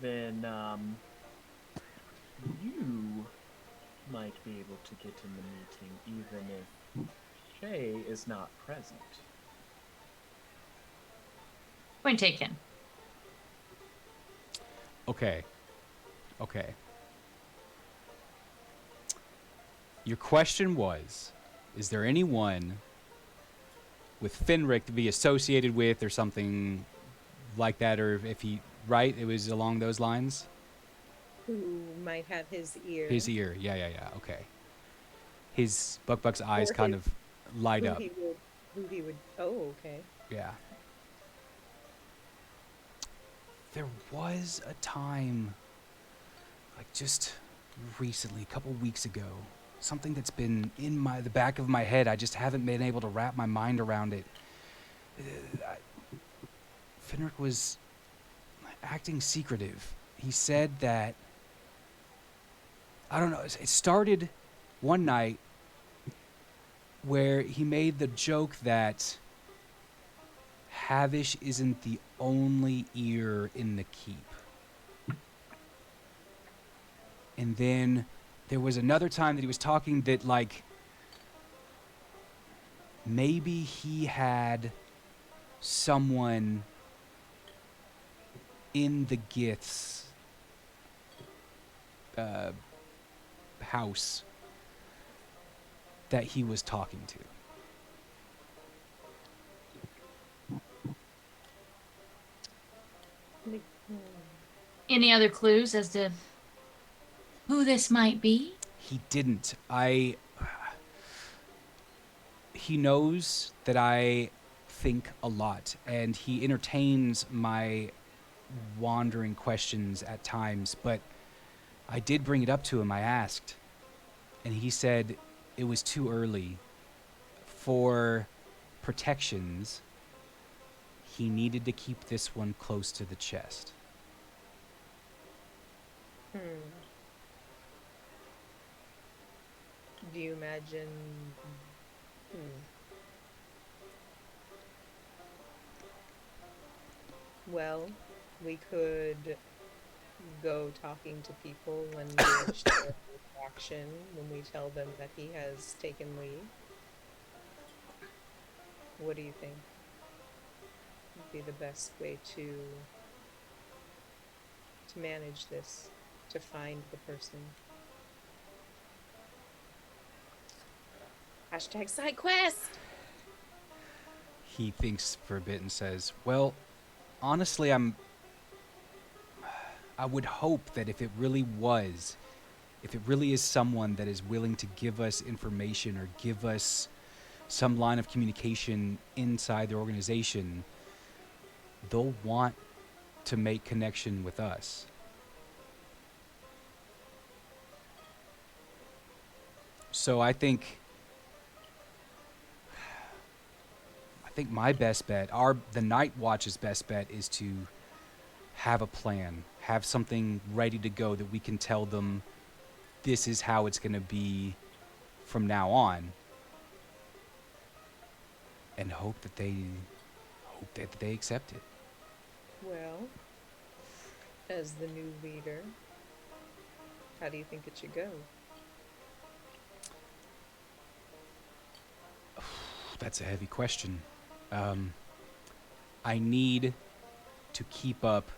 then you might be able to get in the meeting even if Shay is not present. Point taken. Okay. Your question was, is there anyone with Fenric to be associated with or something like that, or if he, right? It was along those lines? Who might have his ear. His ear, yeah, okay. Buck's eyes kind of light up. Who he would, oh, okay. Yeah. There was a time, like just recently, a couple weeks ago, something that's been in the back of my head. I just haven't been able to wrap my mind around it. Finrick was acting secretive. He said that, I don't know, it started one night where he made the joke that Havish isn't the only ear in the keep. And then there was another time that he was talking that, like, maybe he had someone in the Gith's house that he was talking to. Any other clues as to who this might be? He didn't. He knows that I think a lot, and he entertains my wandering questions at times, but I did bring it up to him. I asked, and he said it was too early. For protections, he needed to keep this one close to the chest. Do you imagine? Well, we could go talking to people and gauge their reaction when we tell them that he has taken leave. What do you think would be the best way to manage this, to find the person? Hashtag side quest! He thinks for a bit and says, well, honestly, I would hope that if it really is someone that is willing to give us information or give us some line of communication inside the organization, they'll want to make connection with us. So I think my best bet, the Night Watch's best bet, is to have a plan, have something ready to go that we can tell them this is how it's going to be from now on, and hope that they accept it. Well, as the new leader, how do you think it should go? That's a heavy question. I need to keep up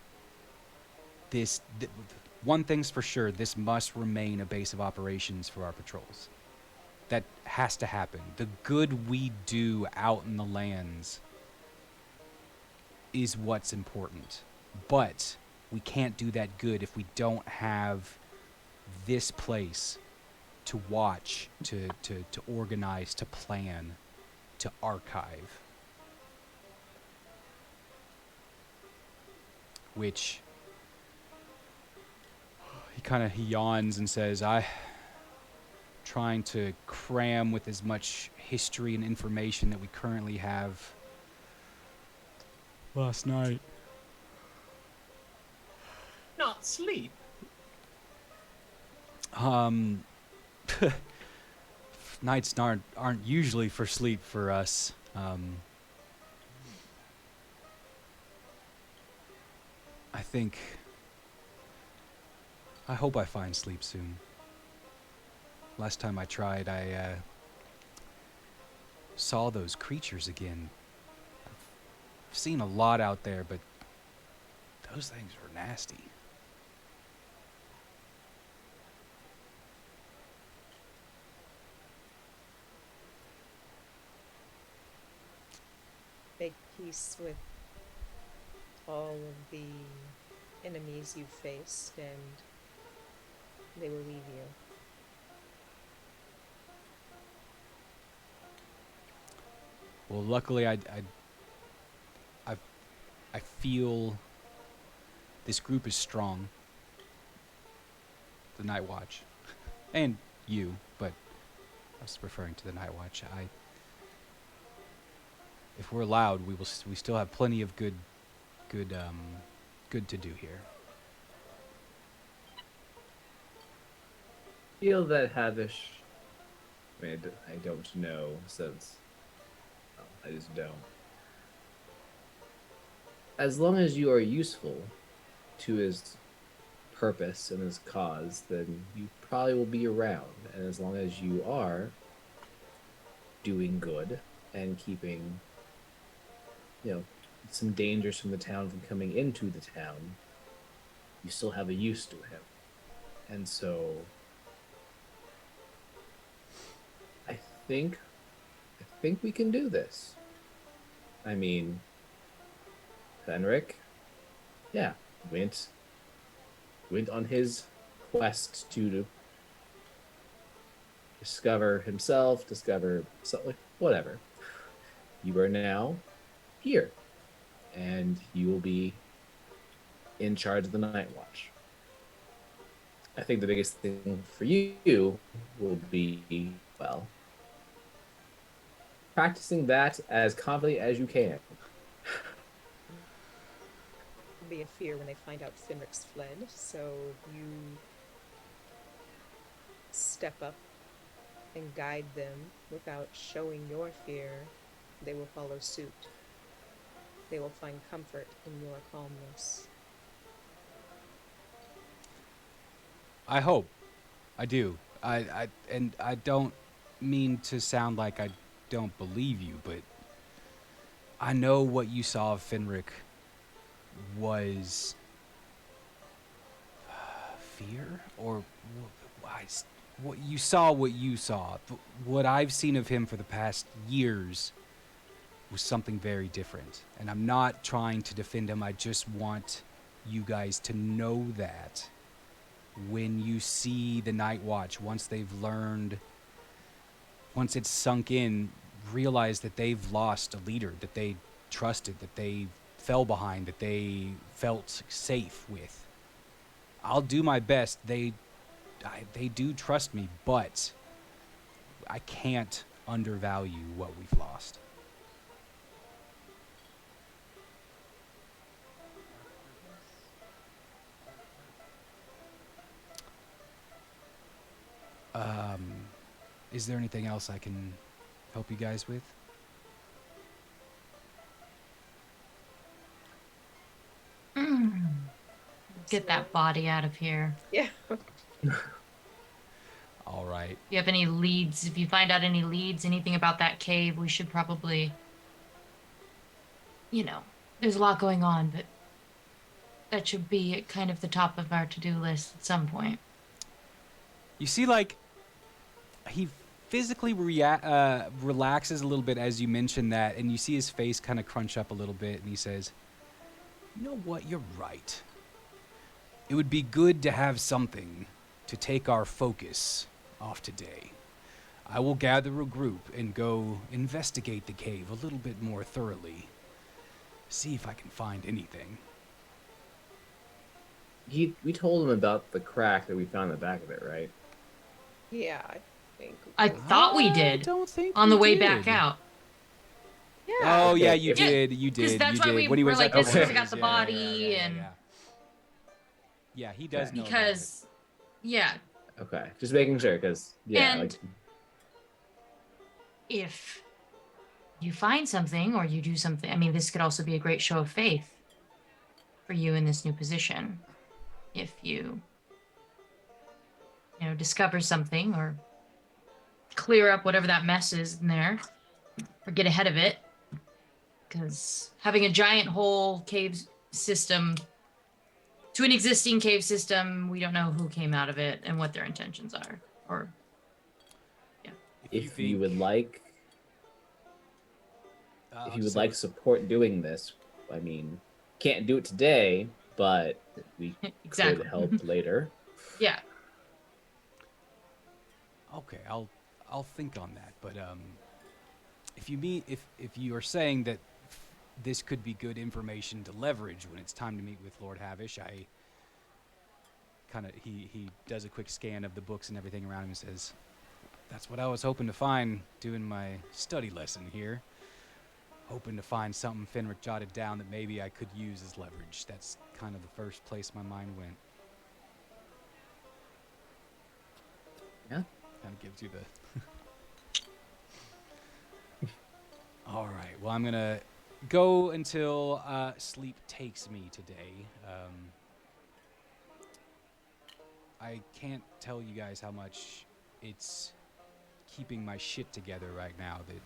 this. One thing's for sure, this must remain a base of operations for our patrols. That has to happen. The good we do out in the lands is what's important. But we can't do that good if we don't have this place to watch, to organize, to plan, to archive. Which he yawns and says, I'm trying to cram with as much history and information that we currently have. Last night. Not sleep. Nights aren't usually for sleep for us. I hope I find sleep soon. Last time I tried, I saw those creatures again. I've seen a lot out there, but those things were nasty. Make peace with all of the enemies you've faced, and they will leave you. Well, luckily, I feel this group is strong. The Night Watch, and you, but I was referring to the Night Watch. If we're allowed, we still have plenty of good to do here. Feel that Havish. I mean, I don't know since. Well, I just don't. As long as you are useful to his purpose and his cause, then you probably will be around. And as long as you are doing good and keeping, some dangers from the town from coming into the town, you still have a use to him. And so I think we can do this. I mean, Fenric, yeah, went on his quest to discover himself, discover something, whatever. You are now here, and you will be in charge of the Night Watch. I think the biggest thing for you will be, well, practicing that as confidently as you can. Be a fear when they find out Finric's fled, so you step up and guide them without showing your fear. They will follow suit. They will find comfort in your calmness. I hope. I do. I don't mean to sound like I don't believe you, but I know what you saw of Finric was fear, or what you saw. What I've seen of him for the past years was something very different. And I'm not trying to defend him. I just want you guys to know that when you see the Night Watch, once it's sunk in, realize that they've lost a leader that they trusted, that they fell behind, that they felt safe with. I'll do my best. They do trust me, but I can't undervalue what we've lost. Is there anything else I can help you guys with? Get that body out of here. Yeah. All right. If you have any leads, if you find out any leads, anything about that cave, we should probably, there's a lot going on, but that should be at kind of the top of our to-do list at some point. You see, he physically relaxes a little bit as you mention that, and you see his face kind of crunch up a little bit, and he says, "You know what? You're right. It would be good to have something to take our focus off today. I will gather a group and go investigate the cave a little bit more thoroughly. See if I can find anything." We told him about the crack that we found in the back of it, right? Yeah, I think. I thought we did don't think on the we way did. back out. Yeah. Oh, yeah, Yeah, you did. You did. Because that's you why did. we When he were was like, at this is where we the got the yeah, body, and yeah, he does know because, yeah, Okay, just making sure, because And- if you find something or you do something, I mean, this could also be a great show of faith for you in this new position. If you, discover something or clear up whatever that mess is in there or get ahead of it. Because having a giant whole cave system to an existing cave system, we don't know who came out of it and what their intentions are. Or, if you would like support doing this, I mean, can't do it today, but we Exactly. could help later. Yeah. Okay, I'll think on that. But if you are saying that this could be good information to leverage when it's time to meet with Lord Havish, I kind of he does a quick scan of the books and everything around him and says, That's what I was hoping to find doing my study lesson here. Hoping to find something Fenric jotted down that maybe I could use as leverage. That's kind of the first place my mind went. Yeah. Kind of gives you the... All right. Well, I'm going to go until sleep takes me today. I can't tell you guys how much it's keeping my shit together right now that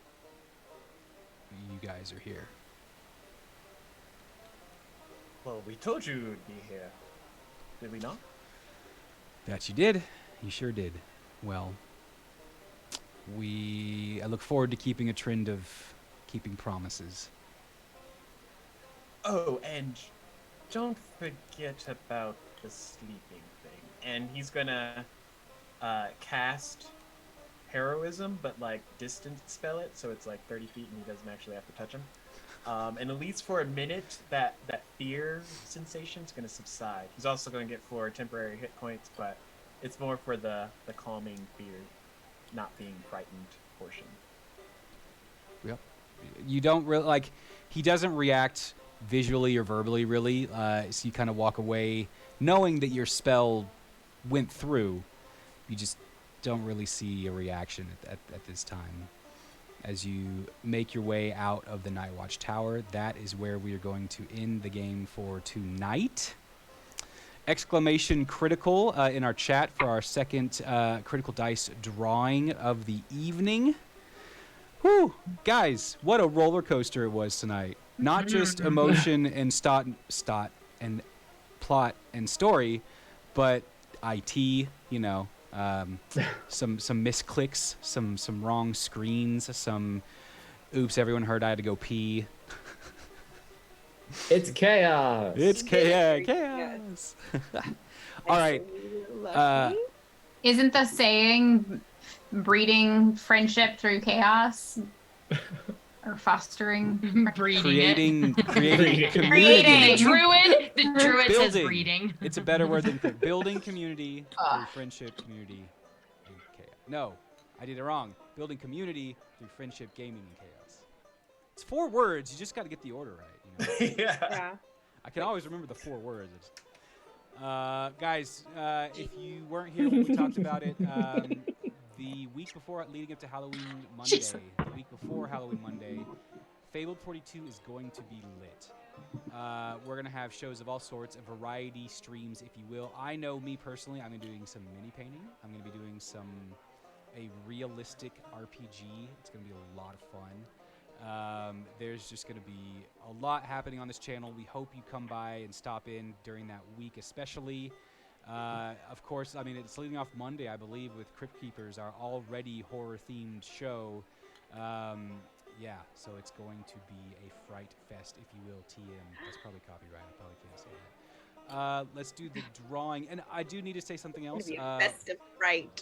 you guys are here. Well, we told you you'd be here. Did we not? That you did. You sure did. Well, I look forward to keeping a trend of keeping promises. Oh, and don't forget about the sleeping thing. And he's gonna cast heroism, but like distance spell it, so it's like 30 feet and he doesn't actually have to touch him. And at least for a minute, that fear sensation is going to subside. He's also going to get 4 temporary hit points, but it's more for the calming fear, not being frightened portion. Yep. You don't really, like, he doesn't react visually or verbally, really, so you kind of walk away knowing that your spell went through. You just don't really see a reaction at this time. As you make your way out of the Night Watch Tower, that is where we are going to end the game for tonight. Exclamation critical in our chat for our second critical dice drawing of the evening. Whew, guys, what a roller coaster it was tonight. Not just emotion and stot and plot and story, but IT, you know, some misclicks, some wrong screens, some oops, everyone heard I had to go pee. It's chaos. It's chaos. All right. Isn't the saying breeding friendship through chaos? Or fostering? Breeding Creating community. The druid says Building. breeding. It's a better word than building community through friendship, community, and chaos. No, I did it wrong. Building community through friendship, gaming, and chaos. It's 4 words. You just got to get the order right. You know? Yeah. I can always remember the 4 words. Guys, if you weren't here when we talked about it, the week before, leading up to Halloween Monday, the week before Halloween Monday, Fabled 42 is going to be lit. We're going to have shows of all sorts, a variety streams, if you will. I know me personally, I'm going to be doing some mini painting. I'm going to be doing a realistic RPG. It's going to be a lot of fun. There's just going to be a lot happening on this channel. We hope you come by and stop in during that week, especially. Of course, I mean, it's leading off Monday, I believe, with Crypt Keepers, our already horror-themed show. Yeah, so it's going to be a fright fest, if you will, TM. That's probably copyright. I probably can't say that. Let's do the drawing. And I do need to say something else. Best of right.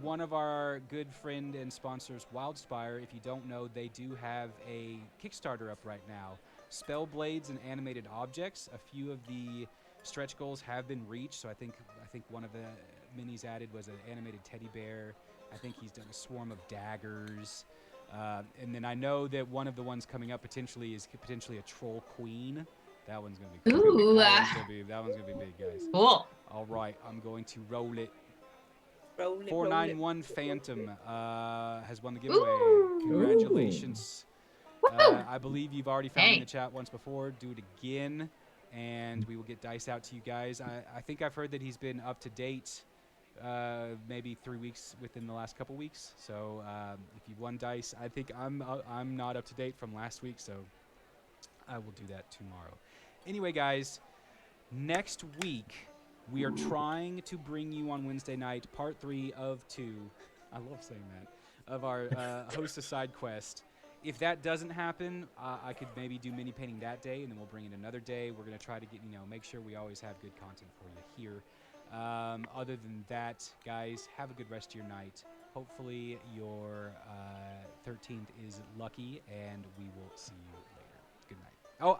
One of our good friend and sponsors, Wildspire, if you don't know, they do have a Kickstarter up right now. Spell blades and animated objects. A few of the stretch goals have been reached, so I think one of the minis added was an animated teddy bear. I think he's done a swarm of daggers. And then I know that one of the ones coming up potentially is a troll queen. That one's gonna be cool. Ooh. That one's gonna be big, guys. Cool. All right, I'm going to roll it. Roll it, 491 Phantom has won the giveaway. Ooh. Congratulations. Woohoo. I believe you've already found me in Hey. the chat once before. Do it again, and we will get dice out to you guys. I think I've heard that he's been up to date maybe 3 weeks within the last couple weeks. So if you've won dice, I think I'm not up to date from last week, so I will do that tomorrow. Anyway, guys, next week we are trying to bring you on Wednesday night part 3 of 2. I love saying that, of our host a side quest. If that doesn't happen, I could maybe do mini painting that day, and then we'll bring it another day. We're gonna try to get make sure we always have good content for you here. Other than that, guys, have a good rest of your night. Hopefully your 13th is lucky, and we will see you later. Good night. Oh,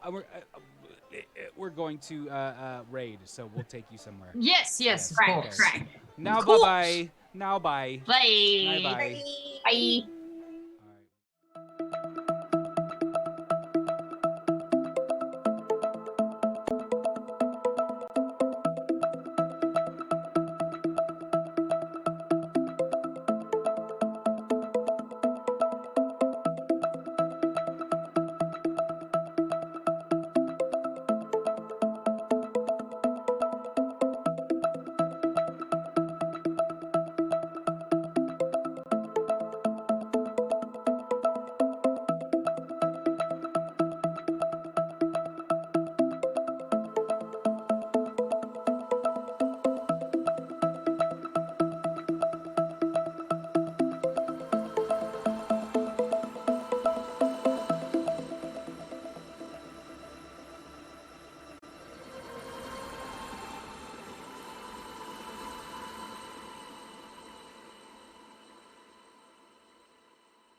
we're going to raid, so we'll take you somewhere. Yes, of okay. course. Now, Cool. bye-bye. Now bye. Bye. Bye bye. Bye.